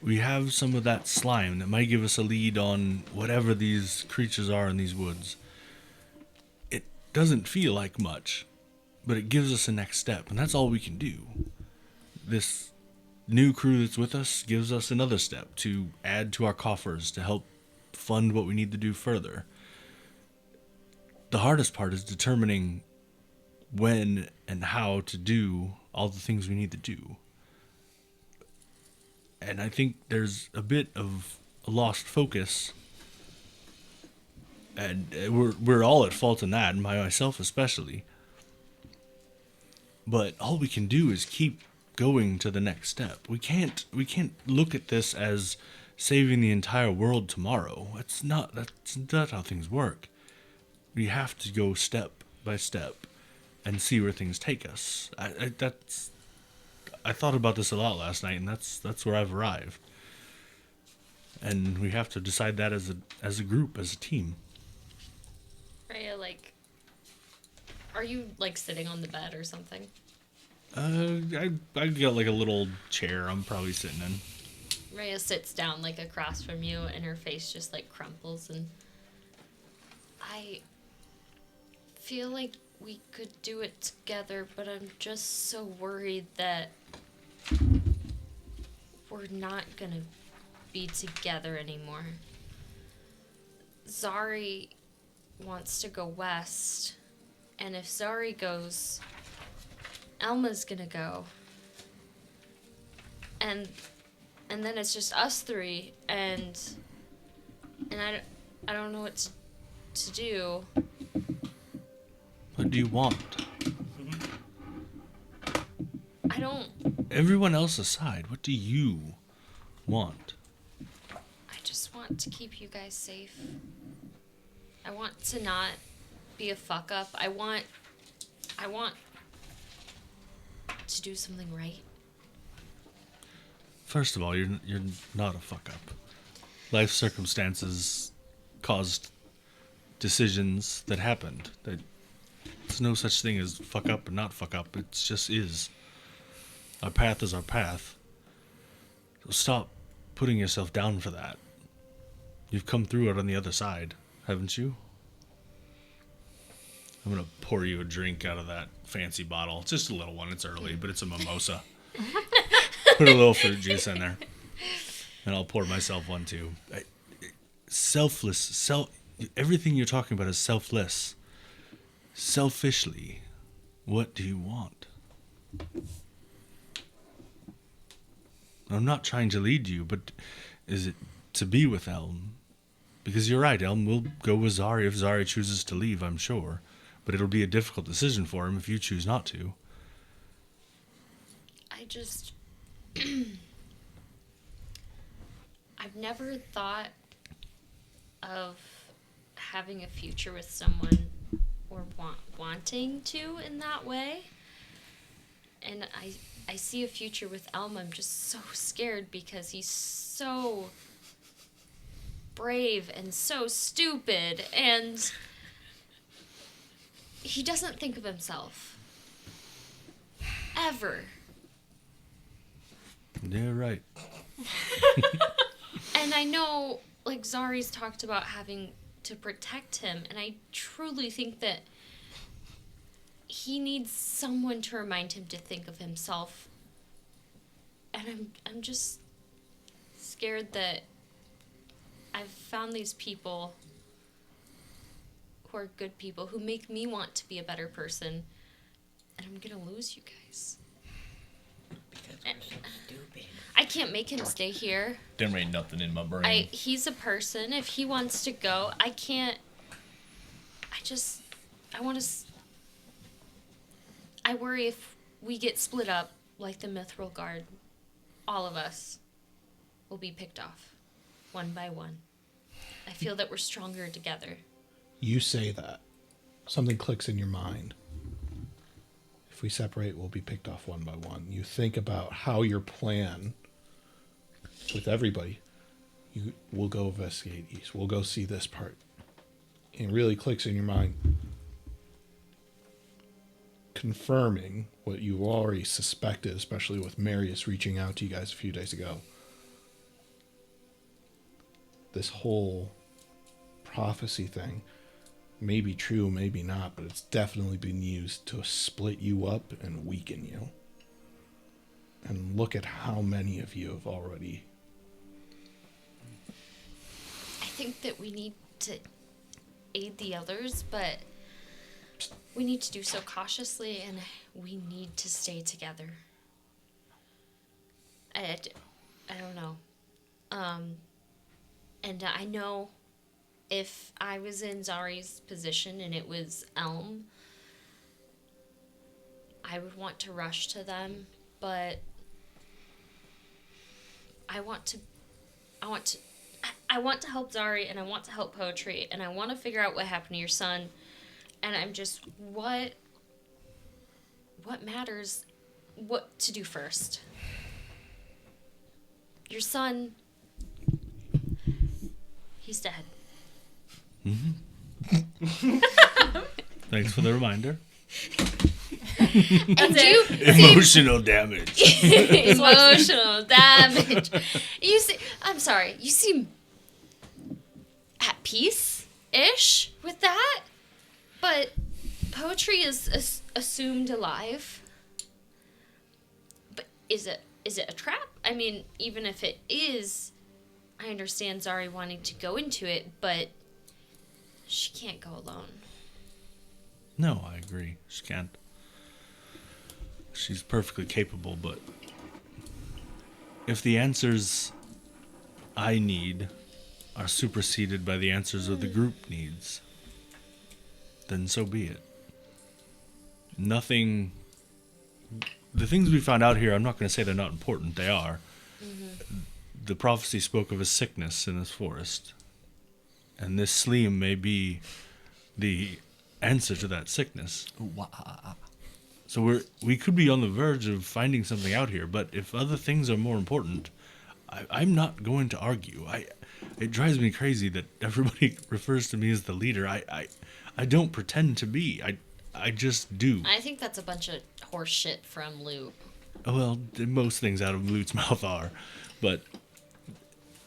We have some of that slime that might give us a lead on whatever these creatures are in these woods. It doesn't feel like much, but it gives us a next step, and that's all we can do. This new crew that's with us gives us another step to add to our coffers to help fund what we need to do further. The hardest part is determining when and how to do all the things we need to do. And I think there's a bit of a lost focus, and we're all at fault in that, and myself especially. But all we can do is keep going to the next step. We can't look at this as saving the entire world tomorrow. That's not how things work. We have to go step by step and see where things take us. I thought about this a lot last night, and that's where I've arrived. And we have to decide that as a group, as a team. Rhea, like, are you like sitting on the bed or something? I got like a little chair I'm probably sitting in. Rhea sits down like across from you, and her face just like crumples, and I feel like we could do it together, but I'm just so worried that we're not gonna be together anymore. Zari wants to go west, and if Zari goes, Elma's gonna go. And then it's just us three, and I don't know what to do. What do you want? I don't. Everyone else aside, what do you want? I just want to keep you guys safe. I want to not be a fuck up. I want to do something right. First of all, you're not a fuck up. Life circumstances caused decisions that happened. There's no such thing as fuck up and not fuck up. It just is. Our path is our path. So stop putting yourself down for that. You've come through it on the other side, haven't you? I'm gonna pour you a drink out of that fancy bottle. It's just a little one. It's early, but it's a mimosa. Put a little fruit juice in there. And I'll pour myself one too. Everything you're talking about is selfless. Selfishly, what do you want? I'm not trying to lead you, but is it to be with Elm? Because you're right, Elm will go with Zari if Zari chooses to leave, I'm sure. But it'll be a difficult decision for him if you choose not to. I just... I've never thought of having a future with someone or wanting to in that way. And I see a future with Elm. I'm just so scared because he's so brave and so stupid, and he doesn't think of himself. Ever. Yeah, right. And I know, like, Zari's talked about having to protect him, and I truly think that he needs someone to remind him to think of himself. And I'm just scared that I've found these people who are good people, who make me want to be a better person, and I'm gonna lose you guys. Because we're so stupid. I can't make him stay here. There ain't nothing in my brain. He's a person. If he wants to go, I can't. I want to. I worry if we get split up like the Mithril Guard, all of us will be picked off, one by one. I feel that we're stronger together. You say that. Something clicks in your mind. If we separate, we'll be picked off one by one. You think about how your plan with everybody. We'll go investigate east. We'll go see this part. And it really clicks in your mind. Confirming what you already suspected, especially with Marius reaching out to you guys a few days ago. This whole prophecy thing may be true, maybe not, but it's definitely been used to split you up and weaken you. And look at how many of you have already. I think that we need to aid the others, but we need to do so cautiously, and we need to stay together. I don't know. And I know if I was in Zari's position and it was Elm, I would want to rush to them, but I want to help Zari, and I want to help Poetry, and I want to figure out what happened to your son. And I'm just, what matters, what to do first? Your son, he's dead. Mm-hmm. Thanks for the reminder. And you Emotional damage. emotional damage. I'm sorry, you seem at peace-ish with that, but poetry is assumed alive. But is it a trap? I mean, even if it is, I understand Zari wanting to go into it, but she can't go alone. No, I agree. She can't. She's perfectly capable, but if the answers I need are superseded by the answers of the group needs, then so be it. Nothing. The things we found out here, I'm not going to say they're not important. They are. Mm-hmm. The prophecy spoke of a sickness in this forest, and this Sleem may be the answer to that sickness. So we could be on the verge of finding something out here, but if other things are more important, I'm not going to argue. It drives me crazy that everybody refers to me as the leader. I don't pretend to be. I just do. I think that's a bunch of horse shit from Lou. Well, most things out of Lute's mouth are, but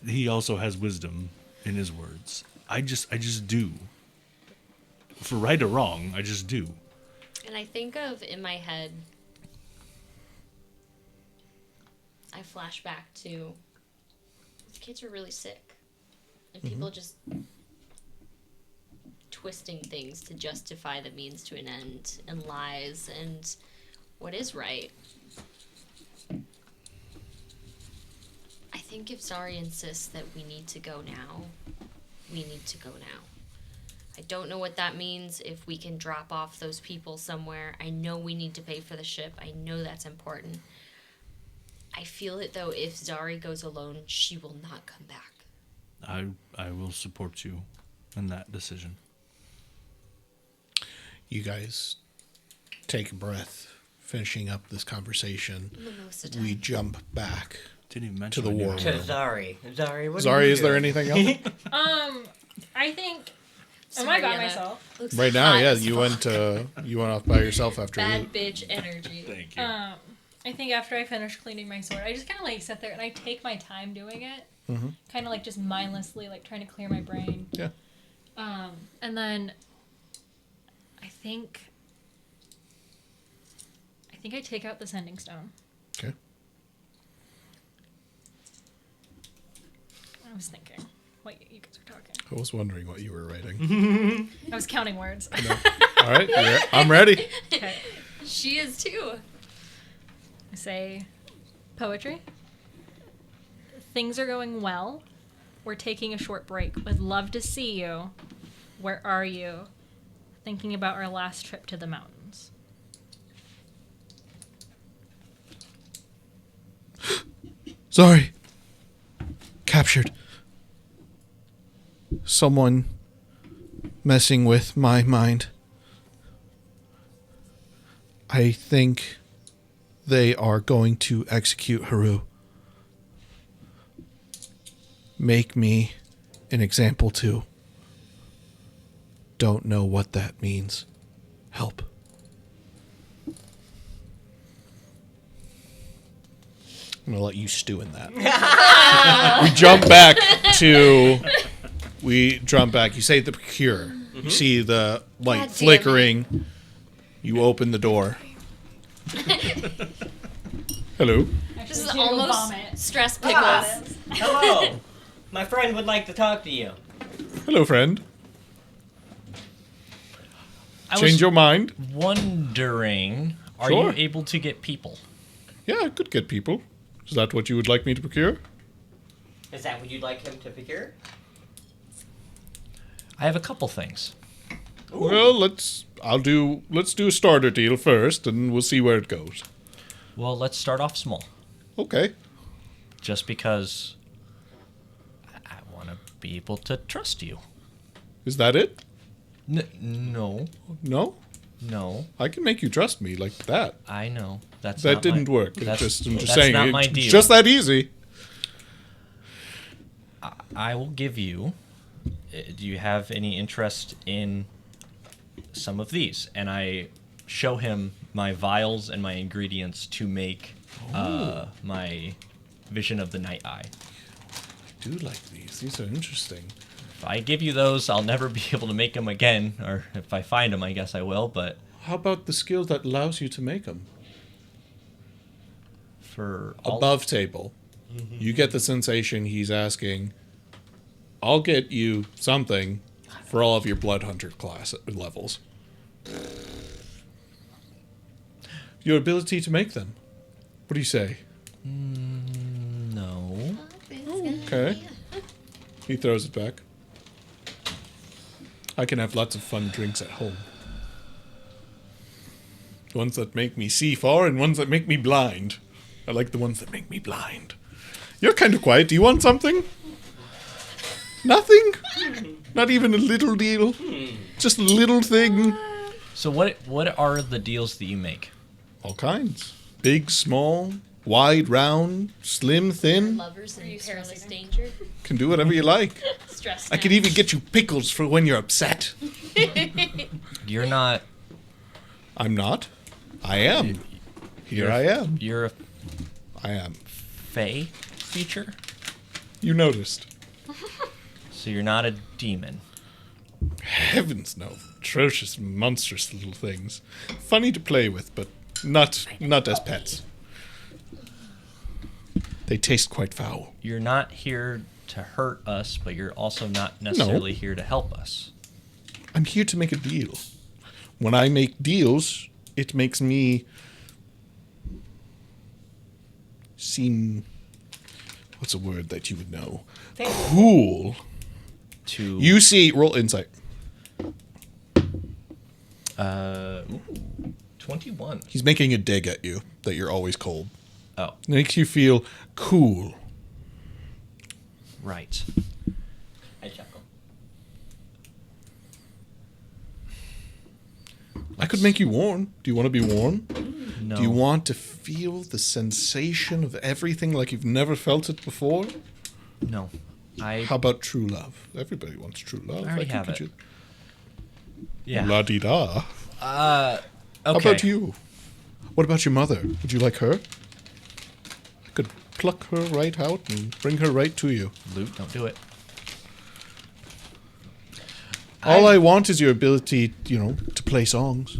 he also has wisdom in his words. I just do. For right or wrong, I just do. And I think of, in my head, I flash back to the kids were really sick. And people just twisting things to justify the means to an end, and lies, and what is right. I think if Zari insists that we need to go now, we need to go now. I don't know what that means, if we can drop off those people somewhere. I know we need to pay for the ship. I know that's important. I feel it, though, if Zari goes alone, she will not come back. I will support you in that decision. You guys take a breath, finishing up this conversation. Mimosa time. We jump back Didn't even to mention the my war name. To room. Zari. Zari, what Zari, is there anything else? I think. Sorry, I got Anna. myself. Looks Right now, hot yeah, as you fuck. went off by yourself after Bad Luke. bitch energy. Thank you. I think after I finish cleaning my sword, I just kind of like sit there and I take my time doing it. Mhm. Kind of like just mindlessly, like trying to clear my brain. Yeah. And then I think I take out the sending stone. Okay. I was thinking what you guys were talking. I was wondering what you were writing. I was counting words. All right, I'm ready. Okay. She is too. I say poetry. Things are going well. We're taking a short break. Would love to see you. Where are you? Thinking about our last trip to the mountains. Sorry. Captured. Someone messing with my mind. I think they are going to execute Haru. Make me an example too. Don't know what that means. Help. I'm gonna let you stew in that. We jump back. You say the procure. You see the light God damn flickering. You open the door. Hello. This is Actually, she will almost vomit. stress pickles. Hello. My friend would like to talk to you. Hello, friend. I Change was your mind? wondering, are Sure. you able to get people? Yeah, I could get people. Is that what you would like me to procure? Is that what you'd like him to procure? I have a couple things. Well, let's do a starter deal first, and we'll see where it goes. Well, let's start off small. Okay. Just because I want to be able to trust you. Is that it? No, No? I can make you trust me like that. I know that's That not didn't my, work. I'm That's, just that's saying. not It's my deal. just that easy. I will give you. Do you have any interest in some of these? And I show him my vials and my ingredients to make my Vision of the Night Eye. I do like these. These are interesting. If I give you those, I'll never be able to make them again. Or if I find them, I guess I will. But How about the skill that allows you to make them? for all, Above table. You get the sensation he's asking, I'll get you something for all of your Blood Hunter class levels. Your ability to make them. What do you say? no. Okay. He throws it back. I can have lots of fun drinks at home. Ones that make me see far and ones that make me blind. I like the ones that make me blind. You're kind of quiet. Do you want something? Nothing? Not even a little deal? Just a little thing? So what are the deals that you make? All kinds. Big, small, wide, round, slim, thin. Lovers in you perilous stressing danger. Can do whatever you like. Stress. I could even get you pickles for when you're upset. You're not. I'm not. I am. Here I am. You're a I am. fae creature, You noticed. so you're not a demon. Heavens no. Atrocious, monstrous little things. Funny to play with, but not as pets. They taste quite foul. You're not here to hurt us, but you're also not necessarily here to help us. I'm here to make a deal. When I make deals, it makes me seem... What's a word that you would know? Cool. To You see... Roll insight. ooh, 21. He's making a dig at you that you're always cold. Oh, It makes you feel cool. right. I chuckle. I could make you warm. Do you want to be warm? No. Do you want to feel the sensation of everything like you've never felt it before? No. How about true love? Everybody wants true love. I already could have get it. you- Yeah. La-di-da. Okay. How about you? What about your mother? Would you like her? I could pluck her right out and bring her right to you. Luke, don't do it. All I want is your ability, to play songs.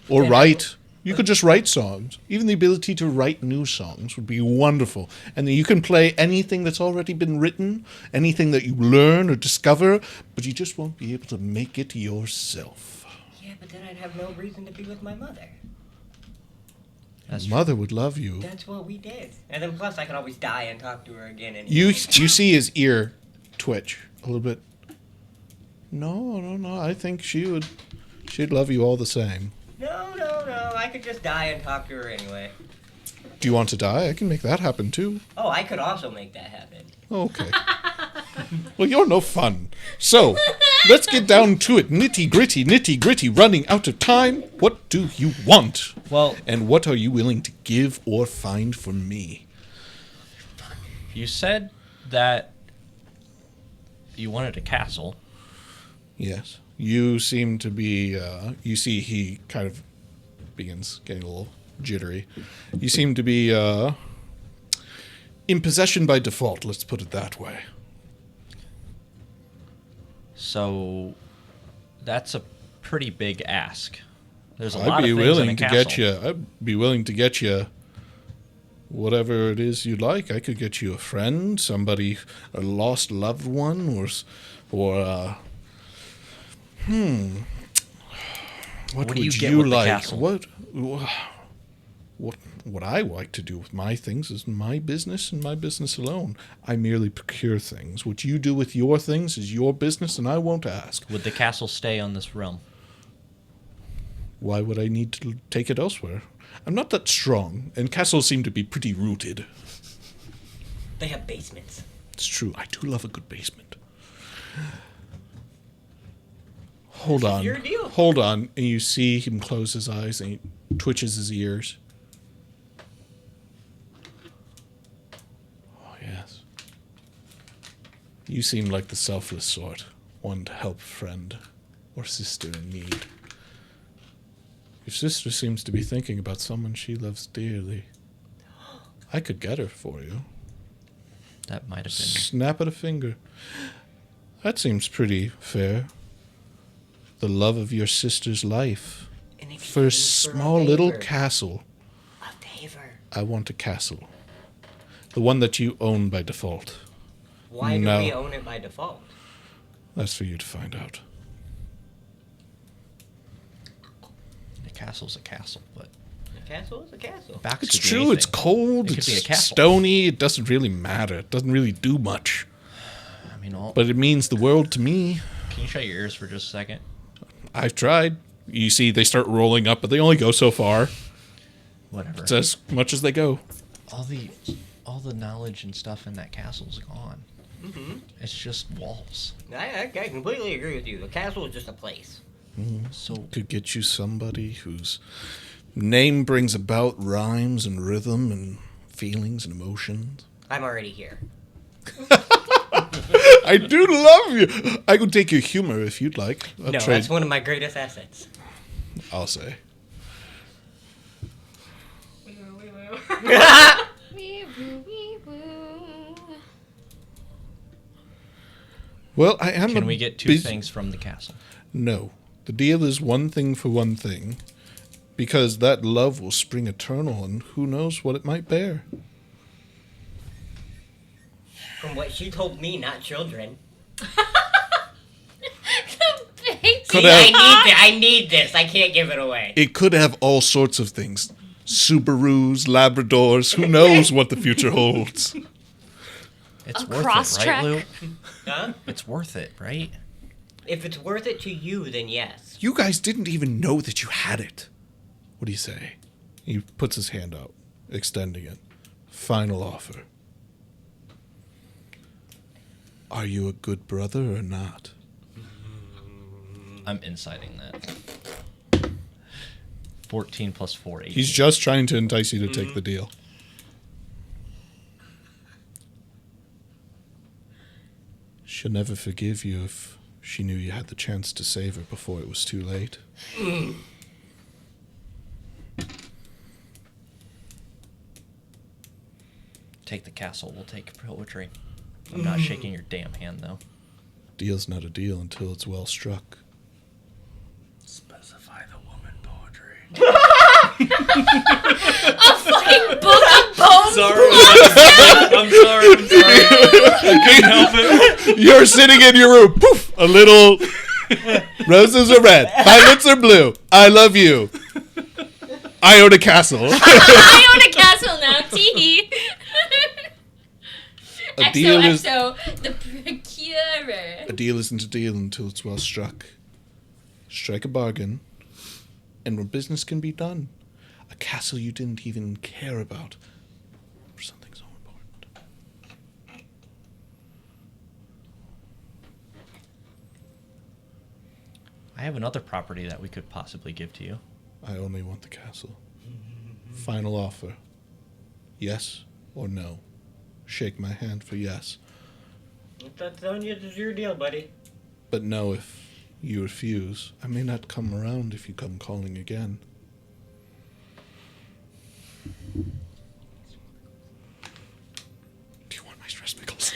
Or write. You could just write songs. Even the ability to write new songs would be wonderful. And then you can play anything that's already been written, anything that you learn or discover, but you just won't be able to make it yourself. Yeah, but then I'd have no reason to be with my mother. That's Your mother would love you. That's what we did. And then plus I could always die and talk to her again. And You see his ear twitch a little bit. No. I think she'd love you all the same. No. I could just die and talk to her anyway. Do you want to die? I can make that happen too. Oh, I could also make that happen. Okay. Well, you're no fun. So, let's get down to it. Nitty gritty, running out of time. What do you want? Well, And what are you willing to give or find for me? you said that you wanted a castle. Yes. You seem to be, you see he kind of begins getting a little jittery. You seem to be, in possession by default, let's put it that way. So that's a pretty big ask. There's a lot I'd of be things in willing a to castle. get you. I'd be willing to get you whatever it is you'd like. I could get you a friend, somebody, a lost loved one, or What do you would get you with the like? castle? What I like to do with my things is my business and my business alone. I merely procure things. What you do with your things is your business, and I won't ask. Would the castle stay on this realm? Why would I need to take it elsewhere? I'm not that strong, and castles seem to be pretty rooted. They have basements. It's true. I do love a good basement. Hold on. your deal. Hold on. And you see him close his eyes and he twitches his ears. Oh, yes. You seem like the selfless sort. One to help a friend or sister in need. Your sister seems to be thinking about someone she loves dearly. I could get her for you. That might have been. Snap at a finger. That seems pretty fair. The love of your sister's life. In For a exchange for a small little favor. castle. A favor. I want a castle. The one that you own by default. Why do No. we own it by default? That's for you to find out. A castle's a castle, but A castle is a castle. backs It's could be true, anything. it's cold, It could be a it's castle. stony, it doesn't really matter. It doesn't really do much. I mean, But it means the world to me. can you shut your ears for just a second? I've tried. You see, they start rolling up, but they only go so far. Whatever. It's as much as they go. all the knowledge and stuff in that castle's gone. It's just walls. I completely agree with you. The castle is just a place. So Could get you somebody whose name brings about rhymes and rhythm and feelings and emotions. I'm already here. I do love you. I could take your humor if you'd like. I'll No, trade- that's one of my greatest assets. I'll say. Wee woo, wee woo. Wee woo, wee woo. Well, I am. can a we get two bus- things from the castle? No. The deal is one thing for one thing. Because that love will spring eternal, and who knows what it might bear. From what she told me, not children. Could See, have- I need this. I can't give it away. It could have all sorts of things. Subarus, Labradors, who knows what the future holds. It's A worth cross it, right, track. Lou? Huh? It's worth it, right? If it's worth it to you, then yes. You guys didn't even know that you had it. What do you say? He puts his hand out, extending it. Final offer. Are you a good brother or not? I'm inciting that. 14 plus 4, 18. He's just trying to entice you to take the deal. She'll never forgive you if she knew you had the chance to save her before it was too late. Take the castle. We'll take poetry. I'm not shaking your damn hand, though. Deal's not a deal until it's well struck. Specify the woman poetry. Fucking book of poems. I'm sorry. I can't help it. You're sitting in your room. Poof! A little. Roses are red. Violets are blue. I love you. I own a castle. I own a castle now. Tee. A deal is XOXO, the procurer. a deal isn't a deal until it's well struck. Strike a bargain, and when business can be done. A castle you didn't even care about for something so important. I have another property that we could possibly give to you. I only want the castle. Final offer. Yes or no? Shake my hand for yes. That's your deal, buddy. But no if you refuse. I may not come around if you come calling again. Do you want my stress pickles?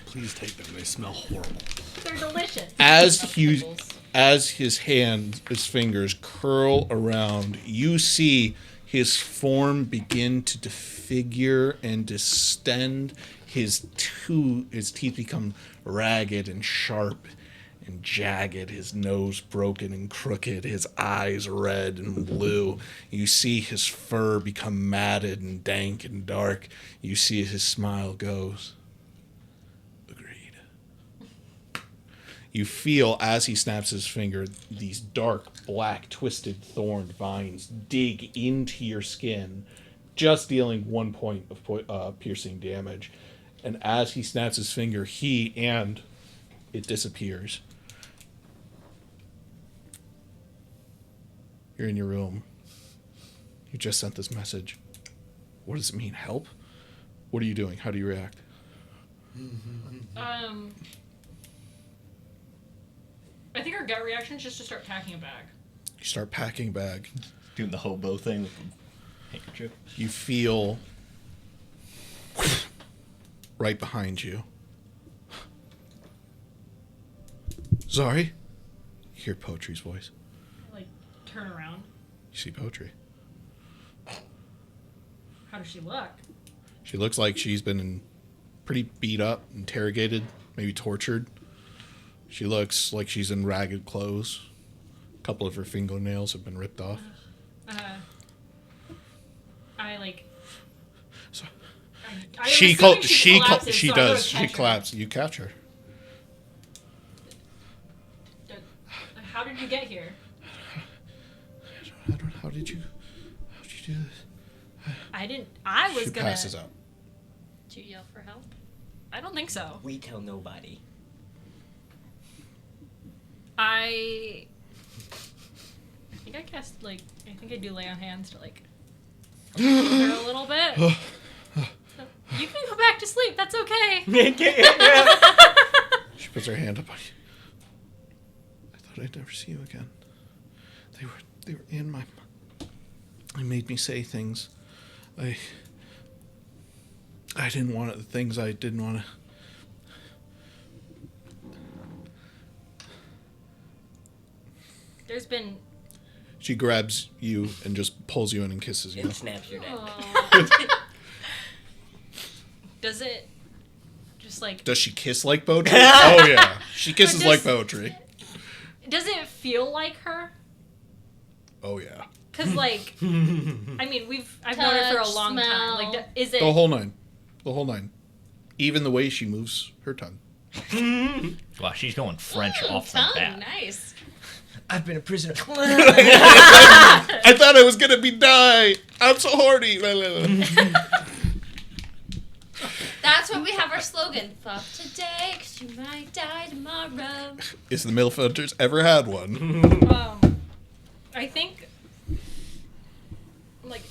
Please take them. They smell horrible. They're delicious. As his fingers curl around, you see his form begin to disfigure and distend. His teeth become ragged and sharp and jagged, his nose broken and crooked, his eyes red and blue. You see his fur become matted and dank and dark. You see his smile goes. Agreed. You feel, as he snaps his finger, these dark, black, twisted, thorned vines dig into your skin, just dealing 1 point of piercing damage. And as he snaps his finger, it disappears. You're in your room. You just sent this message. What does it mean? Help? What are you doing? How do you react? I think our gut reaction is just to start packing a bag. You start packing a bag. Doing the hobo thing with the handkerchief. You feel right behind you Sorry? You hear Poetry's voice. Like, turn around. You see Poetry. How does she look? She looks like she's been pretty beat up, interrogated, maybe tortured. She looks like she's in ragged clothes. A couple of her fingernails have been ripped off. I like. So- I'm She assuming she collapses, she so I go to does. She catch her. collapses. You catch her. How did you get here? I don't know. How'd you do this? I didn't. I was She gonna. passes out. Did you yell for help? I don't think so. We tell nobody. I think I cast like. I think I do lay on hands to like. Her a little bit. You can go back to sleep. That's okay. She puts her hand up on you. I thought I'd never see you again. They were in my. They made me say things. I didn't want the things I didn't want to. There's been. She grabs you and just pulls you in and kisses you. And snaps your neck. Does it just like. Does she kiss like poetry? Oh yeah, she kisses But like does- poetry. Does it feel like her? Oh yeah, Cause like, I mean, I've known her for a Touch, long time. smell. Like, is it? the whole nine, even the way she moves her tongue. Wow, she's going French Ooh, off the tongue, bat. nice. I've been a prisoner. I thought I was gonna be die. I'm so horny. That's what we have our slogan. Fuck today, 'cause you might die tomorrow. Is the MILF Hunters ever had one? I think, like,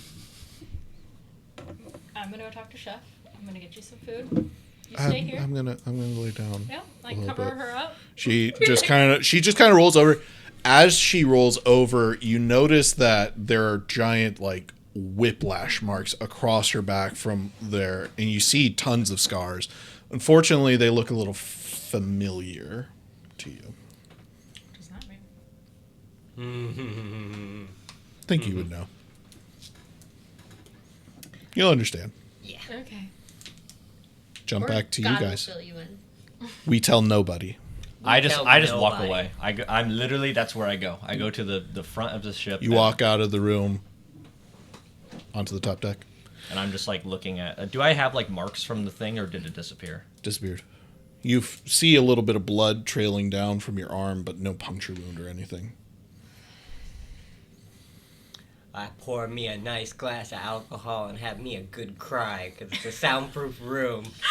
I'm gonna go talk to Chef. I'm gonna get you some food. You stay here. I'm gonna lay down. Yeah, like a little cover bit. her up. She just kind of rolls over. As she rolls over, you notice that there are giant like whiplash marks across her back from there, and you see tons of scars. Unfortunately, they look a little familiar to you. What does that mean? I think you would know. You'll understand. Yeah. Okay. Jump Or back to you God will guys. fill you in. We tell nobody. I just tell walk nobody. away. I'm literally, that's where I go. I go to the front of the ship. You and- walk out of the room onto the top deck. and I'm just like looking at. Do I have like marks from the thing, or did it disappear? Disappeared. You see a little bit of blood trailing down from your arm, but no puncture wound or anything. I pour me a nice glass of alcohol and have me a good cry because it's a soundproof room. It's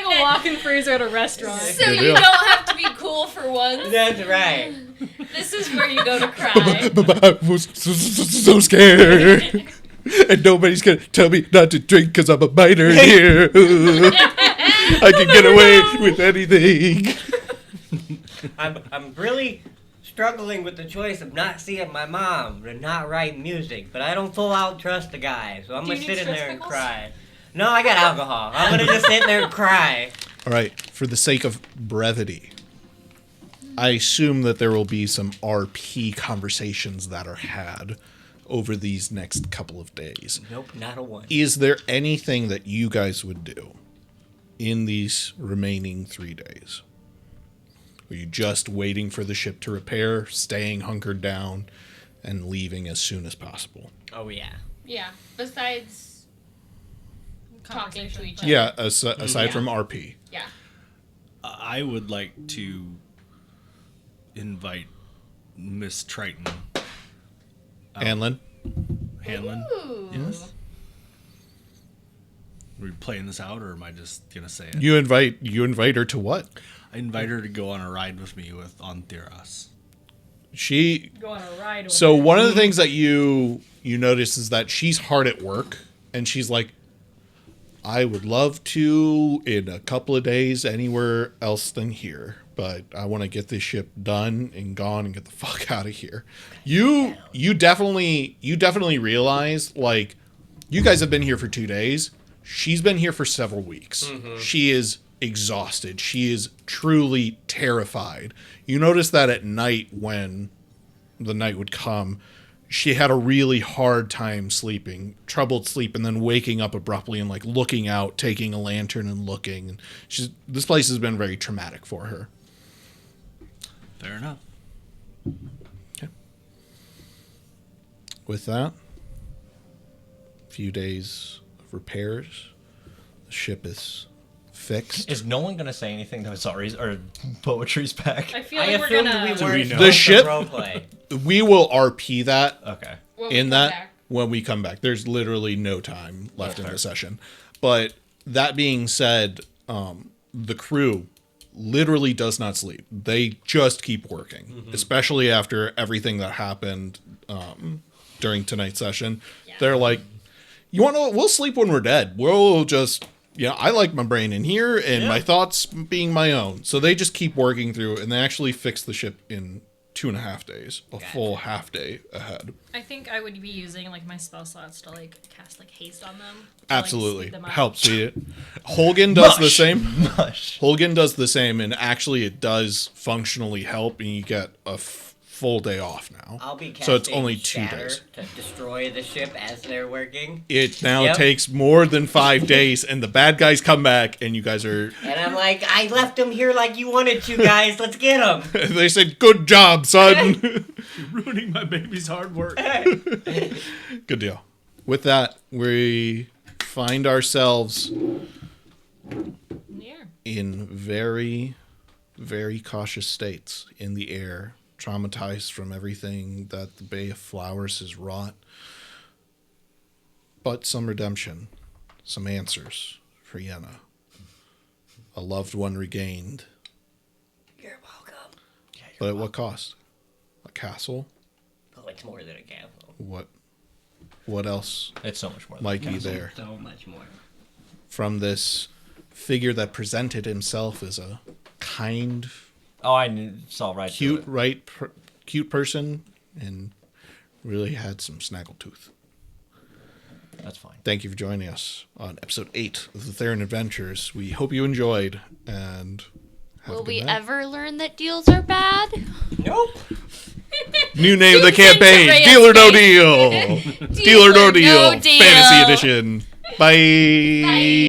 like a walk-in freezer at a restaurant. So Good you deal. don't have to be cool for once. That's right. This is where you go to cry. I was so scared. And nobody's going to tell me not to drink because I'm a minor here. I can get away with anything. I'm really struggling with the choice of not seeing my mom and not write music, but I don't full out trust the guy, so I'm Do gonna you sit need in stress there and pickles? cry. No, I got alcohol. I'm gonna just sit in there and cry. All right, for the sake of brevity, I assume that there will be some RP conversations that are had over these next couple of days. Nope, not a one. Is there anything that you guys would do in these remaining 3 days? Are you just waiting for the ship to repair, staying hunkered down, and leaving as soon as possible? Oh yeah. Yeah. Besides talking to each other. Yeah, aside Yeah. from RP. Yeah. I would like to invite Miss Triton Hanlon? Hanlon. Ooh. Yes. Are we playing this out, or am I just gonna say it? You invite her to what? I invite her to go on a ride with me on Theras. She Go on a ride with So her. one of the things that you notice is that she's hard at work, and she's like, I would love to in a couple of days anywhere else than here, but I want to get this ship done and gone and get the fuck out of here. You definitely realize, like, you guys have been here for 2 days. She's been here for several weeks. She is exhausted. She is truly terrified. You notice that at night when the night would come, she had a really hard time sleeping, troubled sleep, and then waking up abruptly and like looking out, taking a lantern and looking. This place has been very traumatic for her. Fair enough. Okay. With that, a few days of repairs. The ship is fixed. Is no one gonna say anything that Zari's or poetry's back? I feel I like we're assumed gonna. we Do weren't we know? supposed The to ship- roleplay. We will RP that Okay. When we in come that back. when we come back. There's literally no time left in fair. the session. But that being said, the crew literally does not sleep. They just keep working, especially after everything that happened during tonight's session. Yeah. They're like, you want to? We'll sleep when we're dead. We'll just. Yeah, I like my brain in here and my thoughts being my own. So they just keep working through, and they actually fix the ship in 2.5 days, a full half day ahead. I think I would be using like my spell slots to like cast like haste on them. To, like, Absolutely. speed them up. Help speed it. Holgan does the Mush. same. Mush. Holgan does the same, and actually it does functionally help, and you get a full day off now. I'll be casting So it's only 2 Shatter days. to destroy the ship as they're working. It now Yep. takes more than 5 days, and the bad guys come back, and you guys are... And I'm like, I left them here like you wanted to, guys. Let's get them. They said, good job, son. You're ruining my baby's hard work. Good deal. With that, we find ourselves Yeah. in very, very cautious states in the air, traumatized from everything that the Bay of Flowers has wrought. But some redemption, some answers for Yenna. A loved one regained, You're welcome. but at what cost? A castle? Oh, it's more than a castle. What else It's so much more. might than be there? So much more. From this figure that presented himself as a kind, Oh, saw right. cute, Through cute person, and really had some snaggletooth. it. That's fine. Thank you for joining us on episode 8 of the Theran Adventures. We hope you enjoyed, and have a Will good we night. ever learn that deals are bad? Nope. New name of the Tune into campaign: Reyes Deal or No Bay. Deal. Deal or No Deal. Fantasy Edition. Bye. Bye.